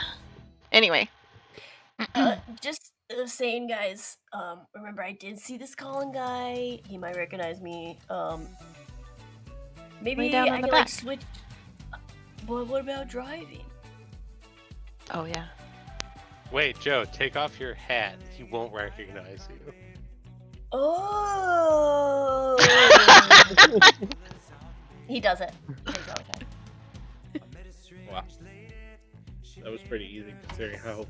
Anyway. just saying, guys. Remember, I did see this Colin guy. He might recognize me. Maybe Way down I on the can like back. switch. But what about driving? Oh yeah. Wait, Joe, take off your hat. He won't recognize you. Oh. He does it. Takes all the time. Wow. That was pretty easy considering how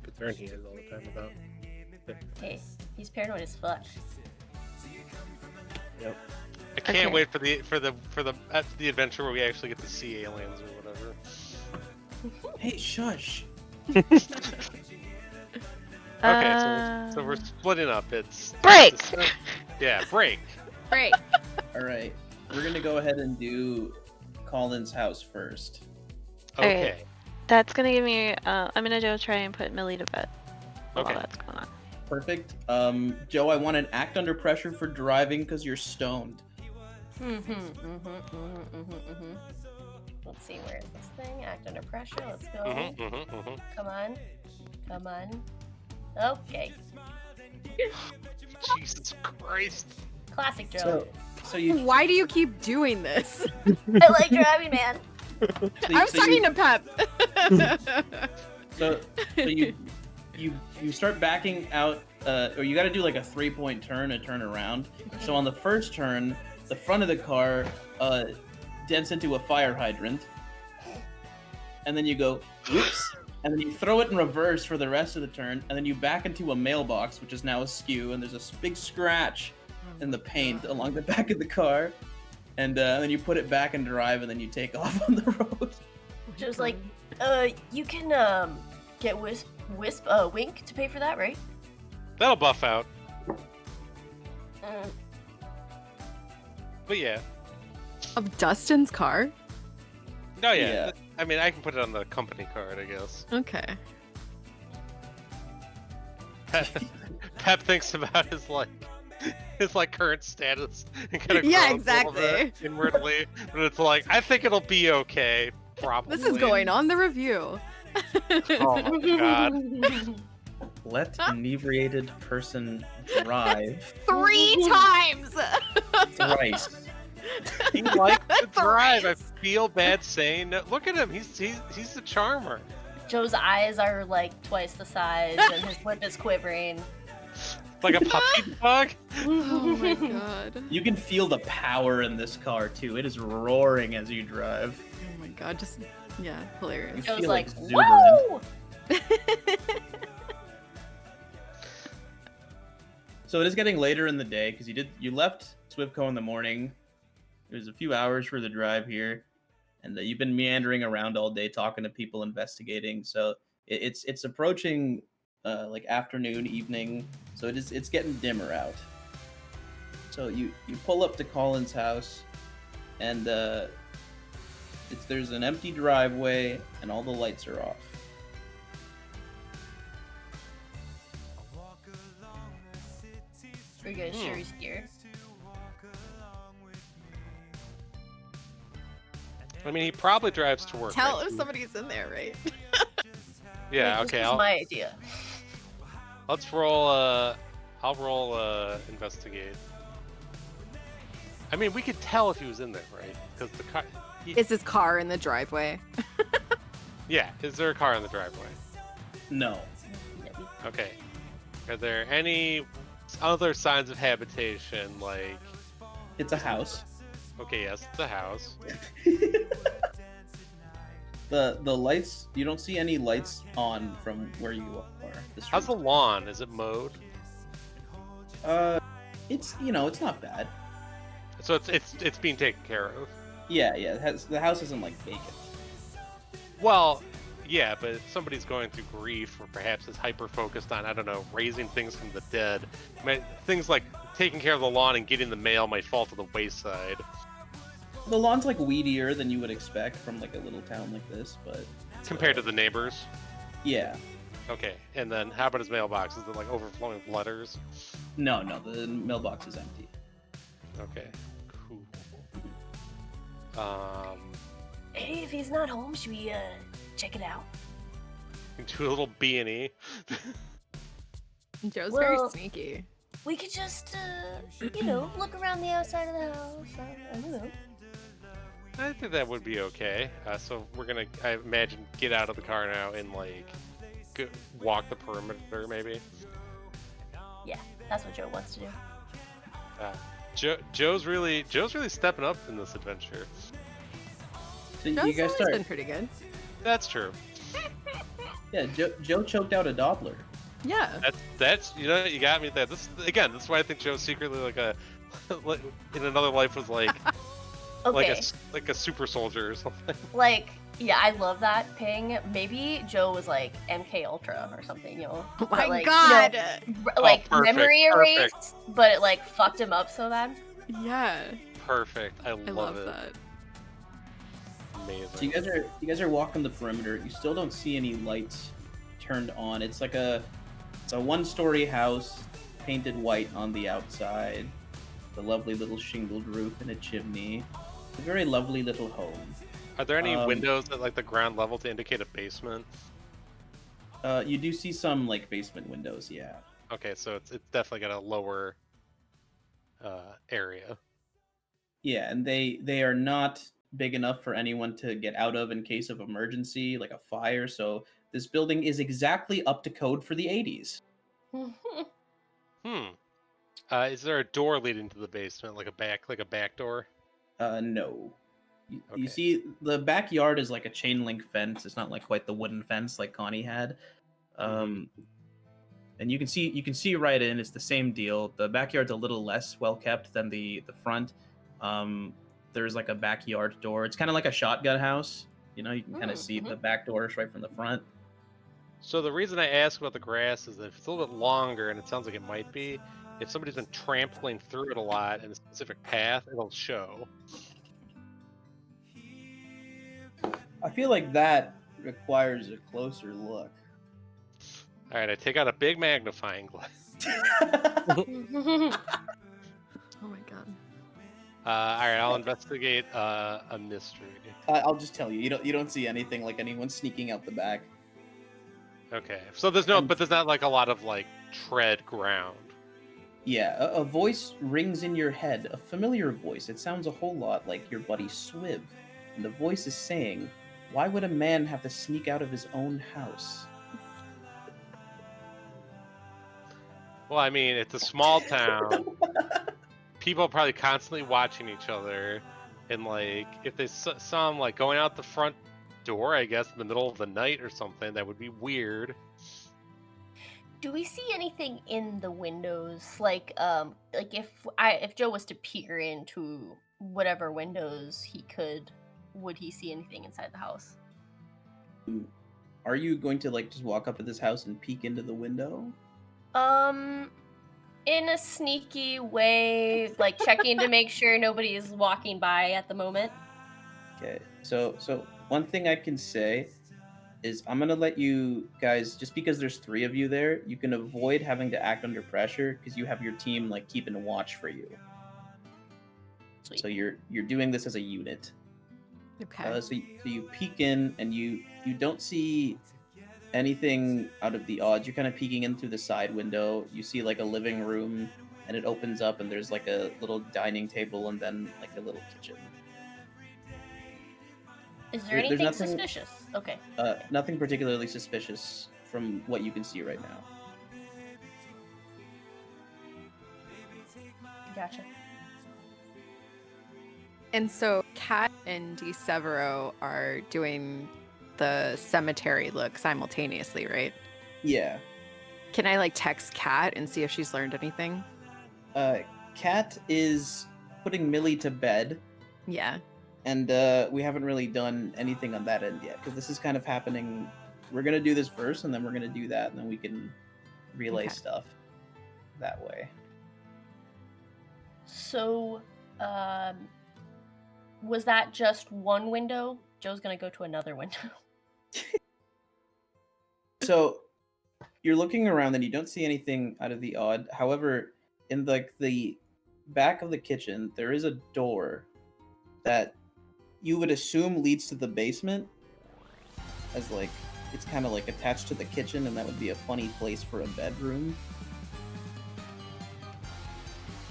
concerned he is all the time about. Hey, he's paranoid as fuck. Yep. I can't Okay. wait for the adventure where we actually get to see aliens or whatever. Hey, shush. Okay, so we're splitting up. It's Break! Yeah, break. Great. All right, we're gonna go ahead and do Colin's house first. Okay. Okay. That's gonna give me. I'm gonna go try and put Millie to bed. While Okay. that's going on. Perfect. Joe, I want an act under pressure for driving because you're stoned. Let's see, where is this thing? Act under pressure. Let's go. Mm-hmm. Come on. Come on. Okay. Jesus Christ. Classic Joe. So you. Why do you keep doing this? I like driving, man. I was talking to Pep. So you start backing out, or you got to do like a 3-point turn and turn around. So on the first turn, the front of the car dents into a fire hydrant, and then you go whoops, and then you throw it in reverse for the rest of the turn, and then you back into a mailbox, which is now askew, and there's a big scratch in the paint along the back of the car, and then you put it back in drive, and then you take off on the road. Joe's like, you can get Wink to pay for that, right? That'll buff out. Mm. But yeah. Of Dustin's car? No, Yeah. I mean, I can put it on the company card, I guess. Okay. Pep thinks about his current status and kind of Yeah, groans a little bit exactly. inwardly, but it's like, I think it'll be okay. Probably. This is going on the review. Oh my god. Let inebriated person drive 3 times! thrice. He likes to drive. I Thrice. feel bad saying no. Look at him. He's the charmer. Joe's eyes are like twice the size, and his lip is quivering. Like a puppy dog. Oh my god. You can feel the power in this car too. It is roaring as you drive. Oh my god, just, yeah, You hilarious. Joe's feel like, exuberant. whoa! So it is getting later in the day because you left Swivco in the morning. It was a few hours for the drive here, and you've been meandering around all day talking to people, investigating. So it's approaching like afternoon, evening. So it's getting dimmer out. So you pull up to Colin's house, and there's an empty driveway, and all the lights are off. Are you guys sure he's here? I mean, he probably drives to work. Tell right? if somebody's in there, right? Yeah. Wait, Okay. This was my idea. Let's roll. I'll roll. Investigate. I mean, we could tell if he was in there, right? Because the car. Is his car in the driveway? Yeah. Is there a car in the driveway? No. Okay. Are there any other signs of habitation? Like. It's a house. Okay. Yes, it's a house. The lights, you don't see any lights on from where you are. How's the lawn? Is it mowed? It's it's not bad. So it's being taken care of. Yeah, the house isn't like vacant. Well, yeah, but if somebody's going through grief or perhaps is hyper focused on, I don't know, raising things from the dead, things like taking care of the lawn and getting the mail might fall to the wayside. The lawn's like weedier than you would expect from like a little town like this, but Compared to the neighbors. yeah. Okay, and then how about his mailbox? Is it like overflowing with letters? No, the mailbox is empty. Okay, cool. Hey, if he's not home, should we check it out? Do a little B&E. Joe's Well- very sneaky. We could just, look around the outside of the house. I don't know. I think that would be okay. So we're gonna, I imagine, get out of the car now and like walk the perimeter, maybe. Yeah, that's what Joe wants to do. Joe's really stepping up in this adventure. So Joe's you guys always start. been pretty good. That's true. Yeah, Joe choked out a Doppler. Yeah. That's you got me there. This is why I think Joe secretly like in another life was like Okay, like a super soldier or something. yeah, I love that ping. Maybe Joe was like MK Ultra or something, Oh But, my like, god. perfect, memory perfect. erased, but it like fucked him up so bad. Yeah. Perfect. I I love love it. that. Amazing. So you guys are walking the perimeter. You still don't see any lights turned on. It's a one-story house, painted white on the outside. The lovely little shingled roof and a chimney. A very lovely little home. Are there any windows at like the ground level to indicate a basement? You do see some like basement windows, yeah. Okay, so it's definitely got a lower area. Yeah, and they are not big enough for anyone to get out of in case of emergency, like a fire. So this building is exactly up to code for the 80s. Is there a door leading to the basement, like a back door? No. You Okay. see, the backyard is like a chain link fence. It's not like quite the wooden fence like Connie had. And you can see right in. It's the same deal. The backyard's a little less well kept than the front. There's like a backyard door. It's kind of like a shotgun house. You know, you can kind of see Mhm. the back doors right from the front. So the reason I ask about the grass is that if it's a little bit longer, and it sounds like it might be, if somebody's been trampling through it a lot in a specific path, it'll show. I feel like that requires a closer look. All right, I take out a big magnifying glass. Oh my god. All right, I'll investigate a mystery. I'll just tell you, you don't see anything like anyone sneaking out the back. Okay, so there's not like a lot of like tread ground. Yeah, a voice rings in your head, a familiar voice. It sounds a whole lot like your buddy Swiv. And the voice is saying, "Why would a man have to sneak out of his own house?" Well, I mean, it's a small town. People are probably constantly watching each other, and like if they saw him like going out the front door, I guess in the middle of the night or something, that would be weird. Do we see anything in the windows? Like if Joe was to peer into whatever windows he could, would he see anything inside the house? Are you going to like just walk up to this house and peek into the window? In a sneaky way, like checking to make sure nobody is walking by at the moment. Okay. So one thing I can say is I'm gonna let you guys, just because there's 3 of you there, you can avoid having to act under pressure because you have your team like keeping a watch for you. Sweet. So you're doing this as a unit. Okay. So you peek in and you don't see anything out of the odds. You're kind of peeking in through the side window. You see like a living room, and it opens up, and there's like a little dining table, and then like a little kitchen. Is there There's anything nothing- suspicious? Okay. Nothing particularly suspicious from what you can see right now. Gotcha. And so Kat and DeSevero are doing the cemetery look simultaneously, right? Yeah. Can I like text Kat and see if she's learned anything? Kat is putting Millie to bed, Yeah. and we haven't really done anything on that end yet because this is kind of happening. We're gonna do this first, and then we're gonna do that, and then we can relay Okay. stuff that way. So, was that just one window? Joe's gonna go to another window. So you're looking around and you don't see anything out of the odd. However, in like the back of the kitchen, there is a door that you would assume leads to the basement, as like it's kind of like attached to the kitchen, and that would be a funny place for a bedroom.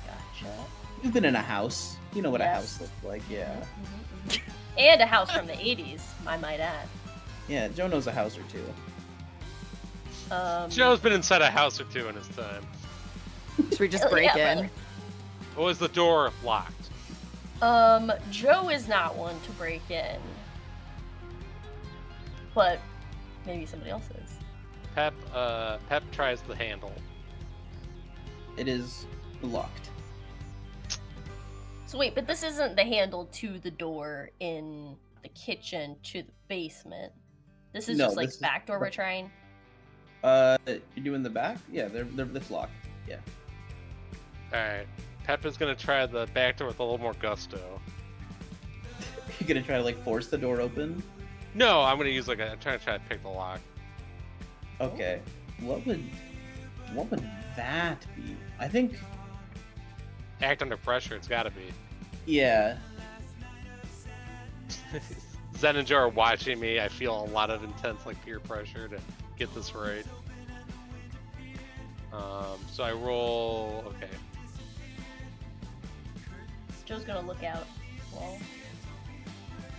Gotcha. You've been in a house, you know what a Yes. house looks like. Yeah, And a house from the 80s, I might add. yeah. Joe knows a house or two. Joe's been inside a house or two in his time. Should we just Oh, break yeah, in? Or was the door locked? Joe is not one to break in. But maybe somebody else is. Pep tries the handle. It is locked. So wait, but this isn't the handle to the door in the kitchen to the basement. This is No, just like this is- back door we're trying. You're doing the back? Yeah, it's locked. Yeah. Alright. Pep is gonna try the back door with a little more gusto. You're gonna try to like force the door open? No, I'm gonna use I'm trying to pick the lock. Okay. What would that be? I think Act under pressure, it's gotta be. yeah. Zen and Joe are watching me. I feel a lot of intense like peer pressure to get this right. So I roll. Okay. Joe's gonna look out while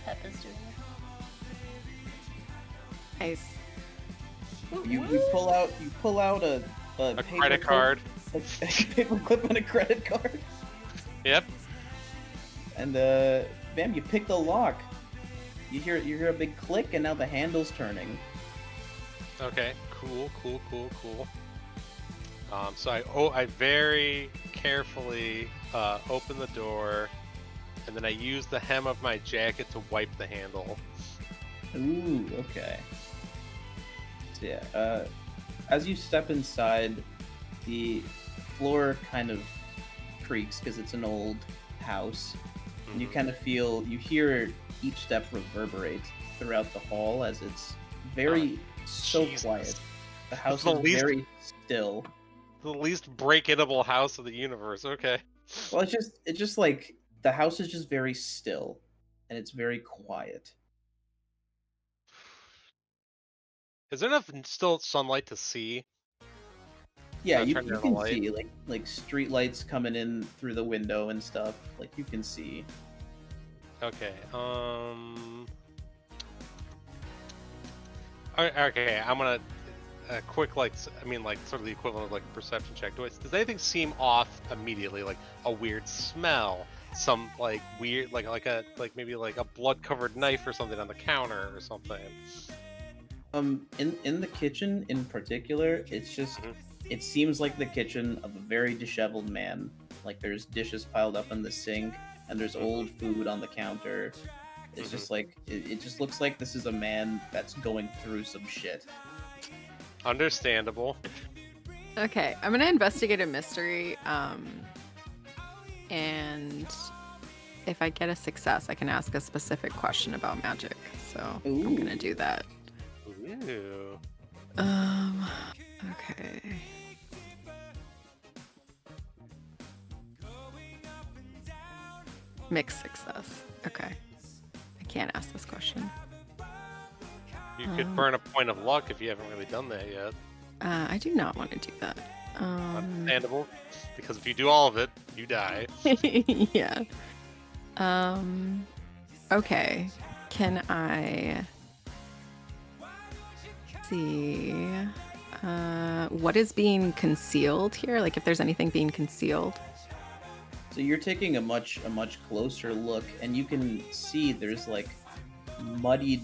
Pep is doing Nice. it. You pull out a A paper credit clip- card. a paper clip and a credit card, Yep. and bam, you pick the lock. You hear a big click, and now the handle's turning. Okay. Cool. So I very carefully open the door, and then I use the hem of my jacket to wipe the handle. Ooh, okay. So yeah, as you step inside, the floor kind of creaks because it's an old house, and you kind of you hear each step reverberate throughout the hall as it's so Jesus. quiet. The house the is least- very still. The least break-inable house of the universe. Okay. Well, it's just like the house is just very still, and it's very quiet. Is there enough still sunlight to see? Yeah, Not you turning on the can light? see like street lights coming in through the window and stuff. Like you can see. Okay. Okay. I'm gonna quick like sort of the equivalent of like a perception check. Does anything seem off immediately? Like a weird smell, some like weird maybe like a blood covered knife or something on the counter or something. In the kitchen in particular, it's just it seems like the kitchen of a very disheveled man. Like there's dishes piled up in the sink, and there's old food on the counter. It's just like it just looks like this is a man that's going through some shit. Understandable. Okay, I'm gonna investigate a mystery. And if I get a success, I can ask a specific question about magic. So I'm gonna do that. Ooh. Okay. Mixed success. Okay. I can't ask this question. You could burn a point of luck if you haven't really done that yet. I do not want to do that. Understandable. Because if you do all of it, you die. Yeah. Okay. Can I see what is being concealed here? Like if there's anything being concealed? So you're taking a much closer look, and you can see there's like muddied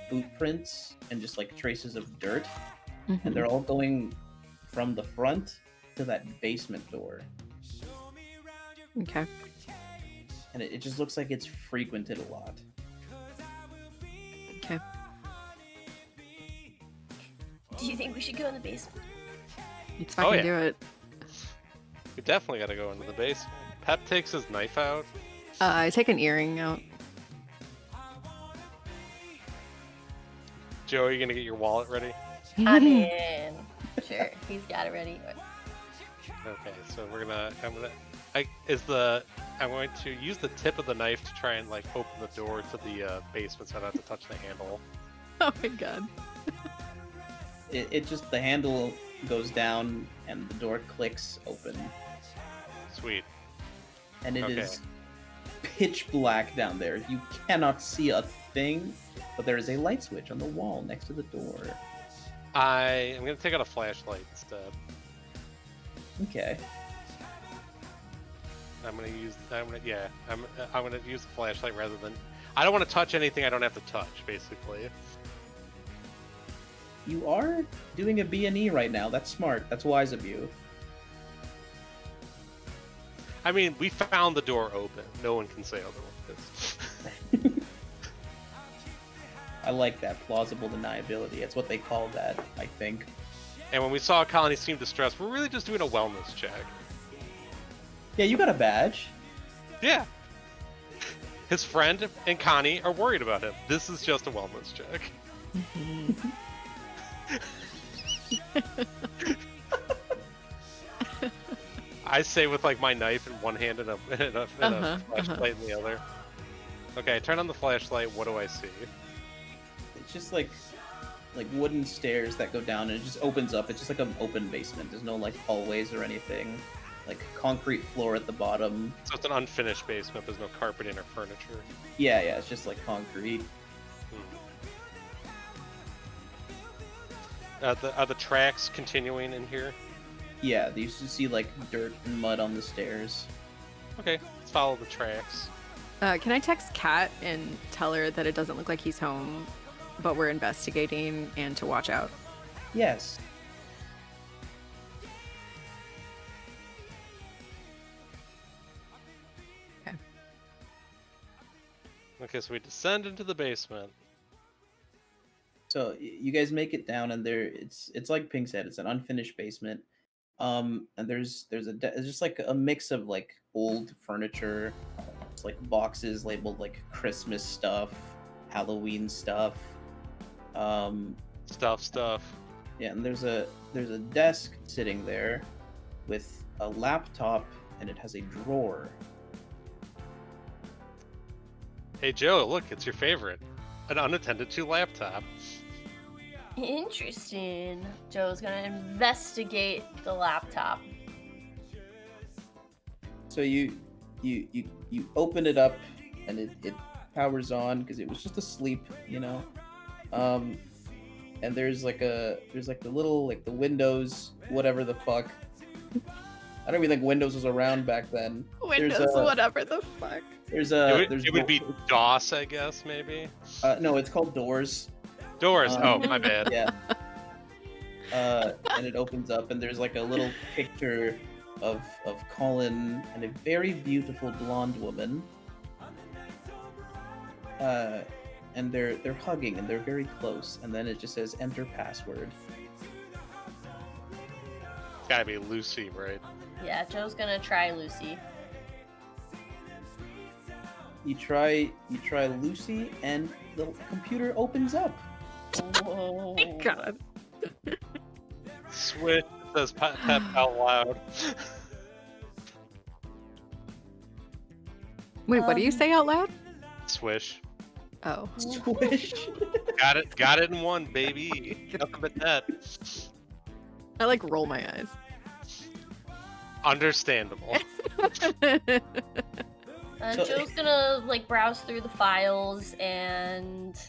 boot prints and just like traces of dirt, and they're all going from the front to that basement door. Okay. And it just looks like it's frequented a lot. Okay. Do you think we should go in the basement? Let's fucking yeah. do it. We definitely gotta go into the basement. Pep takes his knife out. I take an earring out. Joe, are you gonna get your wallet ready? I'm in. Sure, he's got it ready. Okay, so I'm going to use the tip of the knife to try and like open the door to the basement so I don't have to touch the handle. Oh my god. It just the handle goes down and the door clicks open, Sweet. and it Okay. is pitch black down there. You cannot see a thing, but there is a light switch on the wall next to the door. I am gonna take out a flashlight instead. Okay. I'm gonna use the flashlight rather than. I don't want to touch anything I don't have to touch, basically. You are doing a B&E right now. That's smart. That's wise of you. I mean, we found the door open. No one can say otherwise. I like that. Plausible deniability. It's what they call that, I think. And when we saw Colony seem distressed, we're really just doing a wellness check. Yeah, you got a badge. Yeah. His friend and Connie are worried about him. This is just a wellness check. I say with like my knife in one hand and a flashlight in the other. Okay, turn on the flashlight. What do I see? It's just like wooden stairs that go down, and it just opens up. It's just like an open basement. There's no like hallways or anything. Like concrete floor at the bottom. So it's an unfinished basement. There's no carpeting or furniture. Yeah, it's just like concrete. Are the tracks continuing in here? Yeah, you used to see like dirt and mud on the stairs. Okay, let's follow the tracks. Can I text Kat and tell her that it doesn't look like he's home, but we're investigating and to watch out? Yes. Okay, so we descend into the basement. So you guys make it down, and it's like Pink said, it's an unfinished basement. And there's it's just like a mix of like old furniture. It's like boxes labeled like Christmas stuff, Halloween stuff. Stuff. Yeah, and there's a desk sitting there with a laptop, and it has a drawer. Hey Joe, look, it's your favorite. An unattended to laptop. Interesting. Joe's gonna investigate the laptop. So you open it up, and it powers on because it was just asleep, you know. And there's like the little like the Windows whatever the fuck. I don't even think Windows was around back then. Windows, whatever the fuck. It would be DOS, I guess, maybe. No, it's called Doors. Doors. Oh, my bad. Yeah. And it opens up, and there's like a little picture of Colin and a very beautiful blonde woman. And they're hugging, and they're very close. And then it just says enter password. It's gotta be Lucy, right? Yeah, Joe's gonna try Lucy. You try Lucy, and the computer opens up. Whoa. God. Switch says pep out loud. Wait, what do you say out loud? Swish. Oh. Squish. Got it in one, baby. Nothing but that. I like roll my eyes. Understandable. So- Joe's gonna like browse through the files and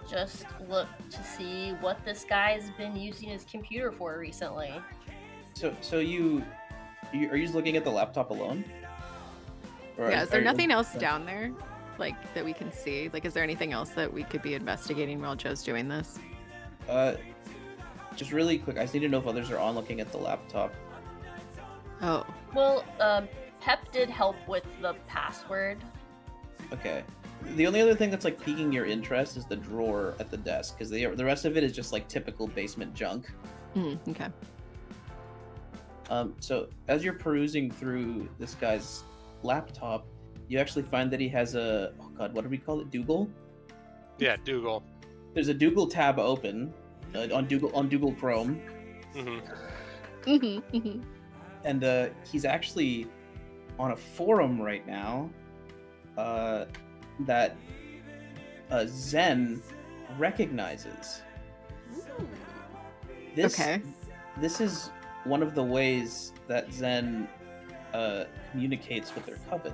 just look to see what this guy's been using his computer for recently. So are you just looking at the laptop alone? Or Yeah, is there are you- nothing else down there? Like, that we can see? Like, is there anything else that we could be investigating while Joe's doing this? Just really quick, I just need to know if others are on looking at the laptop. Oh. Well, Pep did help with the password. Okay. The only other thing that's like piquing your interest is the drawer at the desk, because the rest of it is just like typical basement junk. Okay. So as you're perusing through this guy's laptop, you actually find that he has a, oh god, what do we call it? Dougal? Yeah, Dougal. There's a Dougal tab open on Dougal Chrome, Mm-hmm. and he's actually on a forum right now that Zen recognizes. Okay. This is one of the ways that Zen communicates with their coven.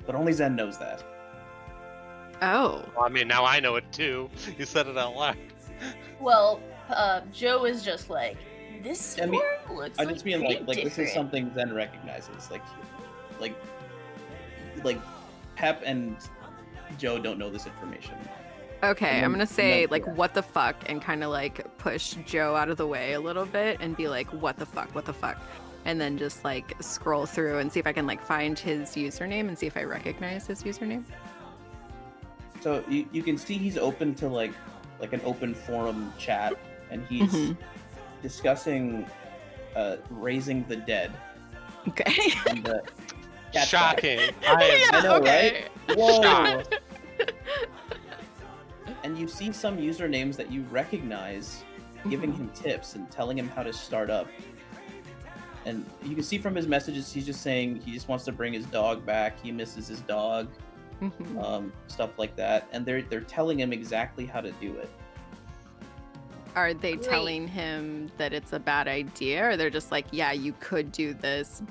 But only Zen knows that. Oh. Well, I mean, now I know it too. You said it out loud. Well, Joe is just like, this I mean, form looks I like just mean pretty like this is different. something Zen recognizes. Like Pep and Joe don't know this information. Okay, And I'm then- gonna say, no, like, yeah. what the fuck, and kind of, like, push Joe out of the way a little bit and be like, what the fuck? And then just, like, scroll through and see if I can, like, find his username and see if I recognize his username. So you can see he's open to like an open forum chat, and he's Mhm. discussing raising the dead. Okay. And, Cat's Shocking. I I know, right? Whoa! Shocked. And you see some usernames that you recognize giving Mm-hmm. him tips and telling him how to start up. And you can see from his messages, he's just saying he just wants to bring his dog back. He misses his dog, Mhm. stuff like that. And they're telling him exactly how to do it. Are they Great. telling him that it's a bad idea, or they're just like, yeah, you could do this?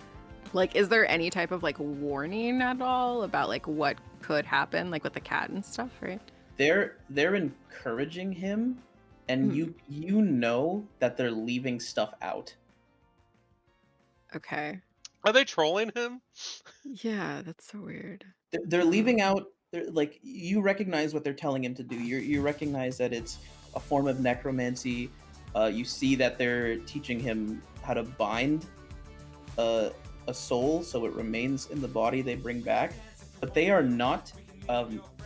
Like, is there any type of, like, warning at all about, like, what could happen, like, with the cat and stuff, right? They're encouraging him, and Hmm. you know that they're leaving stuff out. Okay. Are they trolling him? Yeah, that's so weird. They're leaving out. They're like, you recognize what they're telling him to do. You recognize that it's a form of necromancy. You see that they're teaching him how to bind a soul so it remains in the body they bring back. but they are not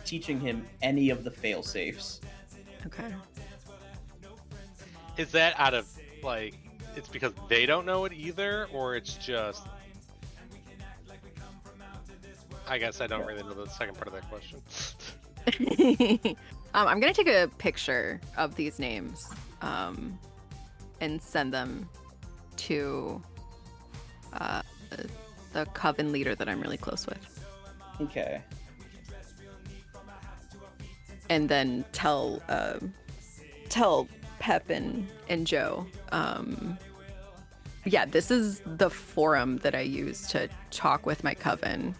teaching him any of the fail safes. Okay. Is that out of like it's because they don't know it either, or it's just? I guess I don't really know the second part of that question. I'm gonna take a picture of these names and send them to the coven leader that I'm really close with, Okay. and then tell Pep and Joe. Yeah, this is the forum that I use to talk with my coven.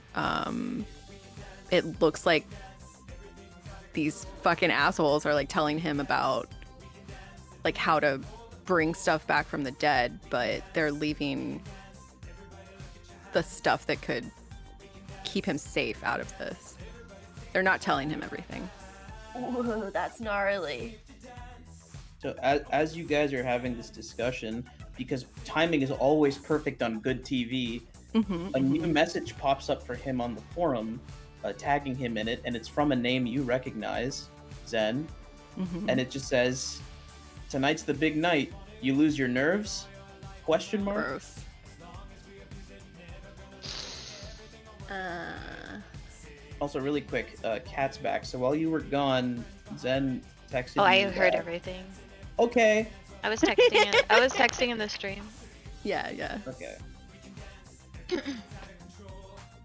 It looks like these fucking assholes are like telling him about like how to bring stuff back from the dead, but they're leaving the stuff that could keep him safe out of this. They're not telling him everything. Ooh, that's gnarly. So as you guys are having this discussion, because timing is always perfect on good TV, a new message pops up for him on the forum, tagging him in it, and it's from a name you recognize, Zen, and it just says, "Tonight's the big night. You lose your nerves?" Question mark. Gross. Also, really quick, Cat's back. So while you were gone, Zen texted Oh, I you heard back. everything. Okay. I was texting. I was texting in the stream. Yeah. Okay.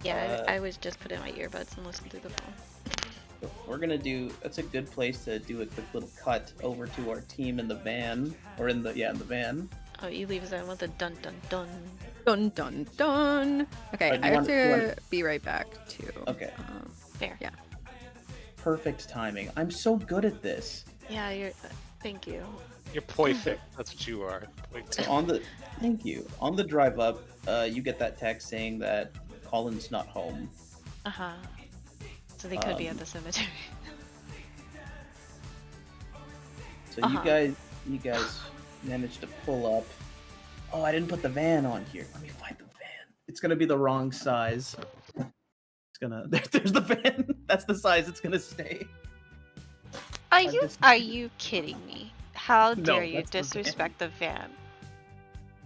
Yeah, I was just put in my earbuds and listened through the phone. So we're gonna do. That's a good place to do a quick little cut over to our team in the van, or in the van. Oh, you leave Zen with a dun dun dun. Dun dun dun. Okay, Alright, do I you have want- to be right back too. Okay. Fair. Yeah. Perfect timing. I'm so good at this. Yeah, you're. Thank you. You're perfect. That's what you are. So thank you. On the drive up, you get that text saying that Colin's not home. Uh huh. So they could be at the cemetery. So Uh-huh. you guys managed to pull up. Oh, I didn't put the van on here. Let me find the van. It's gonna be the wrong size. It's gonna. There's the van. That's the size it's gonna stay. Are you kidding me? How No, dare you that's the van. disrespect the van?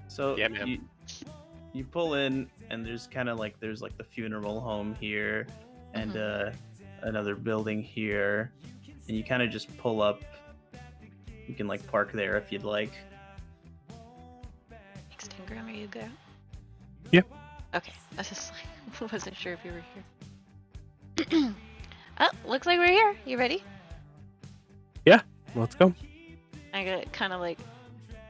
So Yeah, man. you pull in, and there's kind of like there's like the funeral home here, and another building here, and you kind of just pull up. You can like park there if you'd like. Extingram, are you good? Yeah. Okay, I just like wasn't sure if you were here. Oh, looks like we're here. You ready? Let's go. I got kind of like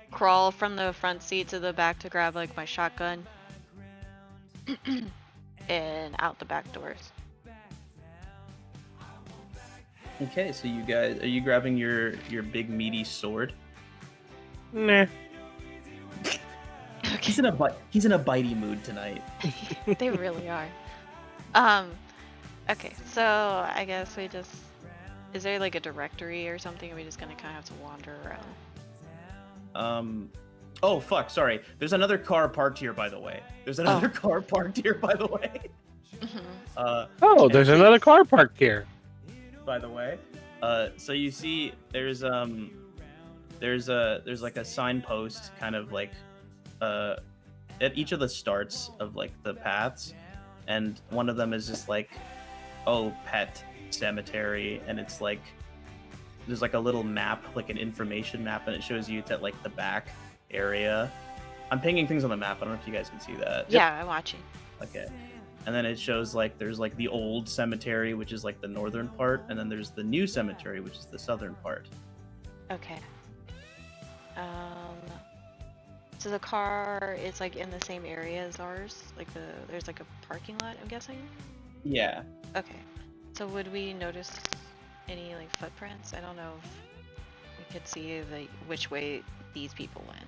crawl from the front seat to the back to grab like my shotgun and out the back doors. Okay, so you guys, are you grabbing your big meaty sword? Nah. He's in a bitey mood tonight. They really are. Okay, so I guess we just. Is there like a directory or something? Are we just gonna kind of have to wander around? Oh fuck, sorry. There's another car parked here, by the way. Oh, there's another car parked here. By the way. So you see, there's like a signpost, kind of like, at each of the starts of like the paths, and one of them is just like, oh, pet cemetery, and it's like there's like a little map, like an information map, and it shows you it's at like the back area. I'm pinging things on the map. I don't know if you guys can see that. Yeah, I'm watching. Okay. And then it shows like there's like the old cemetery, which is like the northern part, and then there's the new cemetery, which is the southern part. Okay. So the car is like in the same area as ours? Like there's like a parking lot, I'm guessing? Yeah. Okay. So would we notice any like footprints? I don't know if we could see like which way these people went.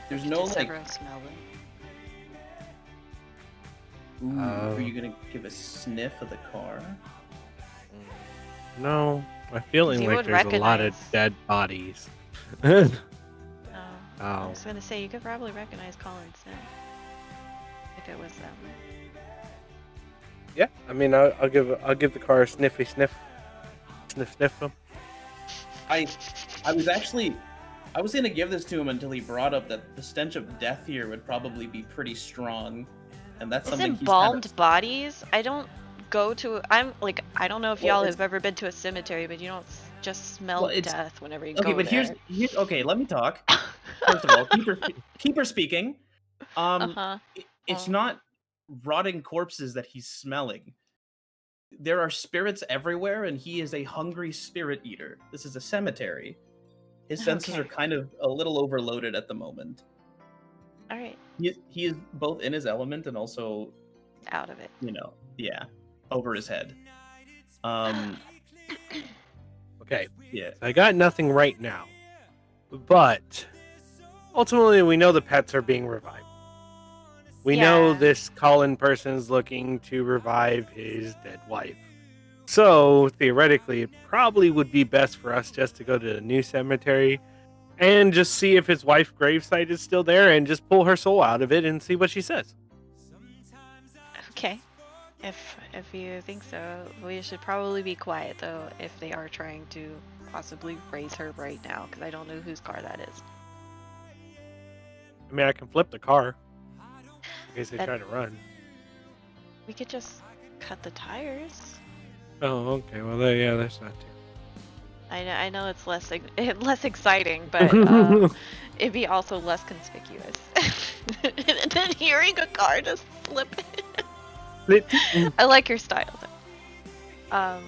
There's no Just like. everyone smell them. Ooh, Oh. are you gonna give a sniff of the car? No, I'm feeling You like would there's a lot of recognize- dead bodies. I Oh. was gonna say you could probably recognize Colin's scent. if it was them. Yeah, I mean, I'll give the car a sniffy sniff, sniff them. I was gonna give this to him until he brought up that the stench of death here would probably be pretty strong, and that's Is something embalmed bodies? I don't go to. I'm like, I don't know if Well, y'all it's- have ever been to a cemetery, but you don't just smell Well, it's- death whenever you Okay, go but there. here's okay. Let me talk. First of all, keeper speaking. Uh-huh. It's Oh. not rotting corpses that he's smelling. There are spirits everywhere, and he is a hungry spirit eater. This is a cemetery. His senses Okay. are kind of a little overloaded at the moment. All right, He is both in his element and also, out of it. yeah, over his head. Um, Okay, yeah. I got nothing right now, but ultimately we know the pets are being revived. We know Yeah. this Colin person's looking to revive his dead wife. So theoretically, it probably would be best for us just to go to the new cemetery and just see if his wife's gravesite is still there and just pull her soul out of it and see what she says. Okay. If you think so, we should probably be quiet though if they are trying to possibly raise her right now, because I don't know whose car that is. I mean, I can flip the car in case they That- try to run. We could just cut the tires. Oh, okay. Well, yeah, that's not too. I know it's less less exciting, but it'd be also less conspicuous. And then hearing a car just slip. I like your style though.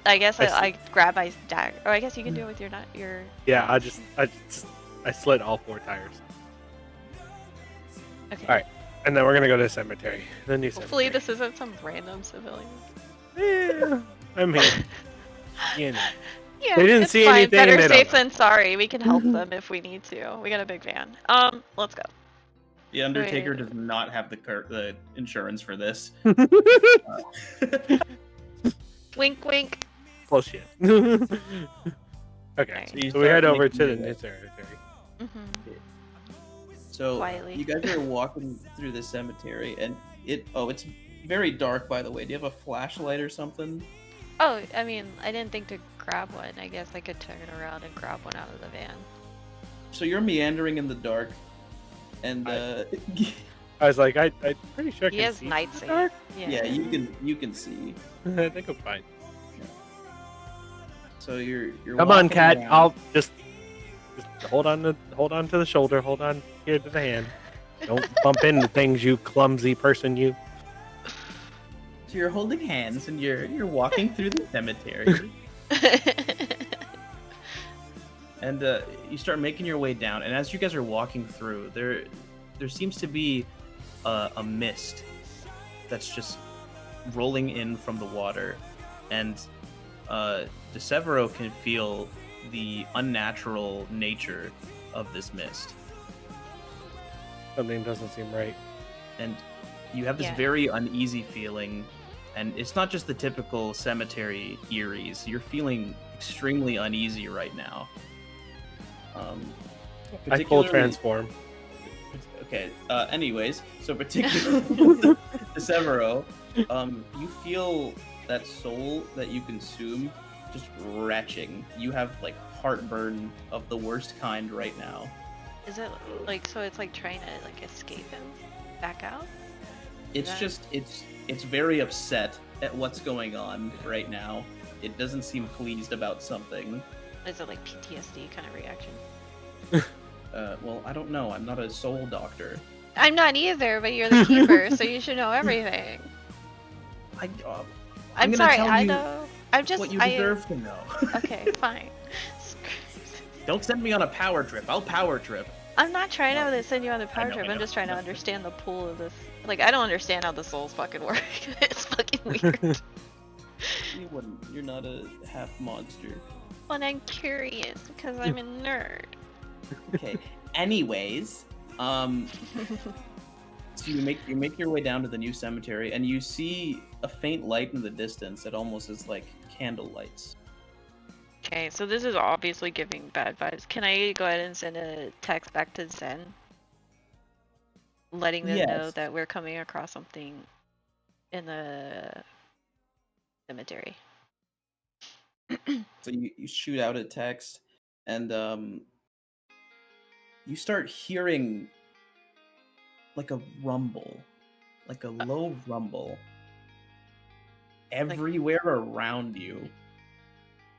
I guess I grab my dagger. Or I guess you can do it with your. Yeah, I slit all 4 tires. Okay. All right, and then we're gonna go to the cemetery. The new Hopefully cemetery. this isn't some random civilian. Yeah, I'm here. You know. Yeah, They didn't it's see fine. anything and Better they don't safe know. than sorry. We can help them if we need to. We got a big van. Let's go. The Undertaker Wait. does not have the insurance for this. Wink, wink. Bullshit. Okay, you so we head start over making to your the way. new cemetery. Mm-hmm. So Quietly. you guys are walking through the cemetery, and it's very dark. By the way, do you have a flashlight or something? Oh, I mean, I didn't think to grab one. I guess I could turn around and grab one out of the van. So you're meandering in the dark, and I was like, I'm pretty sure I He can has see night through sight. the dark. Yeah. you can see. I think I'm fine. So you're Come on, walking cat. around. I'll just hold on to the shoulder. Hold on here to the hand. Don't bump into things, you clumsy person. You. So you're holding hands, and you're walking through the cemetery, and you start making your way down. And as you guys are walking through, there seems to be a mist that's just rolling in from the water, and DeSevero can feel the unnatural nature of this mist. Something doesn't seem right. And you have this Yeah. very uneasy feeling, and it's not just the typical cemetery eerie's. You're feeling extremely uneasy right now. I full particularly- transform. Okay. Anyways, so particularly DeSevero, you feel that soul that you consume just retching. You have like heartburn of the worst kind right now. Is it like, so it's like trying to like escape him back out? It's That- just it's very upset at what's going on right now. It doesn't seem pleased about something. Is it like PTSD kind of reaction? Well, I don't know. I'm not a soul doctor. I'm not either, but you're the keeper, so you should know everything. I'm I'm gonna sorry, tell I you know. I'm just what you I deserve to know. Okay, fine. Don't send me on a power trip. I'll power trip. I'm not trying No. to send you on the power know, trip. I I'm know, just trying to I know. understand the pool of this. Like, I don't understand how the souls fucking work. It's fucking weird. You wouldn't. You're not a half monster. But I'm curious because I'm a nerd. Okay. Anyways, so you make your way down to the new cemetery, and you see a faint light in the distance. It almost is like candle lights. Okay, so this is obviously giving bad vibes. Can I go ahead and send a text back to Zen? letting them know Yes. that we're coming across something in the cemetery. So you shoot out a text, and you start hearing like a rumble, like a low rumble, everywhere around you.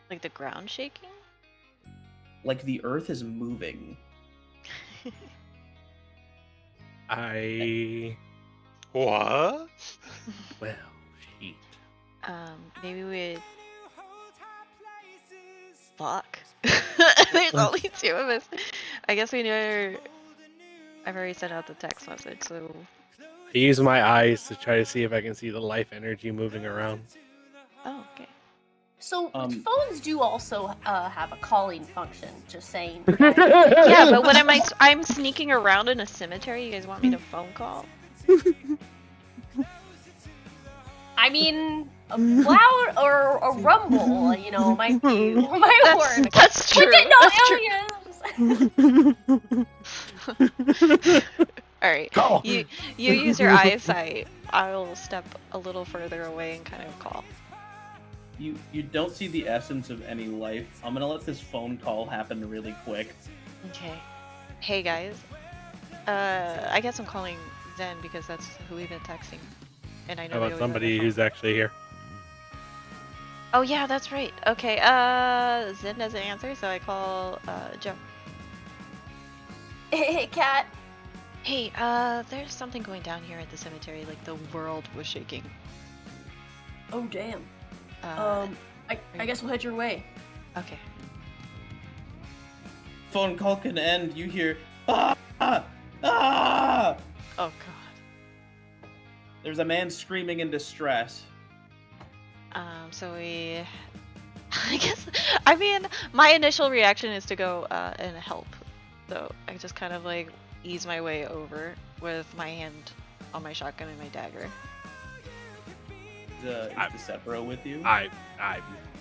Like the ground shaking? Like the earth is moving. What? Well, shit. Maybe we fuck. There's only two of us. I guess we know. I've already sent out the text message, so I use my eyes to try to see if I can see the life energy moving around. oh, okay. So Um, phones do also have a calling function. Just saying. Yeah, but what am I? I'm sneaking around in a cemetery. You guys want me to phone call? I mean, a loud or a rumble, you know, might work. That's true. We're getting no That's true. aliens. All right. Call. You use your eyesight. I'll step a little further away and kind of call. you don't see the essence of any life. I'm gonna let this phone call happen really quick. Okay. Hey guys. I guess I'm calling Zen because that's who we've been texting, and I know. How we about always somebody have a who's phone. actually here? Oh yeah, that's right. Okay. Zen doesn't answer, so I call Joe. Hey, Cat. Hey, there's something going down here at the cemetery. Like the world was shaking. Oh damn. Uh, I guess we'll head your way. Okay. Phone call can end. You hear ah ah ah. Oh god. There's a man screaming in distress. So we. I mean, my initial reaction is to go and help. So I just kind of like ease my way over with my hand on my shotgun and my dagger. Is the Sepro with you? I'm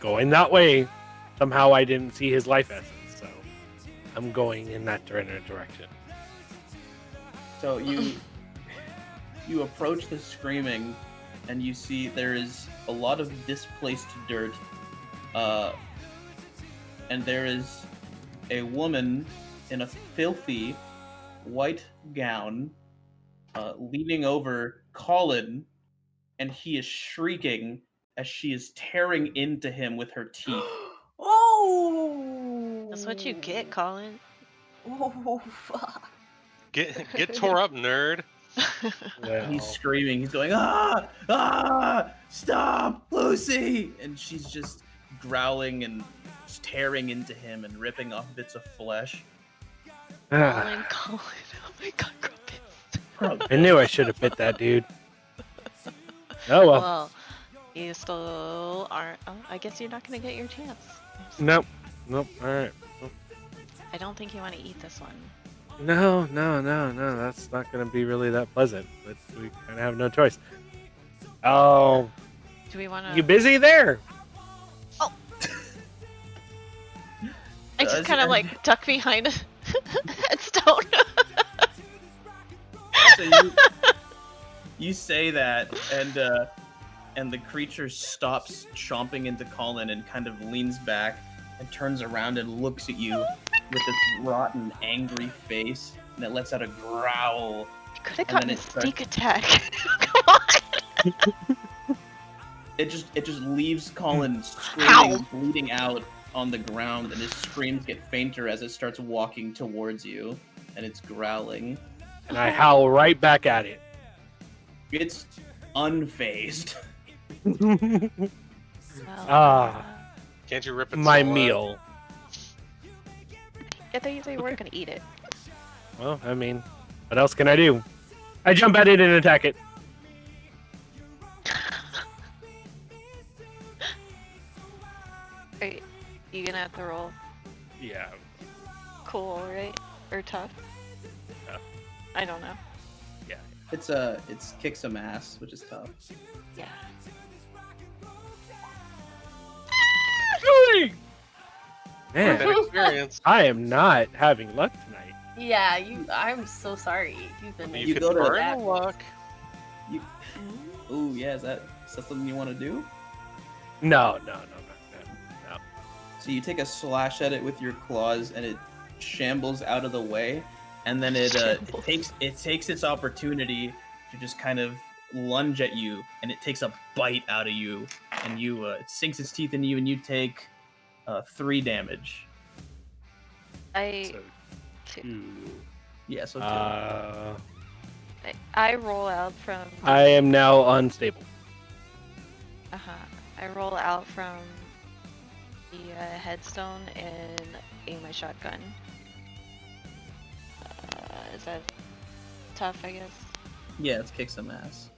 going that way. Somehow I didn't see his life essence, so I'm going in that direction. So you approach the screaming, and you see there is a lot of displaced dirt, and there is a woman in a filthy white gown leaning over Colin, and he is shrieking as she is tearing into him with her teeth. Oh. That's what you get, Colin. Oh fuck. Get tore up, nerd. Well, He's screaming. He's going, ah, ah, stop, Lucy! And she's just growling and just tearing into him and ripping off bits of flesh. Colin. Oh my god, Grumpus. I knew I should have bit that dude. Oh well. Well, you still aren't. Oh, I guess you're not gonna get your chance. Nope. All right. I don't think you want to eat this one. No. That's not going to be really that pleasant. But we kind of have no choice. Oh, Do we want to? you busy there? I just kind of like duck behind a headstone. So you say that, and the creature stops chomping into Colin and kind of leans back and turns around and looks at you with this rotten, angry face, and it lets out a growl. Could have And then gotten a it starts- sneak attack. Come on. It just leaves Colin screaming, bleeding out on the ground, and his screams get fainter as it starts walking towards you, and it's growling. And I howl right back at it. It's unfazed. Well, Ah. Can't you rip it? My soul out? meal. I thought you said you weren't gonna eat it. Well, I mean, what else can I do? I jump at it and attack it. Alright, you gonna have to roll Yeah. cool, right? Or tough? Tough. I don't know. It's kick some ass, which is tough. Yeah. Man, That experience. I am not having luck tonight. Yeah, I'm so sorry. You've been You You could go to burn that. the luck. You, ooh, yeah, is that something you want to do? No. So you take a slash at it with your claws, and it shambles out of the way, and then it takes its opportunity to just kind of lunge at you, and it takes a bite out of you, and you it sinks its teeth into you, and you take 3 damage. So Two. 2. Yeah, so 2. I roll out from. I am now unstable. I roll out from the headstone and aim my shotgun. Is that tough? I guess. Yeah, let's kick some ass.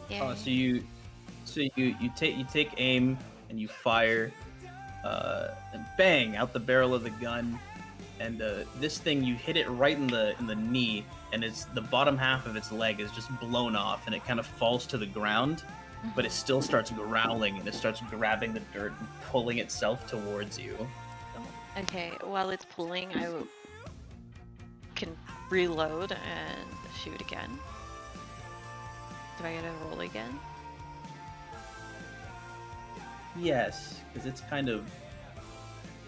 Yeah. So you take aim and you fire, and bang out the barrel of the gun, and this thing, you hit it right in the knee, and it's the bottom half of its leg is just blown off, and it kind of falls to the ground, but it still starts growling, and it starts grabbing the dirt and pulling itself towards you. Okay. While it's pulling, can reload and shoot again. Do I gotta roll again? Yes, because it's kind of.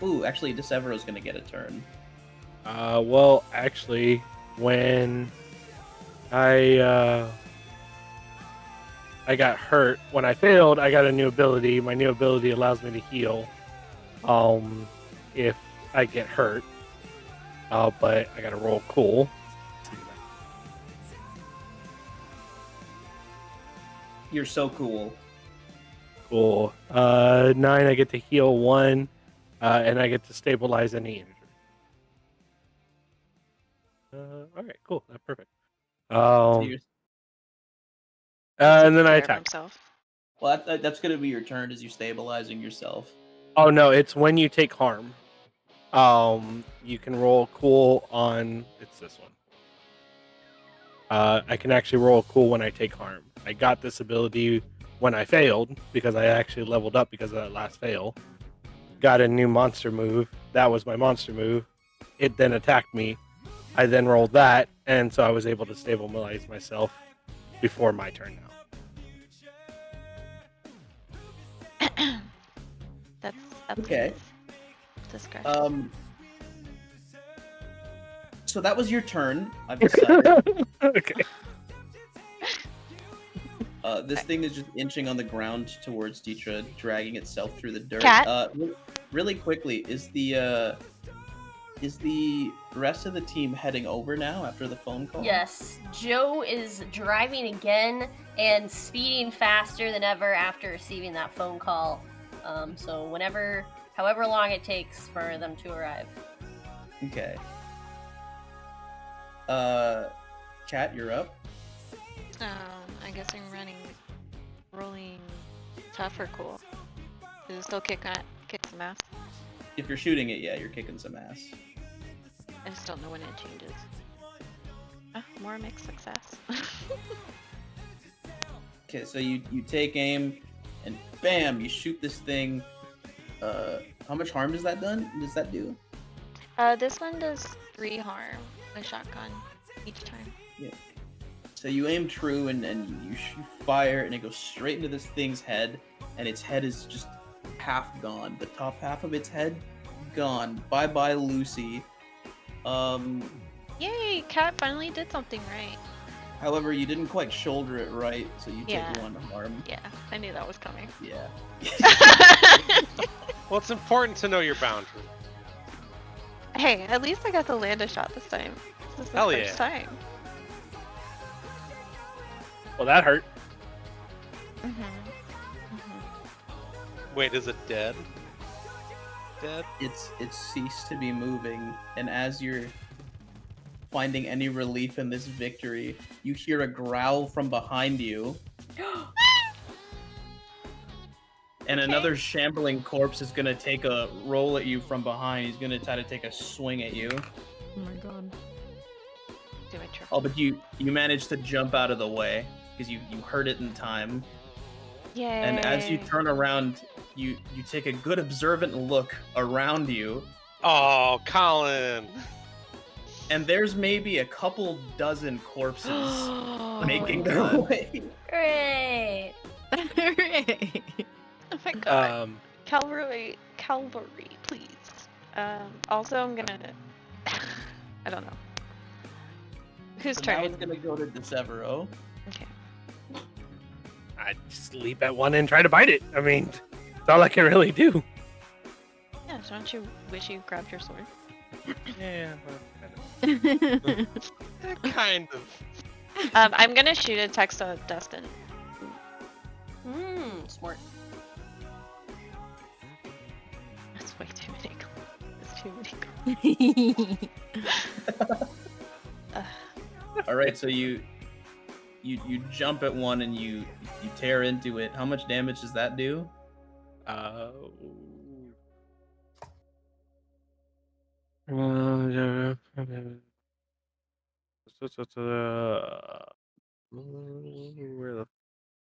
Ooh, actually, Desevero's gonna get a turn. Well, actually, when I got hurt, when I failed, I got a new ability. My new ability allows me to heal, if I get hurt. But I gotta roll cool. You're so cool. Cool. 9, I get to heal 1, and I get to stabilize any injury. All right, cool. That's perfect. So you're, And then I Care of attack. himself. well, that's gonna be your turn as you stabilizing yourself. Oh no, it's when you take harm. You can roll cool on. It's this one. I can actually roll cool when I take harm. I got this ability when I failed because I actually leveled up because of that last fail. Got a new monster move. That was my monster move. It then attacked me. I then rolled that, and so I was able to stabilize myself before my turn now. That's up to Okay. his discretion. So that was your turn. I've decided. Okay. This thing is just inching on the ground towards Dietra, dragging itself through the dirt. Cat? Really quickly, is the rest of the team heading over now after the phone call? Yes, Joe is driving again and speeding faster than ever after receiving that phone call. So however long it takes for them to arrive. Okay. Cat, you're up. I guess I'm rolling tough or cool. Does it still kick some ass? If you're shooting it, yeah, you're kicking some ass. I just don't know when it changes. More mixed success. Okay, so you take aim, and bam, you shoot this thing. How much harm does that do? This one does 3 harm. The shotgun each time. Yeah. So you aim true, and you fire, and it goes straight into this thing's head, and its head is just half gone. The top half of its head gone. Bye bye, Lucy. Yay! Cat finally did something right. However, you didn't quite shoulder it right, so you Yeah. take 1 harm. Yeah, I knew that was coming. Yeah. Well, it's important to know your boundary. Hey, at least I got to land a shot this time. This is the Hell first yeah. time. Well, that hurt. Wait, is it dead? Dead? It's ceased to be moving, and as you're finding any relief in this victory, you hear a growl from behind you. And another shambling corpse is gonna take a roll at you from behind. He's gonna try to take a swing at you. Oh my god. Do a triple. Oh, but you managed to jump out of the way because you heard it in time. Yay. And as you turn around, you take a good observant look around you, Oh, Colin. and there's maybe a couple dozen corpses making their God. way. Great. Hooray. Oh my god. Um, Cavalry, please. Also, I'm gonna. I don't know. Whose So now turn? it's gonna go to DeSevero. Okay. I just leap at one and try to bite it. I mean, that's all I can really do. Yeah, so don't you wish you grabbed your sword? Yeah. Well, Kind of. I'm gonna shoot a text to Dustin. Smart. That's way too many. That's too many. All right, so you jump at one and you tear into it. How much damage does that do? Where the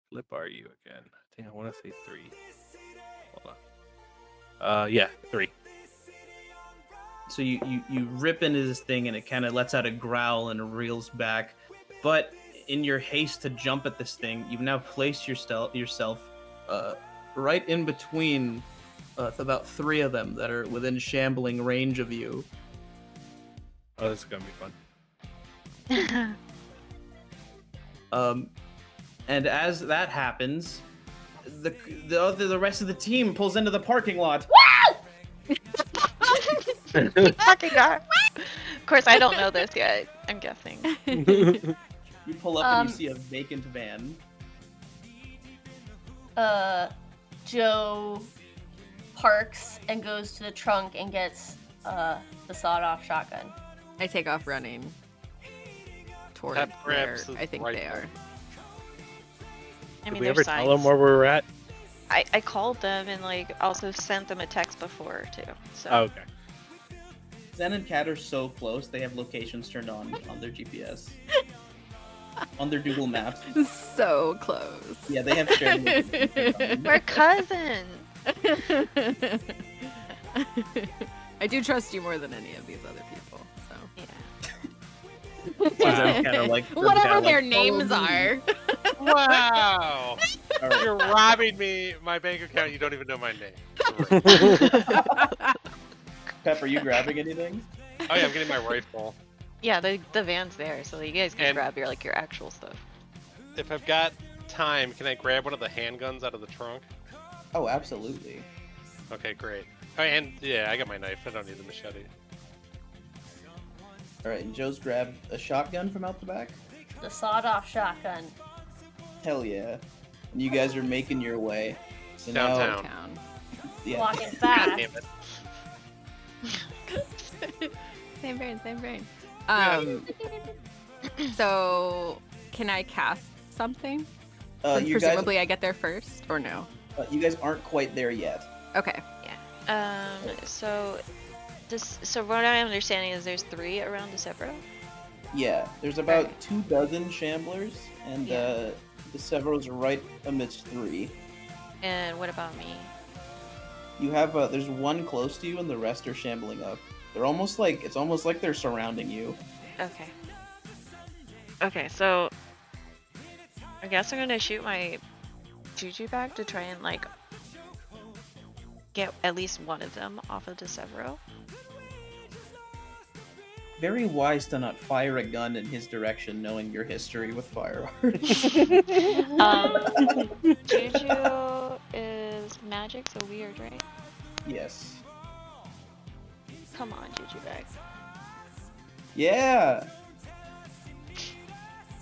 flip are you again? I think I want to say 3. Hold on. Yeah, 3. So you rip into this thing and it kind of lets out a growl and reels back. But in your haste to jump at this thing, you've now placed yourself right in between about 3 of them that are within shambling range of you. Oh, this is gonna be fun. And as that happens, the rest of the team pulls into the parking lot. Fucking god. Of course, I don't know this yet. I'm guessing. You pull up and you see a vacant van. Joe parks and goes to the trunk and gets the sawed-off shotgun. I take off running toward Pep where grabs his I think they rifle. are. I Did mean, we there's ever signs. tell them where we were at? I called them and like also sent them a text before too. So Oh, okay. Zen and Cat are so close, they have locations turned on their GPS. On their Google Maps. So close. Yeah, they have shared locations. we're cousins. I do trust you more than any of these other people. So Yeah. Zen's kinda like, whatever their "Follow names me." are. Wow. All right. You're robbing me my bank account. You don't even know my name. Great. Pep, are you grabbing anything? Oh yeah, I'm getting my rifle. Yeah, the van's there, so you guys can And- grab your actual stuff. If I've got time, can I grab one of the handguns out of the trunk? Oh, absolutely. Okay, great. Oh, and yeah, I got my knife. I don't need the machete. All right, and Joe's grabbed a shotgun from out the back. The sawed-off shotgun. Hell yeah! And you guys are making your way. So Downtown. Town. Yeah. Walking God fast. damn it. Same brain, same brain. Yeah. So can I cast something? Since You guys, presumably I get there first, or no? you guys aren't quite there yet. Okay. So so what I'm understanding is there's 3 around DeSevero. Yeah, there's about Okay. 24 shamblers, and Yeah. the Severos are right amidst 3. And what about me? You have there's one close to you, and the rest are shambling up. They're almost like it's almost like they're surrounding you. Okay. Okay, so I guess I'm gonna shoot my juju bag to try and like get at least one of them off of DeSevero. Very wise to not fire a gun in his direction, knowing your history with firearms. Juju is magic, so weird, right? Yes. Come on, juju bag. Yeah.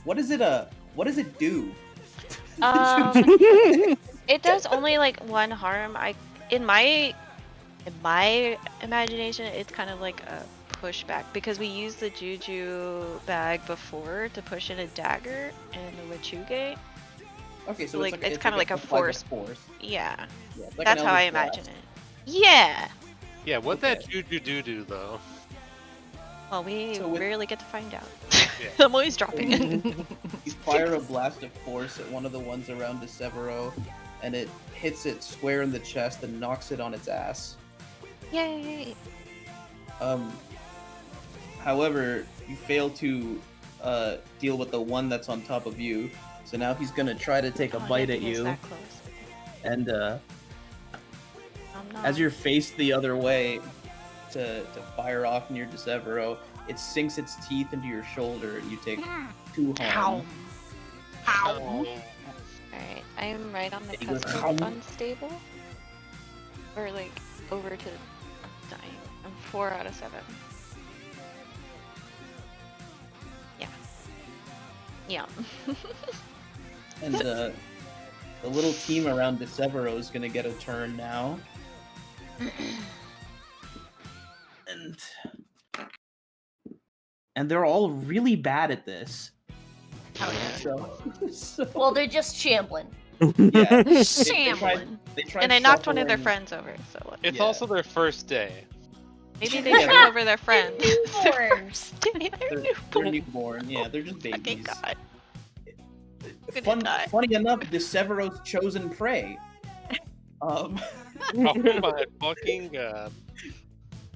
What does it do? It does only like 1 harm. In my imagination, it's kind of like a pushback because we used the juju bag before to push in a dagger in the Wachuge. Okay, so Like, it's kinda like a force. force. Yeah, Yeah, it's like that's an how I Eldritch imagine Blast. it. Yeah. Yeah, what'd that Okay. juju do though? Well, we So with- rarely get to find out. Yeah. I'm always dropping it. You fire a blast of force at one of the ones around DeSevero, and it hits it square in the chest and knocks it on its ass. Yay! However, you fail to deal with the one that's on top of you, so now he's gonna try to take a Oh, bite yeah, at he is you, that close. and No. as you're faced the other way to fire off near DeSevero, it sinks its teeth into your shoulder, and you take 2 harm. Alright, I'm right on the He goes, cusp of unstable. Or like over to dying. I'm 4 out of 7. Yeah. Yeah. And the little team around DeSevero is gonna get a turn now. And they're all really bad at this. So Well, they're just shambling. yeah, Shambling. they tried And I knocked one of their shuffling- friends over, so what? It's Yeah. also their first day. Maybe they Yeah, tripped over their friend. Newborns. Maybe they're They're newborn. newborn. Yeah, they're just Fucking babies. God. Funny enough, DeSevero's chosen prey. Oh my fucking god.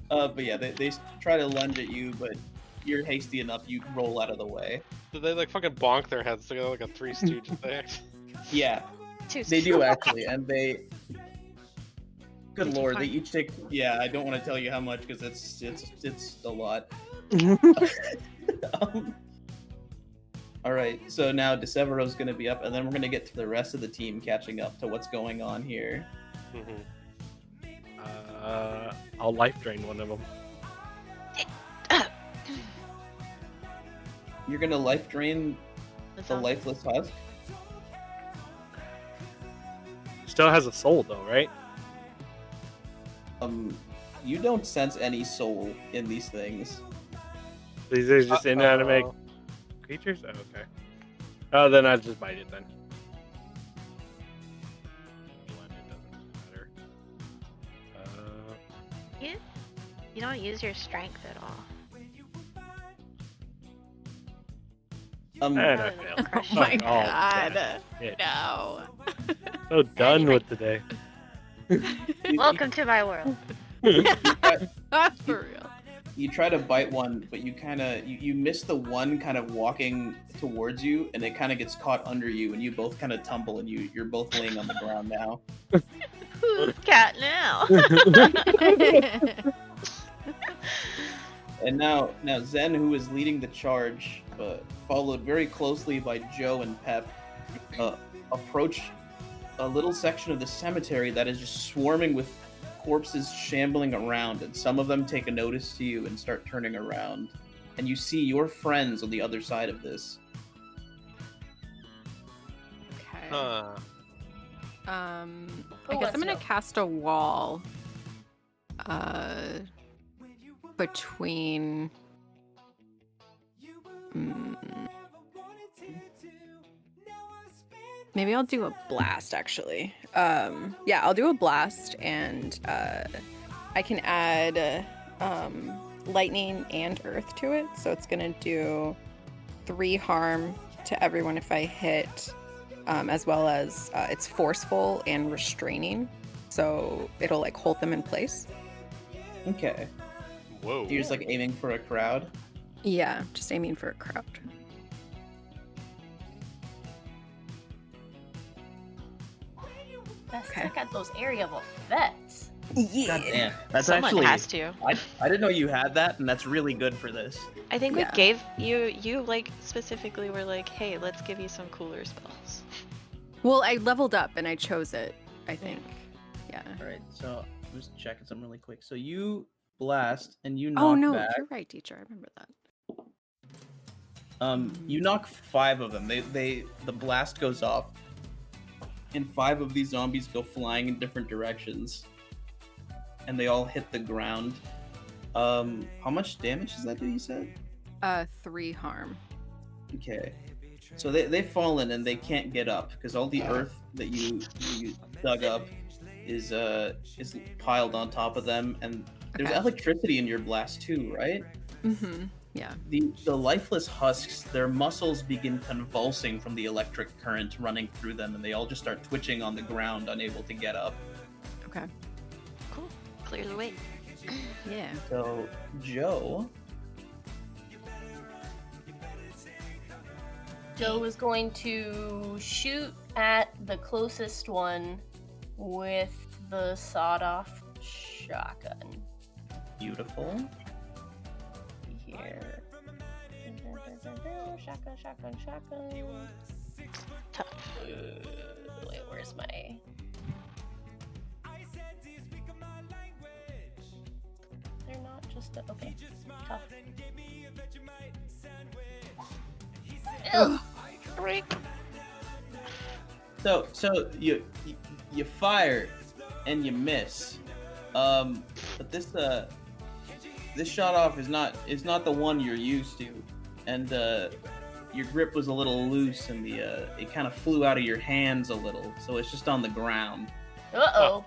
But yeah, they try to lunge at you, but you're hasty enough, you roll out of the way. Did they like fucking bonk their heads together like a Three Stooges thing? Yeah, Too they do actually, and they. Good Did you lord, they find- each take. Yeah, I don't want to tell you how much because it's a lot. All right, so now DeSevero's going to be up, and then we're going to get to the rest of the team catching up to what's going on here. I'll life drain one of them. You're going to life drain That's the awesome. lifeless husk. Still has a soul though, right? You don't sense any soul in these things. These are just inanimate creatures? Oh, okay. Oh, then I'll just bite it then. It doesn't matter. You don't use your strength at all. And I Oh, failed. crush. Oh my Oh, god. shit. No. So done with today. Welcome to my world. For real. You try to bite one, but you kind of you miss the one kind of walking towards you, and it kind of gets caught under you, and you both kind of tumble, and you're both laying on the ground now. Who's cat now? And now Zen, who is leading the charge, followed very closely by Joe and Pep, approach a little section of the cemetery that is just swarming with corpses shambling around, and some of them take a notice to you and start turning around, and you see your friends on the other side of this. Okay. Huh. I Who guess I'm wants gonna to? cast a wall. Between. Maybe I'll do a blast actually. Yeah, I'll do a blast, and I can add lightning and earth to it, so it's gonna do 3 harm to everyone if I hit, as well as it's forceful and restraining, so it'll like hold them in place. Okay. Whoa. You're just like aiming for a crowd. Yeah, just aiming for a crowd. Let's Okay. check out those area of effects. God damn. That's Someone actually. has to. I didn't know you had that, and that's really good for this. I think Yeah. we gave you like specifically were like, hey, let's give you some cooler spells. Well, I leveled up and I chose it, I think. Yeah. All right, so I'm just checking something really quick. So you blast and you knock Oh no, back. you're right, teacher. I remember that. You knock 5 of them. The blast goes off, and 5 of these zombies go flying in different directions, and they all hit the ground. How much damage does that do? You said? 3 harm. Okay. So they've fallen and they can't get up because all the earth that you dug up is piled on top of them, and there's Okay. electricity in your blast too, right? Mm-hmm. Yeah. The lifeless husks, their muscles begin convulsing from the electric current running through them, and they all just start twitching on the ground, unable to get up. Okay. Cool. Clear the way. Yeah. So, Joe. Joe is going to shoot at the closest one with the sawed-off shotgun. Beautiful. Here. Shotgun. Tough. Wait, where's my... They're not just okay. Tough. Ew. So you fire and you miss. But this shot off is not the one you're used to, and your grip was a little loose, and it kind of flew out of your hands a little, so it's just on the ground. Uh-oh.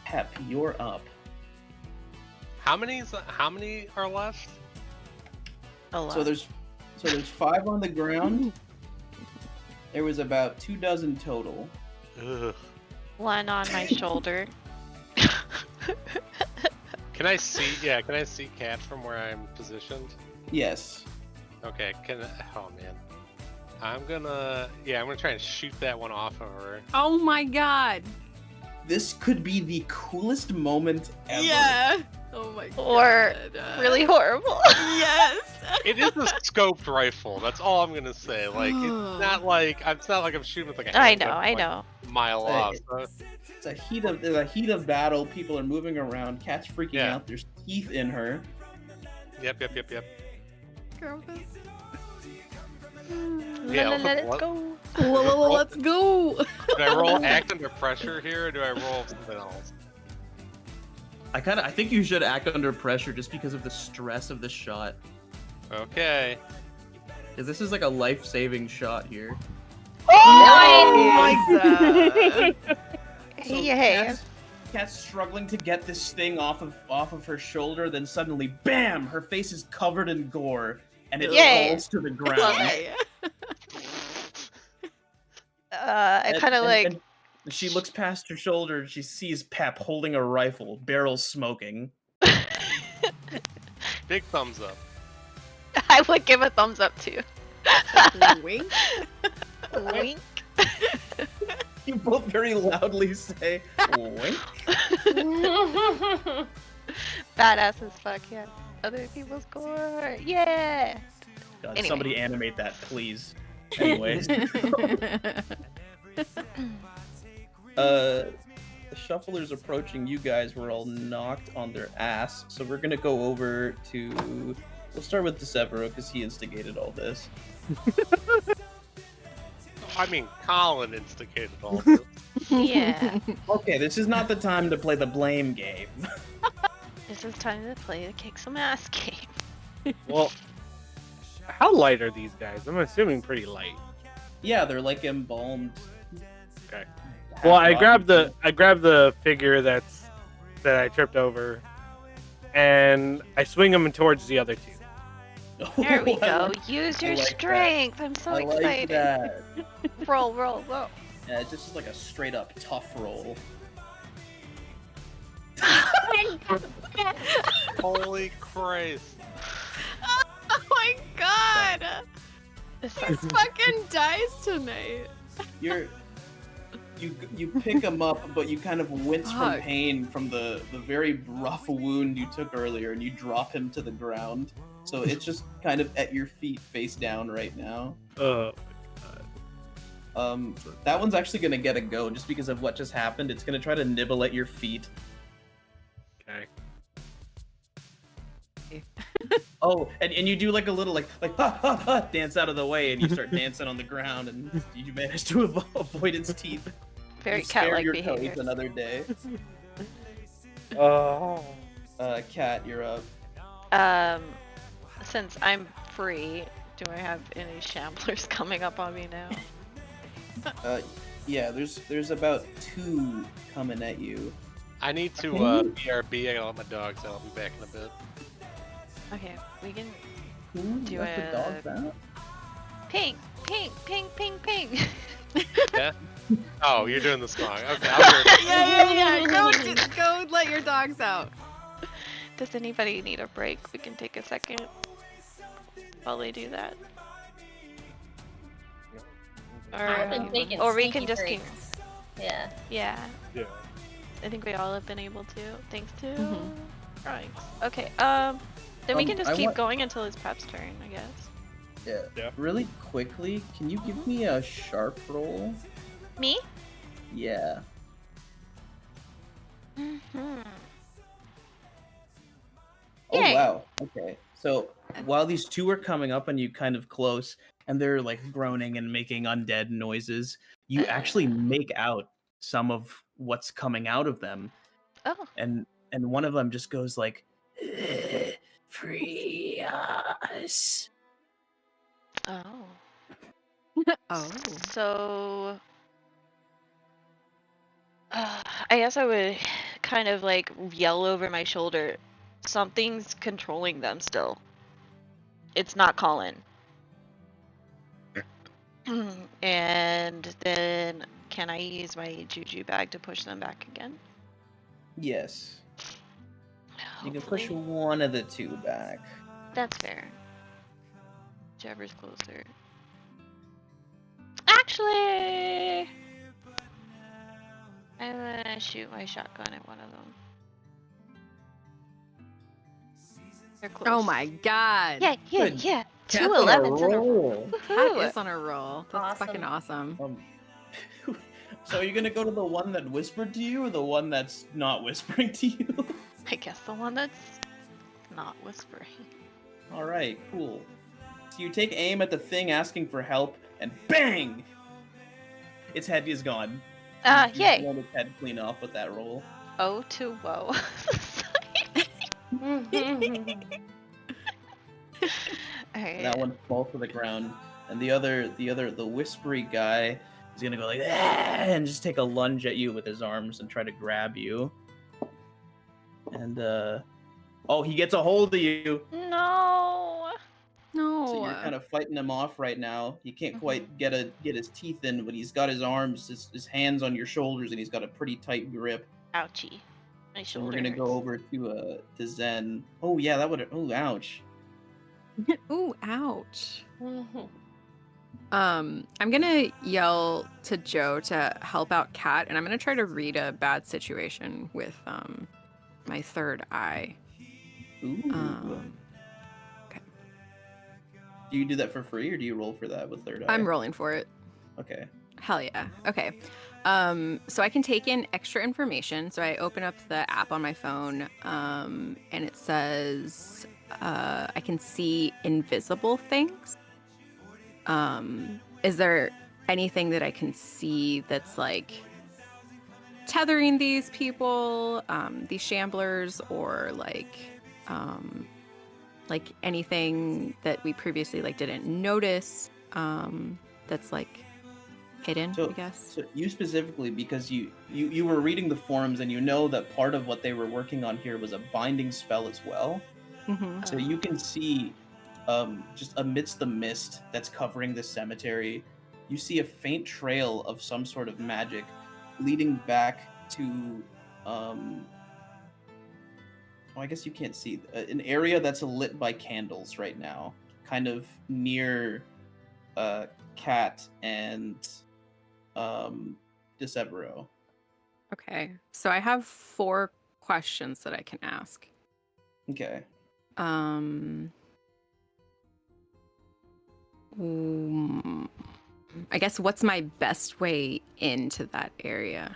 Pep, you're up. How many are left? A lot. So there's 5 on the ground. There was about 24 total. Ugh. One on my shoulder. Can I see? Yeah, can I see Cat from where I'm positioned? Yes. Okay. Oh man. I'm gonna try and shoot that one off of her. Oh my god. This could be the coolest moment ever. Yeah. Oh my god. Or really horrible. Yes. It is a scoped rifle. That's all I'm gonna say. Like it's not like I'm shooting with like a I handgun know. from, like, a mile off. So, It's a heat of battle. People are moving around. Cat's freaking Yeah. out. There's teeth in her. yep. Girl, Yeah, Let's what- go. let's go. Do I roll act under pressure here, or do I roll something else? I think you should act under pressure just because of the stress of the shot. Okay. Because this is like a life-saving shot here. Oh Hey. Cat's struggling to get this thing off of her shoulder. Then suddenly, bam! Her face is covered in gore, and it Yay. falls to the ground. Okay. I kind of like. And she looks past her shoulder and she sees Pep holding a rifle, barrel smoking. Big thumbs up. I would give a thumbs up too. Wink. Wink. You both very loudly say, wink. Badass as fuck, yeah. Other people score. Yeah. God, Anyway. somebody animate that, please. Anyways. The shufflers approaching you guys were all knocked on their ass, so we're gonna go over to... We'll start with DeSevero, because he instigated all this. I mean, Colin instigated all this. Yeah. Okay, this is not the time to play the blame game. This is time to play the kick some ass game. Well, how light are these guys? I'm assuming pretty light. Yeah, they're like embalmed. Okay. Well, I grabbed the figure that I tripped over, and I swing them towards the other two. There we go. Use your like that. strength. I'm so I like excited. that. Roll. Yeah, it's just like a straight up tough roll. Holy Christ. Oh my god. This These fucking dice tonight. You pick him up, but you kind of wince from Fuck. pain from the very rough wound you took earlier, and you drop him to the ground. So it's just kind of at your feet, face down right now. That one's actually gonna get a go just because of what just happened. It's gonna try to nibble at your feet. Okay. Oh, and you do like a little like ha, ha, ha, dance out of the way, and you start dancing on the ground, and you manage to avoid its teeth. very You spare cat-like your behavior. toes another day. Oh. Cat, you're up. Since I'm free, do I have any shamblers coming up on me now? Yeah, there's about 2 coming at you. I need to BRB. I gotta let my dogs out. I'll be back in a bit. Okay, we can Who do let the dogs out? ping, ping, ping, ping, ping. Yeah. Oh, you're doing the song. Okay, I'll be right Yeah. Go let your dogs out. Does anybody need a break? We can take a second while they do that. I've been Or, taking or we sneaky can just keep. breaks. Yeah. Yeah, Yeah. I think we all have been able to, thanks to Mhm. drawings. Okay, then we can just I keep want- going until it's Pep's turn, I guess. Yeah. Really quickly, can you give me a sharp roll? Me? Yeah. Mm-hmm. Oh Yay. wow. Okay. So while these two are coming up on you kind of close and they're like groaning and making undead noises, you actually make out some of what's coming out of them. Oh. And one of them just goes like, free us. Oh. Oh. So, I guess I would kind of like yell over my shoulder. Something's controlling them still. It's not Colin. And then, can I use my juju bag to push them back again? Yes. You can push Hopefully. one of the two back. That's fair. Whichever's closer. Actually, I'm gonna shoot my shotgun at one of them. They're close. Oh my god. Yeah. Good. Two Cat's on a 11s in a row. roll. Cat Woohoo! is on a roll. That's fucking awesome. So are you gonna go to the one that whispered to you or the one that's not whispering to you? I guess the one that's not whispering. Alright, cool. So you take aim at the thing asking for help, and bang! Its head is gone. You Yay! blown its head clean off with that roll. Oh to woe. Alright. That one falls to the ground, and the whispery guy is gonna go like "Ah!" and just take a lunge at you with his arms and try to grab you. And oh, he gets a hold of you. No. No. So you're kind of fighting him off right now. He can't quite get his teeth in, but he's got his arms, his hands on your shoulders, and he's got a pretty tight grip. Ouchie. My So shoulder we're gonna go hurts. over to Zen. Oh yeah, that would. Oh ouch. Ooh, ouch. I'm gonna yell to Joe to help out Kat, and I'm gonna try to read a bad situation with my third eye. Ooh. Okay. Do you do that for free, or do you roll for that with third eye? I'm rolling for it. Okay. Hell yeah. Okay. So I can take in extra information. So I open up the app on my phone, and it says I can see invisible things. Is there anything that I can see that's like tethering these people, these shamblers, or like anything that we previously like didn't notice, that's like hidden, I guess? So you specifically, because you were reading the forums and you know that part of what they were working on here was a binding spell as well. Mm-hmm. So you can see, just amidst the mist that's covering the cemetery, you see a faint trail of some sort of magic leading back to, I guess you can't see, an area that's lit by candles right now, kind of near Cat and DeSevero. Okay. So I have 4 questions that I can ask. Okay. I guess what's my best way into that area?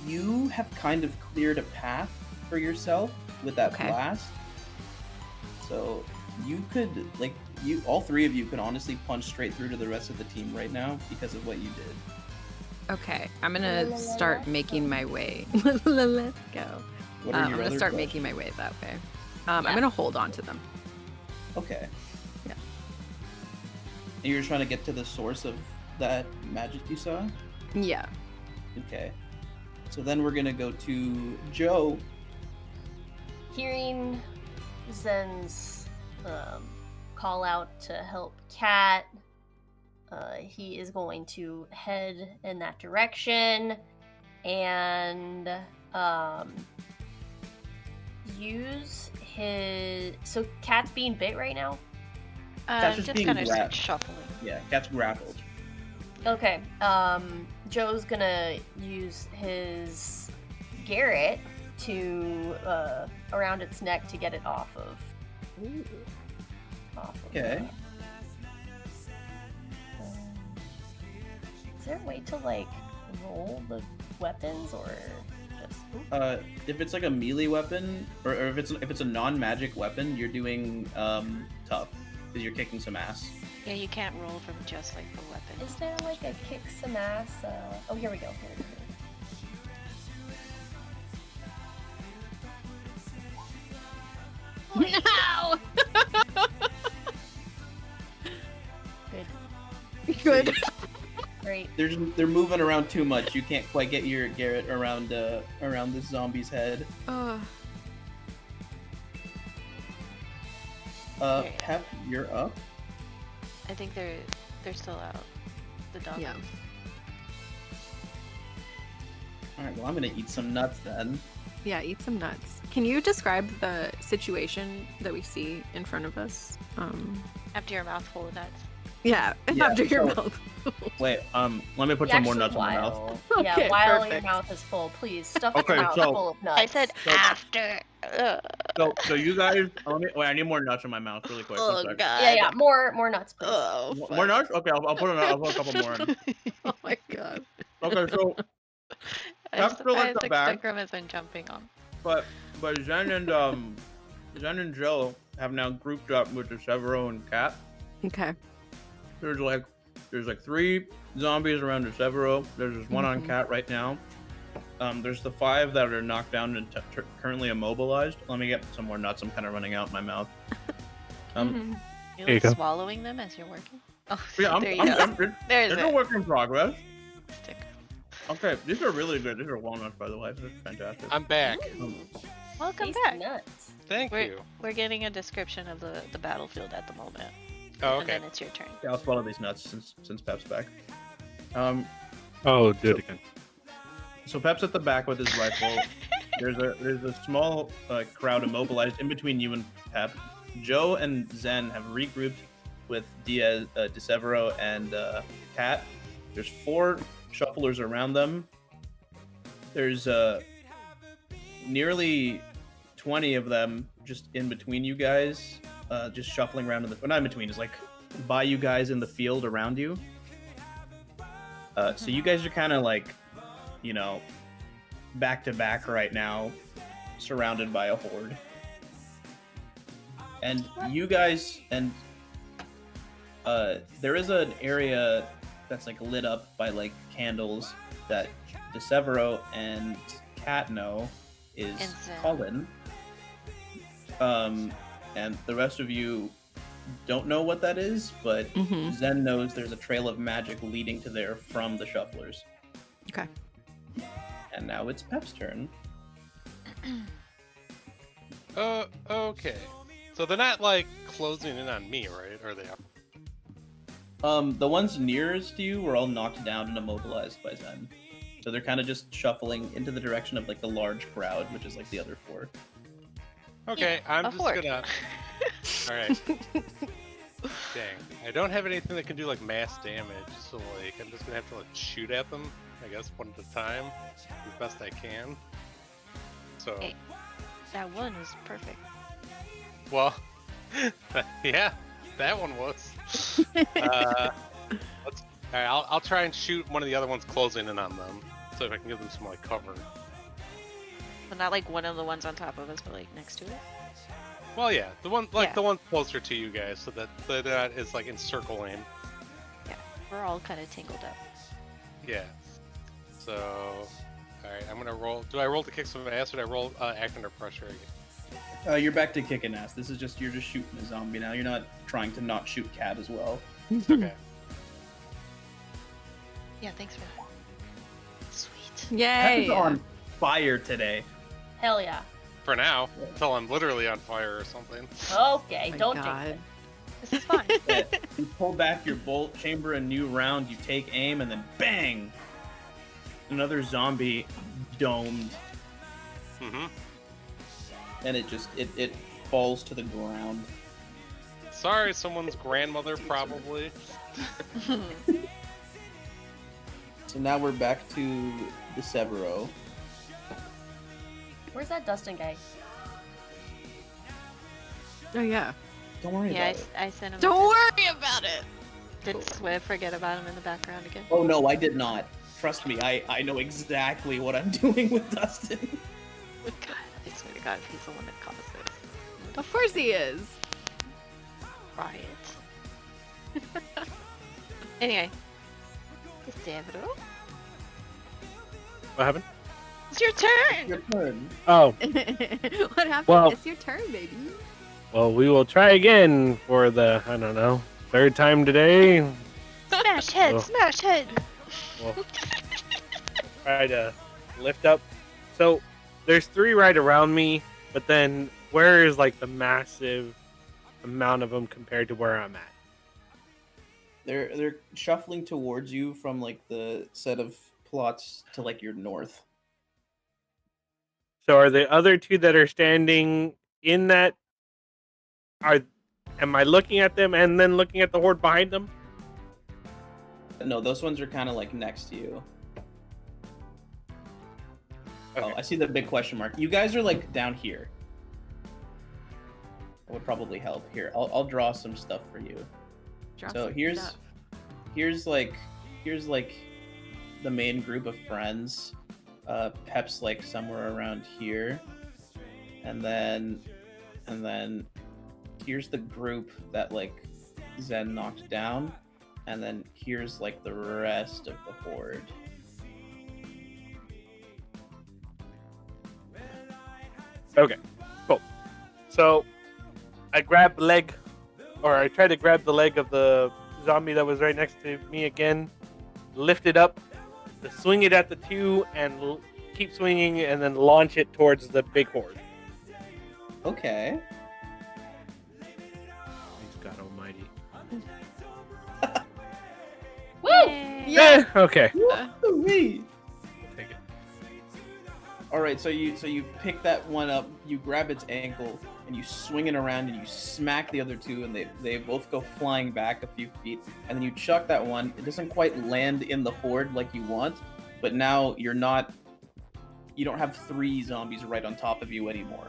You have kind of cleared a path for yourself with that blast. So you could, like, all 3 of you could honestly punch straight through to the rest of the team right now because of what you did. Okay, I'm gonna start making my way. Let's go. What are I'm your gonna other start questions? making my way that way. I'm gonna hold on to them. Okay. Yeah. And you're trying to get to the source of that magic you saw? Yeah. Okay. So then we're gonna go to Joe. hearing Zen's call out to help Cat, he is going to head in that direction and use his. So Cat's being bit right now. Cat's just Just being kind of grabbed. shuffling. Yeah, Cat's grappled. Okay. Joe's gonna use his Garrett to around its neck to get it off of. Okay. Is there a way to like roll the weapons or just? If it's like a melee weapon, or if it's a non-magic weapon, you're doing tough because you're kicking some ass. Yeah, you can't roll from just like the weapon. Is there like a kick some ass? Oh, here we go. Here. No. Good. Good. Great. They're moving around too much. You can't quite get your Garrett around this zombie's head. Pep, you're up. I think they're still out. The dog. Yeah. All right. Well, I'm gonna eat some nuts then. Yeah, eat some nuts. Can you describe the situation that we see in front of us? After your mouth full of nuts. Yeah, Yeah, after your so- mouth. Wait, let me put some more nuts in my mouth. Yeah, Okay, while your perfect. mouth is full, please stuff Okay, your mouth so- full of nuts. I said So- after. So you guys, wait, I need more nuts in my mouth really quick. One sec. Yeah, more nuts, please. Oh, More nuts? Okay, I'll put a couple more in. oh my god. Okay, so That's still at the back. Spectrum has been jumping on. but Zen and Joe have now grouped up with the Severo and Cat. Okay. There's like 3 zombies around the Severo. There's just one on Mhm. Cat right now. There's the 5 that are knocked down and currently immobilized. Let me get some more nuts. I'm kind of running out in my mouth. Mhm. You're There you like go. swallowing them as you're working. Oh, Yeah, there you go. There's it's a it. work in progress. Stick. Okay, these are really good. These are walnuts, by the way. This is fantastic. I'm back. Welcome Tasty back. nuts. Thank you. We're getting a description of the battlefield at the moment. Oh, And okay. then it's your turn. Yeah, I'll swallow these nuts since Pep's back. Oh, do it again. So Pep's at the back with his rifle. There's a small crowd immobilized in between you and Pep. Joe and Zen have regrouped with Diaz, DeSevero, and Cat. There's 4 shufflers around them. There's nearly 20 of them just in between you guys, just shuffling around well, not in between, it's like by you guys in the field around you. So you guys are kind of like, back to back right now, surrounded by a horde. And you guys, and there is an area that's like lit up by like candles that DeSevero and Cat know is And Zen. Cullen. And the rest of you don't know what that is, but Mhm. Zen knows there's a trail of magic leading to there from the shufflers. Okay. And now it's Pep's turn. Okay. So they're not like closing in on me, right? Or they are? The ones nearest to you were all knocked down and immobilized by Zen. So they're kind of just shuffling into the direction of like the large crowd, which is like the other 4. Okay, I'm a just horde. gonna. All right. Dang, I don't have anything that can do like mass damage, so like I'm just gonna have to like shoot at them, I guess, one at a time, as best I can. So, Hey. That one was perfect. well, yeah, that one was. Let's. All right, I'll try and shoot one of the other ones closing in on them, so if I can give them some like cover. But not like one of the ones on top of us, but like next to it. Well, yeah, the one like Yeah. the one closer to you guys, so that is like encircling. Yeah, we're all kind of tangled up. Yeah. So, all right, I'm gonna roll. Do I roll to kick some ass, or do I roll act under pressure again? You're back to kicking ass. This is just you're just shooting a zombie now. You're not trying to not shoot Cat as well. Okay. Yeah, thanks for that. Sweet. Cat Yay. is on fire today. Hell yeah. For now, until I'm literally on fire or something. Okay, My don't God. jinx This is fun. Yeah, you pull back your bolt chamber a new round, you take aim, and then bang! Another zombie domed, Mm-hmm. and it falls to the ground. Sorry, someone's grandmother, probably. So now we're back to the Severo. it. Where's that Dustin guy? Oh yeah. Don't worry Yeah, about it. I sent him. Don't a worry about it. Did Swift forget about him in the background again? Oh no, I did not. Trust me, I know exactly what I'm doing with Dustin. God, I swear to God, if he's the one that caused this. Of course he is. Riot. Anyway. Severo, What happened? it's your turn! Your turn. Oh, What happened? Well- It's your turn, baby. well, we will try again for the, I don't know, third time today. Smash head, Oh. smash head! We'll try to lift up. So there's 3 right around me, but then where is like the massive amount of them compared to where I'm at? They're shuffling towards you from like the set of plots to like your north. So are the other 2 that are standing in that, am I looking at them and then looking at the horde behind them? No, those ones are kind of like next to you. Okay. Oh, I see the big question mark. You guys are like down here. That would probably help. Here, I'll draw some stuff for you. Drop So some here's stuff. here's like the main group of friends. Pep's like somewhere around here, and then here's the group that like Zen knocked down, and then here's like the rest of the horde. Okay, cool. So I grab the leg, or I try to grab the leg of the zombie that was right next to me again, lift it up, swing it at the 2, and keep swinging, and then launch it towards the big horde. Okay. Thanks God Almighty. Woo! Yeah. Okay. Woo-wee. I'll take it. All right, so you pick that one up, you grab its ankle, and you swing it around, and you smack the other 2, and they both go flying back a few feet, and then you chuck that one. It doesn't quite land in the horde like you want, but now you don't have 3 zombies right on top of you anymore.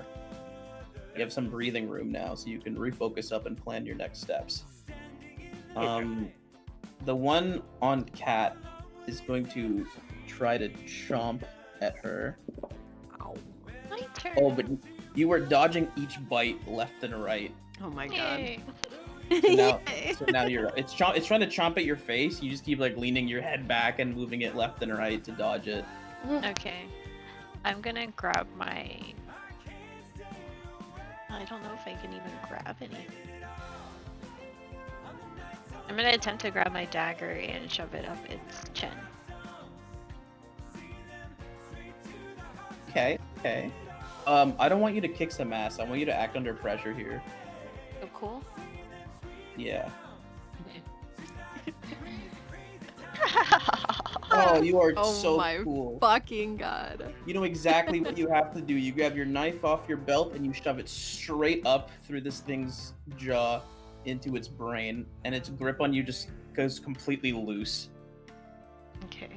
You have some breathing room now, so you can refocus up and plan your next steps. The one on Cat is going to try to chomp at her. Ow. My turn. Oh, but you were dodging each bite left and right. Oh my God. Yay. So now it's trying to chomp at your face. You just keep like leaning your head back and moving it left and right to dodge it. Okay. I'm gonna grab my... I don't know if I can even grab any. I'm gonna attempt to grab my dagger and shove it up its chin. Okay. I don't want you to kick some ass. I want you to act under pressure here. Oh, cool. Yeah. Oh, you are Oh so my cool. Fucking God. You know exactly what you have to do. You grab your knife off your belt and you shove it straight up through this thing's jaw into its brain, and its grip on you just goes completely loose. Okay.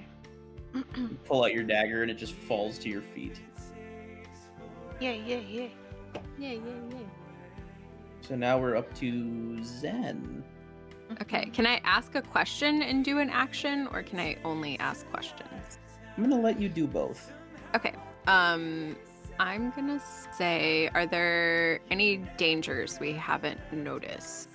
You pull out your dagger and it just falls to your feet. Yay. Yeah, yeah, yeah. So now we're up to Zen. Okay, can I ask a question and do an action, or can I only ask questions? I'm gonna let you do both. Okay. I'm gonna say, are there any dangers we haven't noticed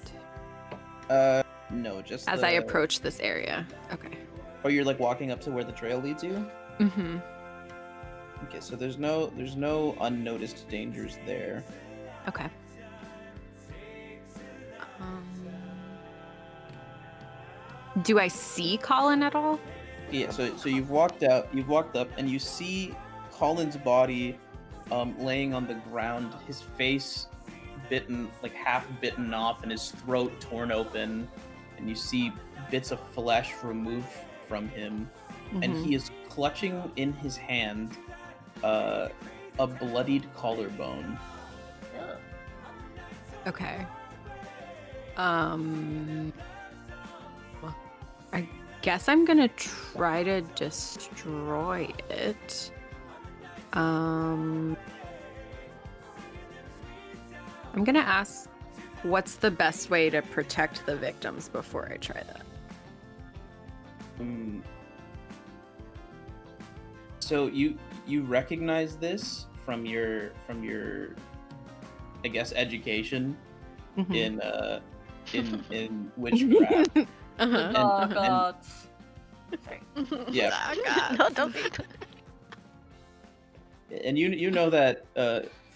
No, just as I approach this area? Okay. Oh, you're like walking up to where the trail leads you? Mm-hmm. Okay, so there's no unnoticed dangers there. Okay. Do I see Colin at all? Yeah, so you've walked up and you see Colin's body laying on the ground, his face bitten, like half bitten off, and his throat torn open, and you see bits of flesh removed from him, and he is clutching in his hand a bloodied collarbone. Ugh. Okay. Well, I guess I'm gonna try to destroy it. I'm gonna ask, what's the best way to protect the victims before I try that? So you recognize this from your I guess education in witchcraft. Uh-huh. Gods. Sorry. Yeah. No, don't be. And you know that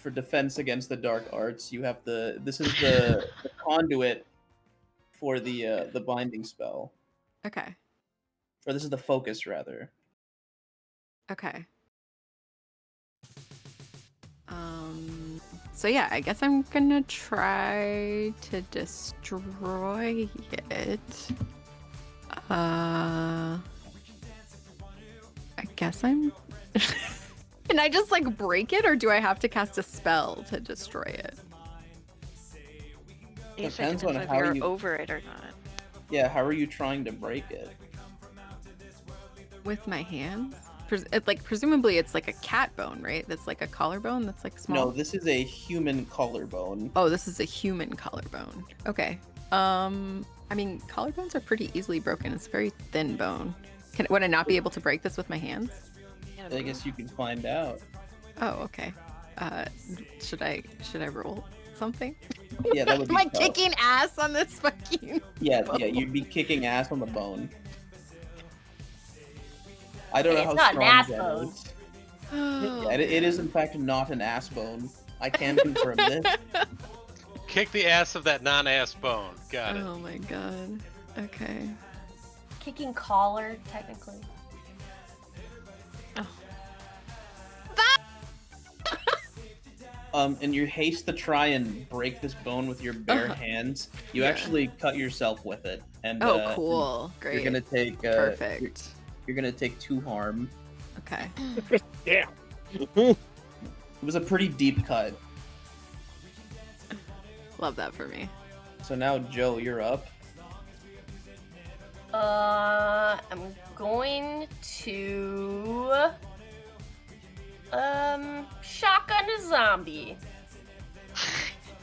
for defense against the dark arts, you have this is the conduit for the binding spell. Okay. Or this is the focus rather. Okay. So yeah, I guess I'm gonna try to destroy it. I guess I'm. Can I just like break it, or do I have to cast a spell to destroy it? Depends on if how you're you- over it or not. Yeah, how are you trying to break it? With my hands? Presumably it's like a cat bone, right? That's like a collarbone that's like small. No, this is a human collarbone. Oh, this is a human collarbone. Okay. I mean, collarbones are pretty easily broken. It's a very thin bone. Would I not be able to break this with my hands? I guess you can find out. Oh, okay. Should I roll something? Yeah, that would be Am I tough. kicking ass on this fucking? Yeah, you'd be kicking ass on the bone. I don't know It's how not an strong ass that bone. is. Yeah, it is in fact not an ass bone. I can confirm this. Kick the ass of that non-ass bone. Got it. Oh my god. Okay. Kicking collar, technically. In your haste to try and break this bone with your bare hands, you Yeah. actually cut yourself with it. And Oh, cool. You're Great. gonna take Perfect. You're gonna take 2 harm. Okay. Damn. It was a pretty deep cut. Love that for me. So now, Joe, you're up. I'm going to shotgun a zombie.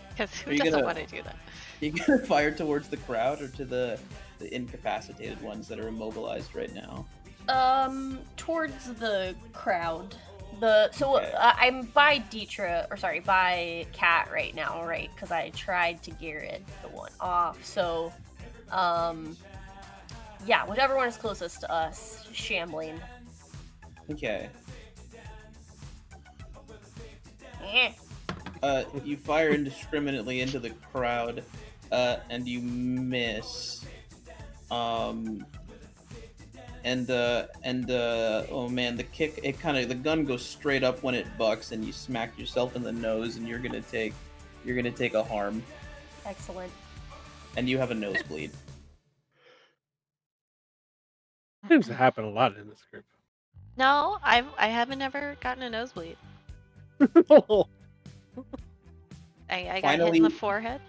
Because Are who you doesn't gonna- want to do that? You gonna fire towards the crowd or to the incapacitated ones that are immobilized right now? Towards the crowd. Okay. I'm by by Cat right now, right? Because I tried to gear it the one off. So, yeah, whichever one is closest to us, shambling. Okay. Eh. You fire indiscriminately into the crowd, and you miss. Oh man, the gun goes straight up when it bucks, and you smack yourself in the nose, and you're gonna take a harm, Excellent. and you have a nosebleed. Seems to happen a lot in this group. No, I haven't ever gotten a nosebleed. I got hit in Finally- the forehead.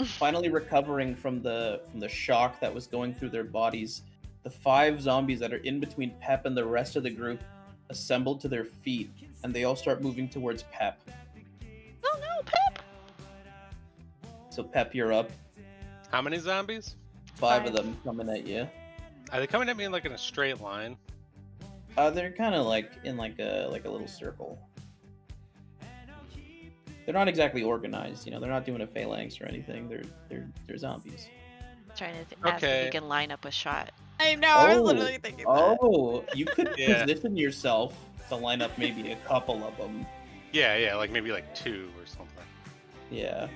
Finally recovering from the shock that was going through their bodies, the 5 zombies that are in between Pep and the rest of the group assembled to their feet, and they all start moving towards Pep. Oh no, Pep! So Pep, you're up. How many zombies? 5 of them coming at you. Are they coming at me in like in a straight line? They're kind of like in like a little circle. They're not exactly organized, they're not doing a phalanx or anything. They're zombies. Trying to ask if Okay. you can line up a shot. I know. I was literally thinking that. Oh, you could Yeah. position yourself to line up maybe a couple of them. Yeah, like maybe like 2 or something. Yeah.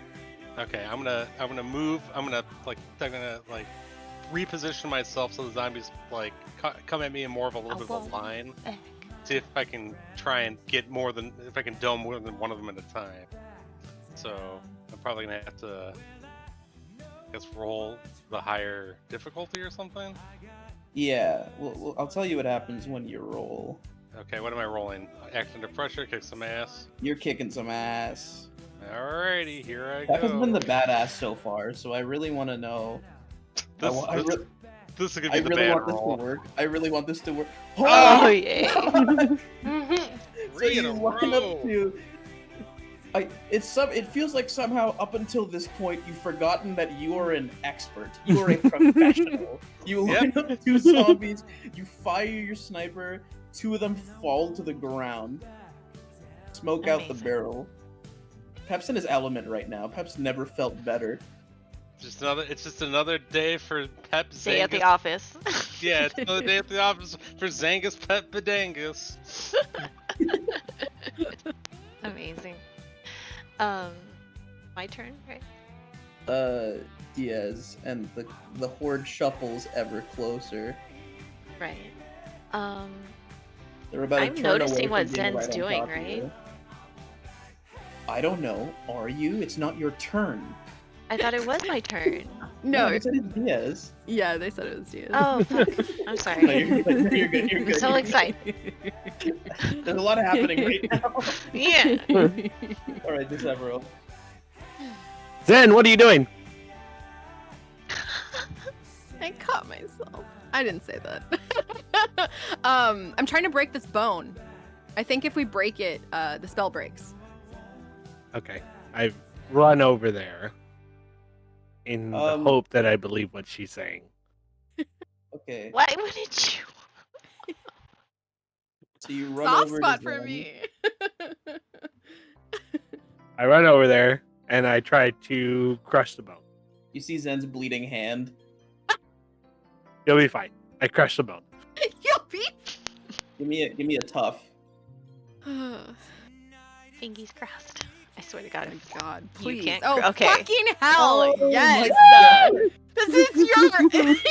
Okay, I'm gonna move. I'm gonna reposition myself so the zombies like come at me in more of a little bit of a line, see if I can try and get more than if I can dome more than one of them at a time. So I'm probably gonna have to, I guess, roll the higher difficulty or something. Yeah, well, I'll tell you what happens when you roll. Okay, what am I rolling? Act under pressure, kick some ass. You're kicking some ass. Alrighty, here I Pep go. has been the badass so far, so I really want to know. This is gonna be the really bad want roll. this to work. I really want this to work. Oh, my yay. God! So Three in you a line row. up to. It feels like somehow up until this point you've forgotten that you are an expert. You are a professional. You line up 2 zombies. You fire your sniper. 2 of them fall to the ground. Smoke out the Amazing. barrel. Pep's in his element right now. Pep's never felt better. It's just another day for Pep Zangus. Day at the office. Yeah, it's another day at the office for Zangus Pep Badangus. Amazing. My turn, right? Diaz, and the horde shuffles ever closer. Right. They're about I'm to turn noticing away what from being Zen's right on doing, top of right? you. I don't know. Are you? It's not your turn. I thought it was my turn. No, it's Diaz. yeah, they said it was you. Oh, fuck. I'm No, sorry. you're good. You're good. You're I'm good. so you're excited. good. There's a lot happening right now. Yeah. All right, this Evero. Zen, what are you doing? I caught myself. I didn't say that. I'm trying to break this bone. I think if we break it, the spell breaks. Okay, I've run over there in the hope that I believe what she's saying. Okay. Why wouldn't you? So you run Soft over spot to for Zen. me. I run over there and I try to crush the bone. You see Zen's bleeding hand. You'll be fine. I crush the bone. You'll be. Give me a tough. Fingers crossed. I swear to God. Oh God, You please. can't Oh, okay. fucking hell. Oh yes. my This is your.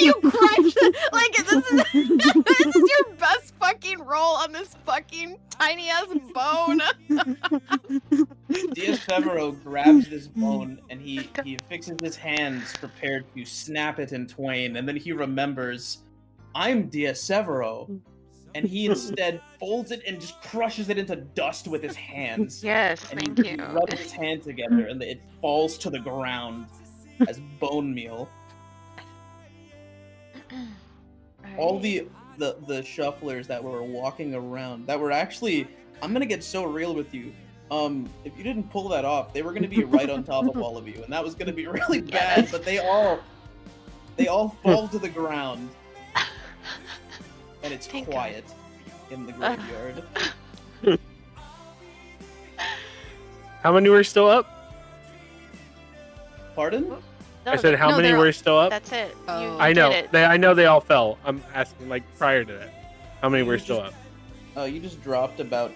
You crushed. Like, this is. This is your best fucking roll on this fucking tiny ass bone. Diaz Severo grabs this bone and he fixes his hands prepared to snap it in twain, and then he remembers, I'm Diaz Severo. And he instead folds it and just crushes it into dust with his hands. Yes, And thank he you. rubs his hand together and it falls to the ground as bone meal. All the shufflers that were walking around, that were actually, I'm gonna get so real with you. If you didn't pull that off, they were gonna be right on top of all of you, and that was gonna be really bad. that's- But they all fall to the ground, and it's Thank quiet in the graveyard. How many were still up? Pardon? No, I said how no, many they're were still up? That's it. Oh. You I know. did it. I know they all fell. I'm asking like prior to that. How many were still up? You just dropped about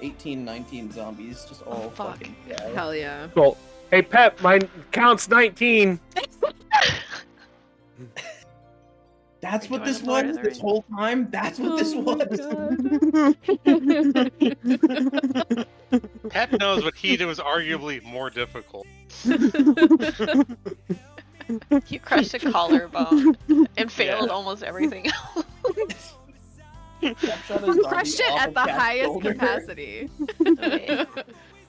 18, 19 zombies, just all fuck. fucking dead. Hell yeah. Cool. Hey Pep, mine counts 19. That's We're what doing this the Lord of was the this Rings. whole time? That's what this was? Pep knows what he did was arguably more difficult. You crushed a collarbone and failed almost everything else. We crushed it at the highest capacity. Okay.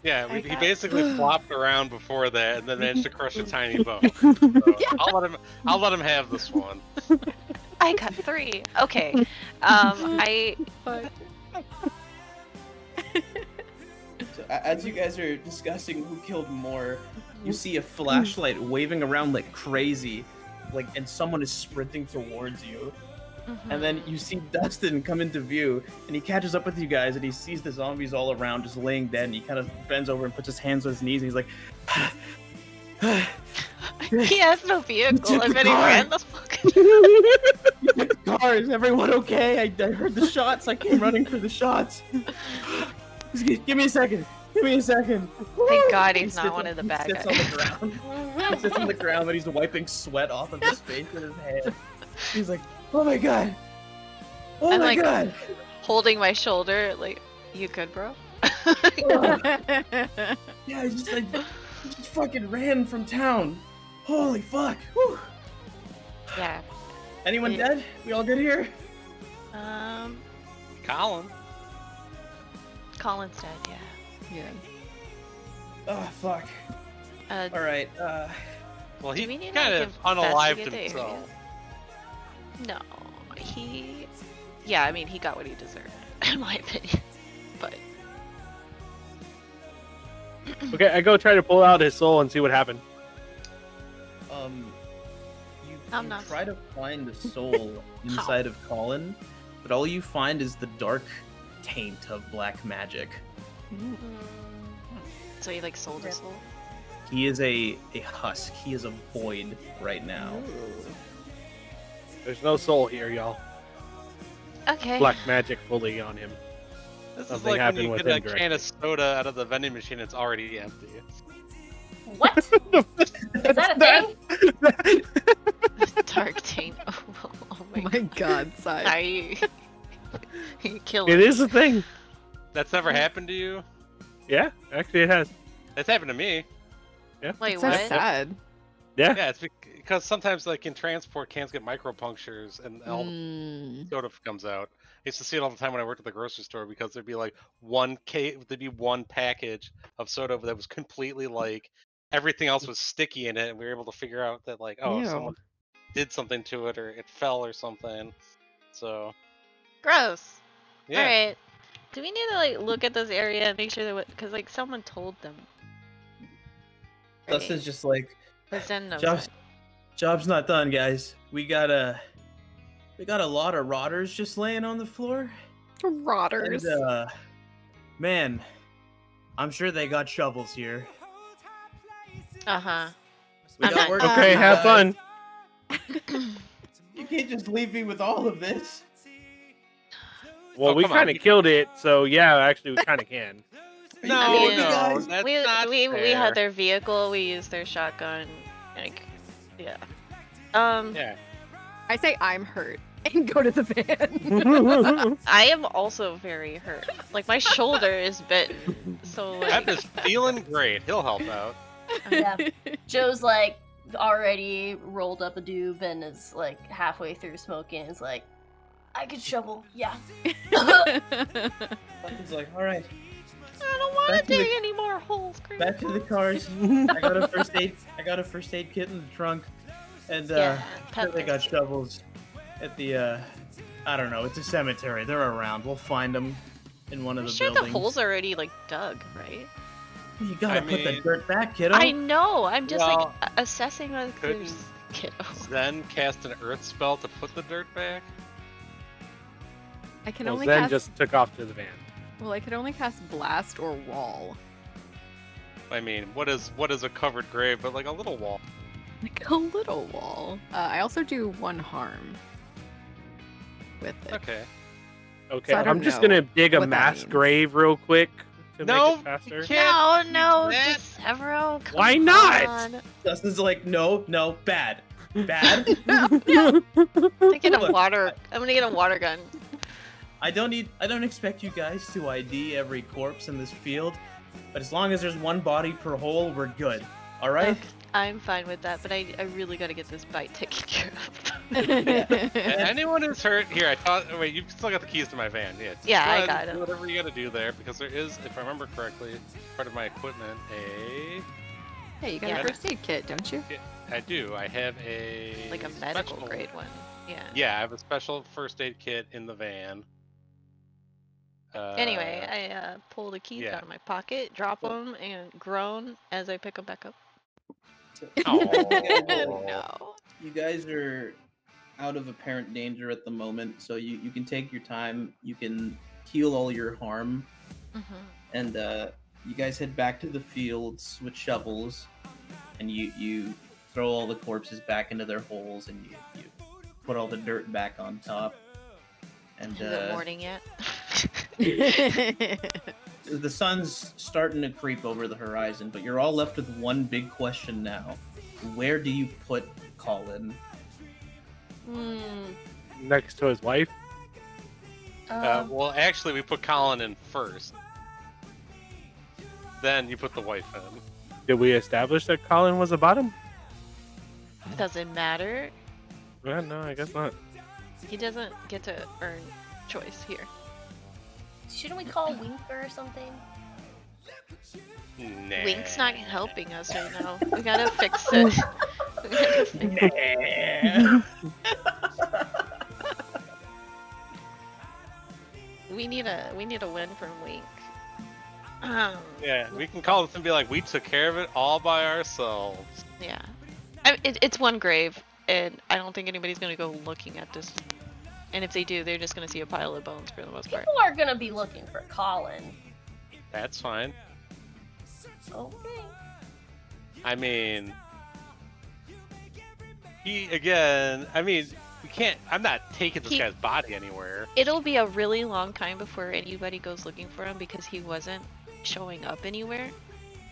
Yeah, I he got- basically flopped around before that and then managed to crush a tiny bone. So I'll let him have this one. I got 3. Okay. I So, as you guys are discussing who killed more, you see a flashlight waving around like crazy, and someone is sprinting towards you. And then you see Dustin come into view, and he catches up with you guys, and he sees the zombies all around just laying dead, and he kind of bends over and puts his hands on his knees, and he's like, he has no vehicle. If any ran the fucking. "Car, is everyone okay? I heard the shots. I came running for the shots. Give me a second. Give me a second." Thank God He he's sits not one on- of the he bad sits guys. on the ground. He sits on the ground, and he's wiping sweat off of his face with his hand. He's like, "Oh my god! Oh I'm my like, god!" holding my shoulder, like, you good, bro? Yeah, I just fucking ran from town. Holy fuck. Whew. Yeah. Anyone Yeah. dead? We all good here? Colin. Colin's dead, yeah. Yeah. Oh fuck. All right. Well, Do he we need to, kind like, of unalived investigate the himself. No, yeah, I mean, he got what he deserved, in my opinion. But Okay, I go try to pull out his soul and see what happened. You I'm not- try to find the soul inside of Colin, but all you find is the dark taint of black magic. so he like sold his soul. He is a husk. He is a void right now. There's no soul here, y'all. Okay. Black magic fully on him. This is Something like when happened you with get a him can directly. of soda out of the vending machine, it's already empty. What? Is that a thing? Dark taint. Oh Oh my my god. god, Sai. Are you? You killing It is a thing. That's never happened to you? Yeah, actually it has. It's happened to me. Yeah. Wait, It's so what? sad. Yeah. Yeah, it's because sometimes, like in transport, cans get micro punctures and all the Mm. soda comes out. I used to see it all the time when I worked at the grocery store because there'd be like there'd be one package of soda that was completely like everything else was sticky in it, and we were able to figure out that like, oh, Ew. someone did something to it or it fell or something. So Gross. yeah, All right. Do we need to like look at this area and make sure that because like someone told them? Dustin's just like, But Zen knows Josh, it. job's not done, guys. We got a lot of rotters just laying on the floor. Rotters. And, man, I'm sure they got shovels here. Uh huh. We I'm got not- work to Okay, do, have guys. fun. You can't just leave me with all of this. Well, Oh, we come on. kind of killed it, so yeah, actually, we kind of can. Are you no, kidding me, no, guys? that's we not we fair. had their vehicle. We used their shotgun. Like, yeah. Yeah, I say I'm hurt and go to the van. I am also very hurt. Like my shoulder is bitten. So I'm like, just feeling great. He'll help out. Yeah. Joe's like already rolled up a doob and is like halfway through smoking. Is like, I could shovel. Yeah. Dustin's like, all right, I don't want Back to to the- dig any more holes. Chris. back to the cars. I got a first aid kit in the trunk, and Yeah, sure they got peppers. shovels at the I don't know. It's a cemetery. They're around. We'll find them in one of I'm the sure buildings. the holes are already like dug, right? You gotta I put the mean- dirt back, kiddo. I know. I'm just Well, like assessing whether couldn't- there's kiddo. Then cast an earth spell to put the dirt back. I can Well, only Zen cast. just took off to the van. Well, I could only cast blast or wall. I mean, what is a covered grave but like a little wall? Like a little wall. I also do one harm with it. Okay. Okay, So I don't I'm just know gonna dig a what that mass means. grave real quick to No, make it faster. can't No, do that. just Severo. Come Why not? on. Dustin's like, no, bad. Bad? I'm gonna get a Look, water. I'm gonna get a water gun. I don't expect you guys to ID every corpse in this field, but as long as there's one body per hole, we're good. All right? Okay, I'm fine with that, but I really gotta get this bite taken care of. Anyone who's hurt here, I thought. Oh, wait, you still got the keys to my van. Yeah. just Yeah, go I ahead got and it. do whatever you got to do there, because there is, if I remember correctly, part of my equipment. Hey, you got Yeah. a first aid kit, don't you? I do. I have a Like a medical special- grade one. Yeah. Yeah, I have a special first aid kit in the van. Anyway, I pull the keys yeah. out of my pocket, drop them, and groan as I pick them back up. Oh. No. You guys are out of apparent danger at the moment, so you can take your time. You can heal all your harm, and you guys head back to the fields with shovels, and you throw all the corpses back into their holes, and you put all the dirt back on top. And Is it morning yet? the sun's starting to creep over the horizon, but you're all left with one big question now. Where do you put Colin? Hmm. Next to his wife. Well, actually, we put Colin in first. Then you put the wife in. Did we establish that Colin was a bottom? Doesn't matter. Well, no, I guess not. He doesn't get to earn choice here. Shouldn't we call Winker or something? Nah. Wink's not helping us right now. We gotta fix it. We gotta fix it. We need a win from Wink. Yeah, we can call this and be like, we took care of it all by ourselves. Yeah. It's one grave, and I don't think anybody's gonna go looking at this. And if they do, they're just gonna see a pile of bones for the most part. People are gonna be looking for Colin. That's fine. Okay. I mean, we can't, I'm not taking this guy's body anywhere. It'll be a really long time before anybody goes looking for him because he wasn't showing up anywhere.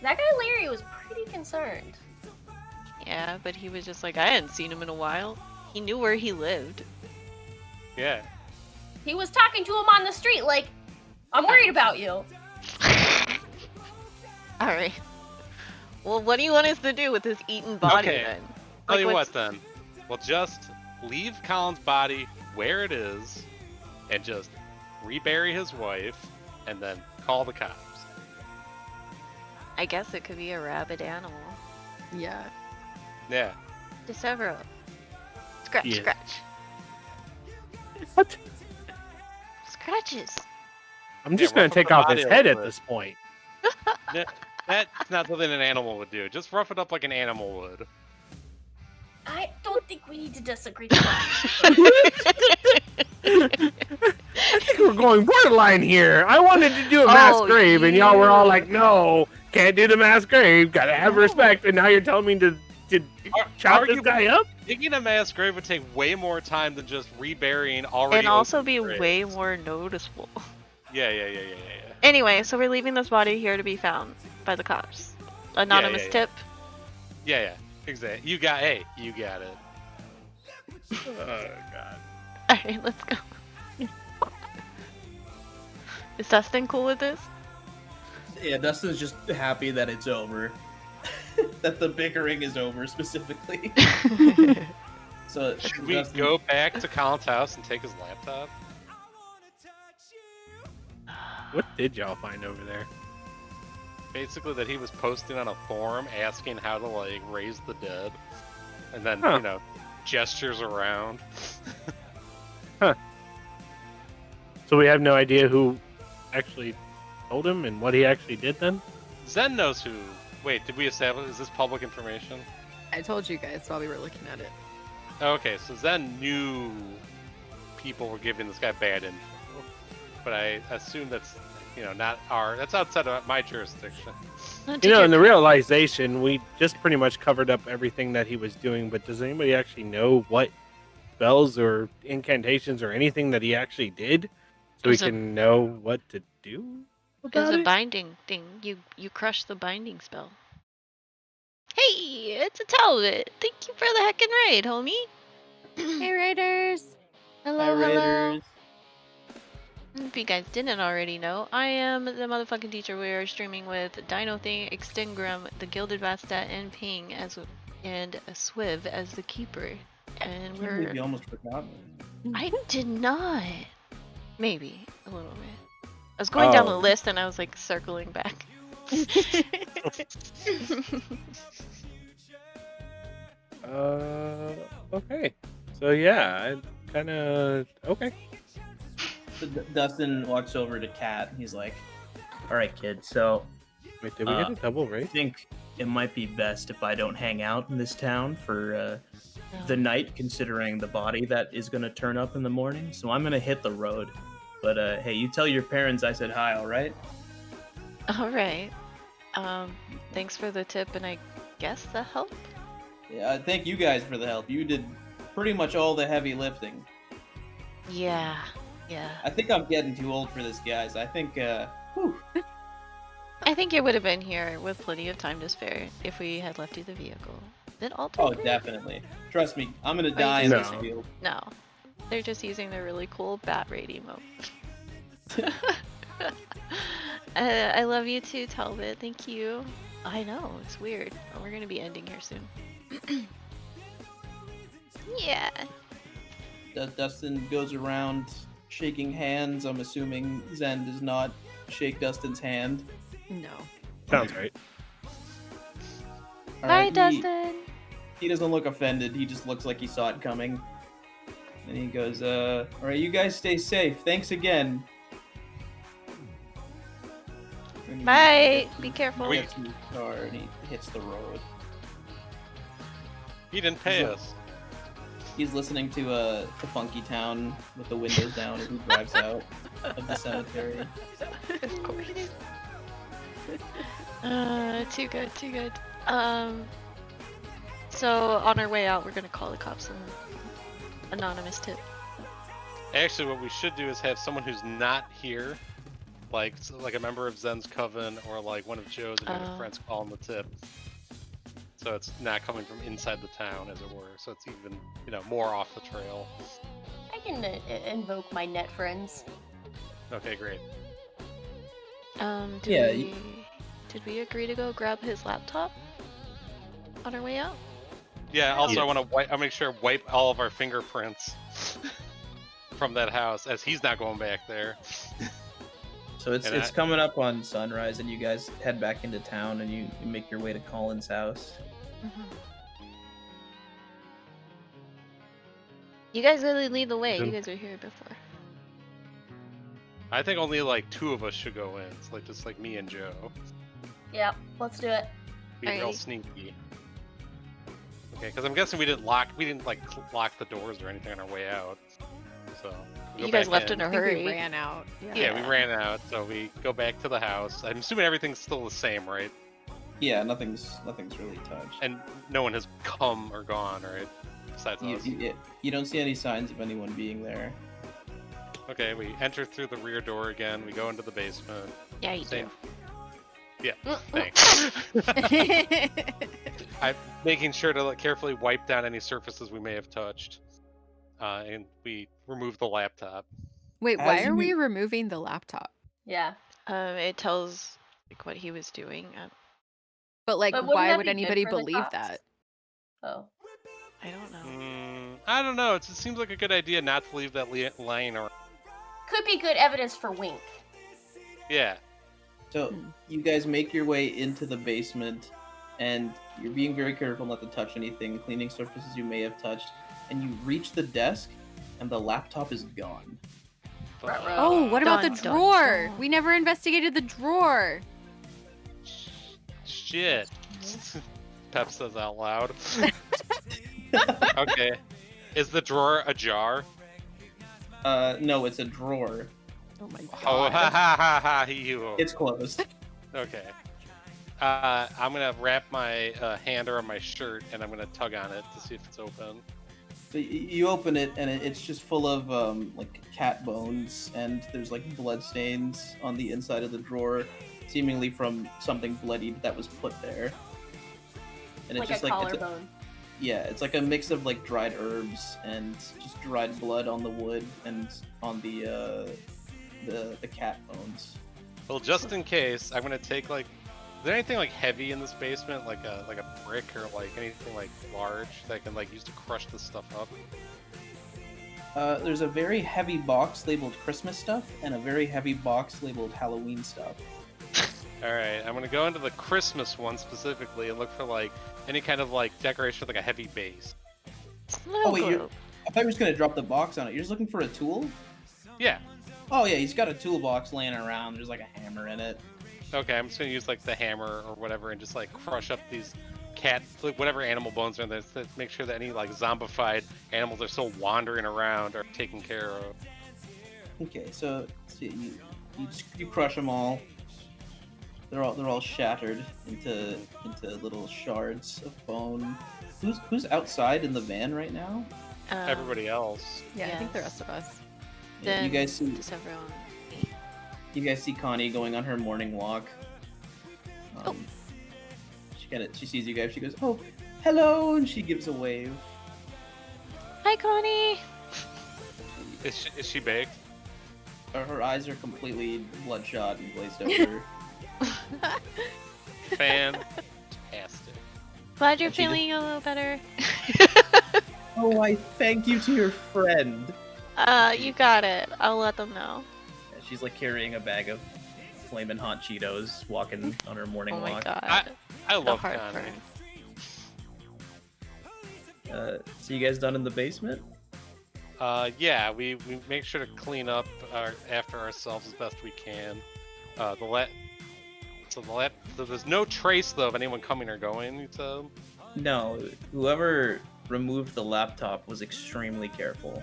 That guy Larry was pretty concerned. Yeah, but he was just like, I hadn't seen him in a while. He knew where he lived. Yeah. He was talking to him on the street like, I'm worried about you. Alright. Well, what do you want us to do with this eaten body Okay. then? Tell you what's- what then. We'll just leave Colin's body where it is and just rebury his wife and then call the cops. I guess it could be a rabid animal. Yeah. Yeah. DeSevero. Scratch, Yeah. scratch. What? Scratches. I'm just Yeah, gonna rough up take the off body his a head little at bit. this point. That's not something an animal would do. Just rough it up like an animal would. I don't think we need to disagree with that. I think we're going borderline here. I wanted to do a mass Oh, grave, and y'all were all you. like, "No, can't do the mass grave. Gotta have No. respect." And now you're telling me to chop this Arguably, guy up? Digging a mass grave would take way more time than just reburying already. And also open be graves. way more noticeable. Yeah. Anyway, so we're leaving this body here to be found by the cops. Anonymous yeah. tip. Yeah. Exactly. You got it. Oh god. Alright, let's go. Is Dustin cool with this? Yeah, Dustin's just happy that it's over. That the bickering is over specifically. So Should we Dustin- go back to Colin's house and take his laptop? What did y'all find over there? Basically, that he was posting on a forum asking how to like raise the dead, and then Huh. gestures around. So we have no idea who actually told him and what he actually did then? Zen knows who. Wait, did we establish? Is this public information? I told you guys while we were looking at it. Okay, so Zen knew people were giving this guy bad info, but I assume that's not that's outside of my jurisdiction. In the realization, we just pretty much covered up everything that he was doing, but does anybody actually know what spells or incantations or anything that he actually did? So we There's a- can know what to do It's about a it? binding thing. You crush the binding spell. Hey, it's a Talbot. Thank you for the heckin' raid, homie. Hey, Raiders! Hello, Hi, hello. Raiders. If you guys didn't already know, I am the motherfucking teacher. We are streaming with Dino Thing, Extingram, the Gilded Vastat, and Ping and a Swiv as the keeper. And I can't believe we're you almost forgot me. I did not. Maybe a little bit. I was going down the Oh. list and I was like circling back. Okay. So yeah, I kind of okay. So Dustin walks over to Kat. He's like, "All right, kid. So Wait, did we get a double I raid? think it might be best if I don't hang out in this town for the night, considering the body that is gonna turn up in the morning. So I'm gonna hit the road. But hey, you tell your parents I said hi, all right?" All right. Thanks for the tip and I guess the help. Yeah, thank you guys for the help. You did pretty much all the heavy lifting. Yeah. I think I'm getting too old for this, guys. I think, whew. I think you would have been here with plenty of time to spare if we had left you the vehicle. Then all Oh, definitely. Trust me, I'm gonna die in this No. field. No. They're just using their really cool bat raid emote. I love you too, Talbot. Thank you. I know, it's weird. We're gonna be ending here soon. Yeah. Dustin goes around shaking hands. I'm assuming Zen does not shake Dustin's hand. No. Sounds right. All Bye, right, Dustin. He doesn't look offended. He just looks like he saw it coming. And he goes, all right, you guys stay safe. Thanks again. And he Bye. gets Be in- careful. He gets in his car and he hits the road. He didn't pay He's us. He's listening to Funky Town with the windows down as he drives out of the cemetery. Of course. Too good, too good. So on our way out, we're gonna call the cops and anonymous tip. Actually, what we should do is have someone who's not here, like a member of Zen's coven or like one of Joe's and other friends, call him the tip. So it's not coming from inside the town, as it were. So it's even, more off the trail. I can invoke my net friends. Okay, great. Did we agree to go grab his laptop on our way out? Yeah. Also, Yes. I want to I'll make sure I wipe all of our fingerprints from that house, as he's not going back there. So it's And coming up on sunrise, and you guys head back into town, and you make your way to Colin's house. You guys really lead the way. You Then- guys were here before. I think only like 2 of us should go in. It's like just like me and Joe. Yep, let's do it. Be real Alrighty. sneaky. Okay, because I'm guessing we didn't lock the doors or anything on our way out. So we go You guys back left in in. a I think hurry. we ran out. Yeah, we ran out, so we go back to the house. I'm assuming everything's still the same, right? Yeah, nothing's really touched. And no one has come or gone, right? Besides us. You don't see any signs of anyone being there. Okay, we enter through the rear door again. We go into the basement. Yeah, you Same. do. Yeah, thanks. I'm making sure to carefully wipe down any surfaces we may have touched. And we remove the laptop. Wait, As why are you- we removing the laptop? Yeah. It tells like what he was doing. But like, But wouldn't why that would be good anybody for the believe cops? that? Oh. I don't know. I don't know. It seems like a good idea not to leave that line or. Could be good evidence for Wink. Yeah. So you guys make your way into the basement, and you're being very careful not to touch anything, cleaning surfaces you may have touched, and you reach the desk, and the laptop is gone. Fuck. Oh, what about the Dun, dun, drawer? dun. We never investigated the drawer. Shit. Pep says out loud. Okay. Is the drawer ajar? No, it's a drawer. Oh my Oh, god. ha ha ha ha, he-hoo. It's closed. Okay. I'm gonna wrap my hand around my shirt and I'm gonna tug on it to see if it's open. So you open it, and it's just full of like cat bones, and there's like blood stains on the inside of the drawer, seemingly from something bloodied that was put there. And Like it's just a like collarbone. it's like a mix of like dried herbs and just dried blood on the wood and on the cat bones. Well, just in case, I'm gonna take like. Is there anything like heavy in this basement, like a brick or like anything like large that I can like use to crush this stuff up? There's a very heavy box labeled Christmas stuff and a very heavy box labeled Halloween stuff. All right, I'm gonna go into the Christmas one specifically and look for like any kind of like decoration with like a heavy base. Oh wait, Snow I thought you were just gonna drop the box on it. You're just looking for a tool? Yeah. Oh yeah, he's got a toolbox laying around. There's like a hammer in it. Okay, I'm just gonna use like the hammer or whatever and just like crush up these cat, like, whatever animal bones are in there to make sure that any like zombified animals that are still wandering around are taken care of. Okay, so you crush them all. They're all shattered into little shards of bone. Who's outside in the van right now? Everybody else. Yeah, I think the Yes. rest of us. Yeah, you guys see Just everyone. Connie going on her morning walk. She sees you guys. She goes, "Oh, hello," and she gives a wave. Hi, Connie. Is she baked? Her eyes are completely bloodshot and glazed over. Fantastic. Glad you're And she just- feeling a little better. Oh, I thank you to your friend. You got it. I'll let them know. Yeah, she's like carrying a bag of flaming hot Cheetos, walking on her morning Oh my walk. god. I The love Connie. heartburn. So you guys done in the basement? Yeah, we make sure to clean up after ourselves as best we can. So there's no trace though of anyone coming or going. You said. No, whoever removed the laptop was extremely careful.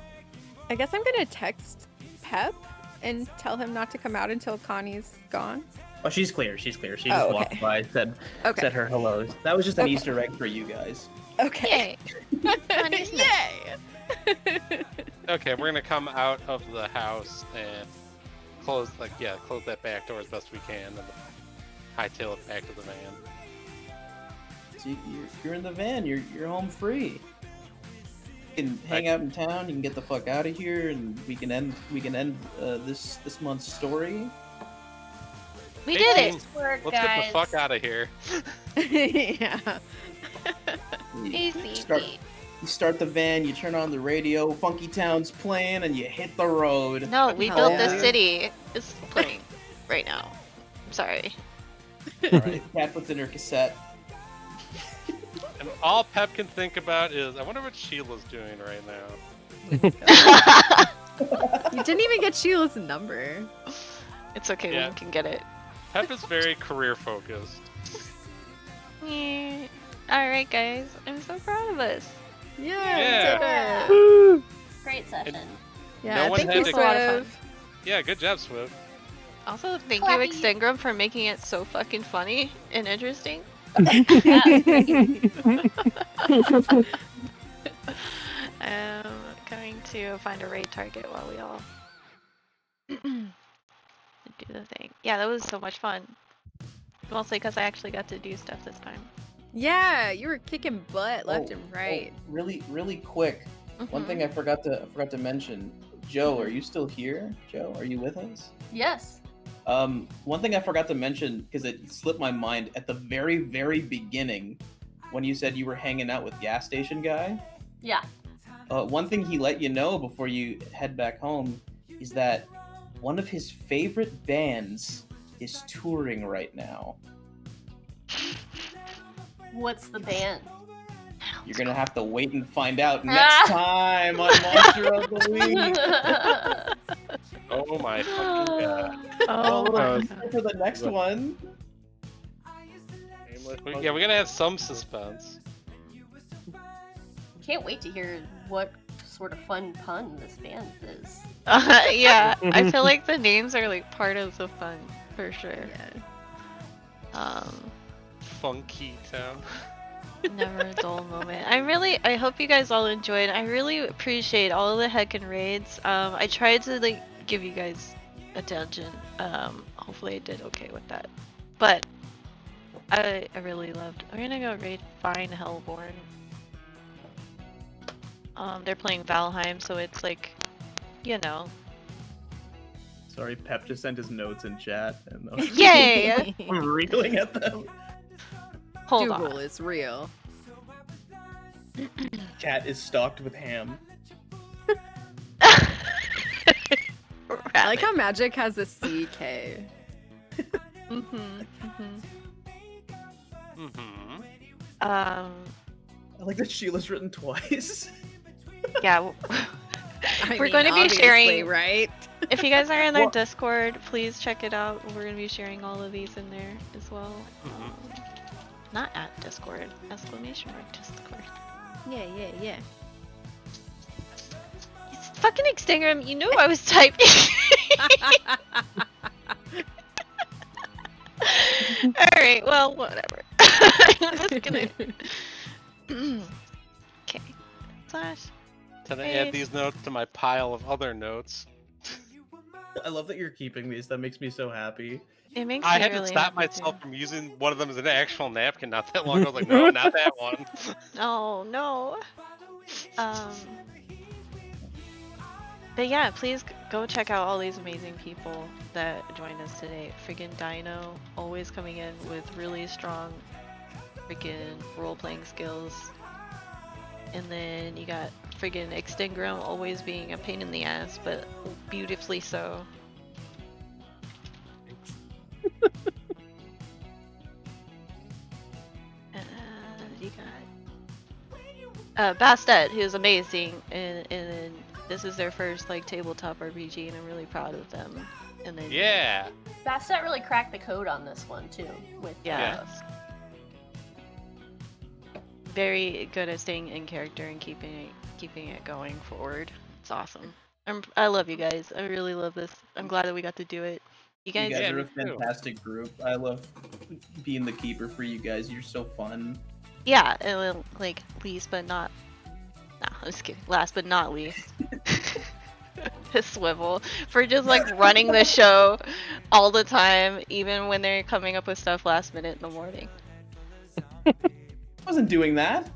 I guess I'm gonna text Pep and tell him not to come out until Connie's gone. Oh, she's clear. She's clear. She Oh, just okay. walked by, said Okay. her hellos. That was just an Okay. Easter egg for you guys. Okay. Connie's nice. Yay! Okay, we're gonna come out of the house and close that back door as best we can, and hightail it back to the van. So you're in the van. You're home free. You can hang out in town. You can get the fuck out of here, and we can end this month's story. We did it. Let's Work, get the fuck out of here. Yeah. Easy. You start the van. You turn on the radio. Funky Town's playing, and you hit the road. No, we Hell built this yeah. city. It's playing right now. I'm sorry. All right. Cat puts in her cassette. And all Pep can think about is, I wonder what Sheila's doing right now. You didn't even get Sheila's number. It's okay, Yeah. we can get it. Pep is very career focused. Yeah. Alright, guys. I'm so proud of us. Yeah. We did it. Great session. Yeah, No one thank had you, to- It was a lot of Swift. Yeah, good job, Swift. Also, thank you, Clappy. Extingram, for making it so fucking funny and interesting. Going to find a raid target while we all do the thing. Yeah, that was so much fun. Mostly because I actually got to do stuff this time. Yeah, you were kicking butt left and right. Really quick. One Mhm. thing I forgot to mention. Joe, are you still here? Joe, are you with us? Yes. One thing I forgot to mention because it slipped my mind at the very beginning when you said you were hanging out with gas station guy. Yeah. One thing he let you know before you head back home is that one of his favorite bands is touring right now. What's the band? You're gonna have to wait and find out next time on Monster of the Week. Oh my fucking god. Oh, little my was- God. For the next one. Yeah, we're gonna have some suspense. Can't wait to hear what sort of fun pun this band is. Yeah, I feel like the names are like part of the fun for sure. Yeah. Funky Town. Never a dull moment. I hope you guys all enjoyed. I really appreciate all of the heckin' raids. I tried to like give you guys attention. Hopefully I did okay with that. But I really loved. We're gonna go raid Fine Hellborn. They're playing Valheim, so it's like, you know. Sorry, Pep just sent his notes in chat, and Yay! I'm reeling at them. Hold Dougal on. is real. Cat is stocked with ham. I like how Magic has a CK. I like that Sheila's written twice. Yeah. I We're mean, going to be obviously, sharing. right? If you guys are in our Well- Discord, please check it out. We're going to be sharing all of these in there as well. Not at Discord. Exclamation mark Discord. Yeah. It's fucking Extingram. You knew I was typing. Alright, well, whatever. I'm just gonna. Okay. Slash. Can I Raid. add these notes to my pile of other notes? I love that you're keeping these. That makes me so happy. It makes I me had really to stop happy myself too. from using one of them as an actual napkin not that long ago. I was like, no, not that one. Oh no. But yeah, please go check out all these amazing people that joined us today. Friggin' Dino, always coming in with really strong freaking role-playing skills. And then you got friggin' Extingram always being a pain in the ass, but beautifully so. You got Bastet, who's amazing, and this is their first like tabletop RPG, and I'm really proud of them. And then Yeah. Bastet really cracked the code on this one too. With yeah, very good at staying in character and keeping it going forward. It's awesome. I love you guys. I really love this. I'm glad that we got to do it. You You guys, guys Yeah, are me a too. fantastic group. I love being the keeper for you guys. You're so fun. yeah, and then, like least but not. No, I'm just kidding. Last but not least. Swivel for just like running the show all the time, even when they're coming up with stuff last minute in the morning. I wasn't doing that.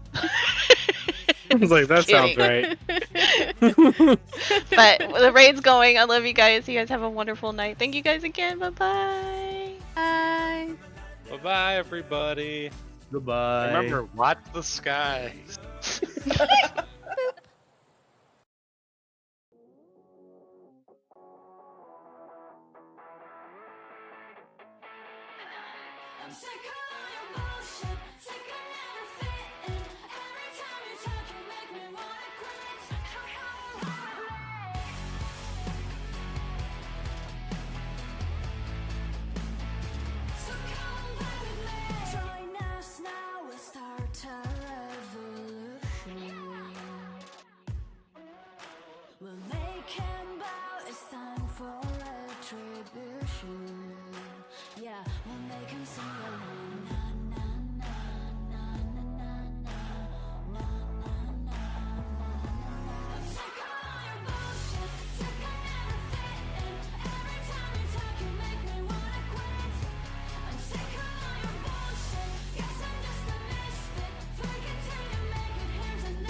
I was like, that sounds Kidding. right. But the raid's going. I love you guys. You guys have a wonderful night. Thank you guys again. Bye bye. Bye. Bye-bye, everybody. Goodbye. Remember, watch the sky. I'm sick of your bullshit, sick of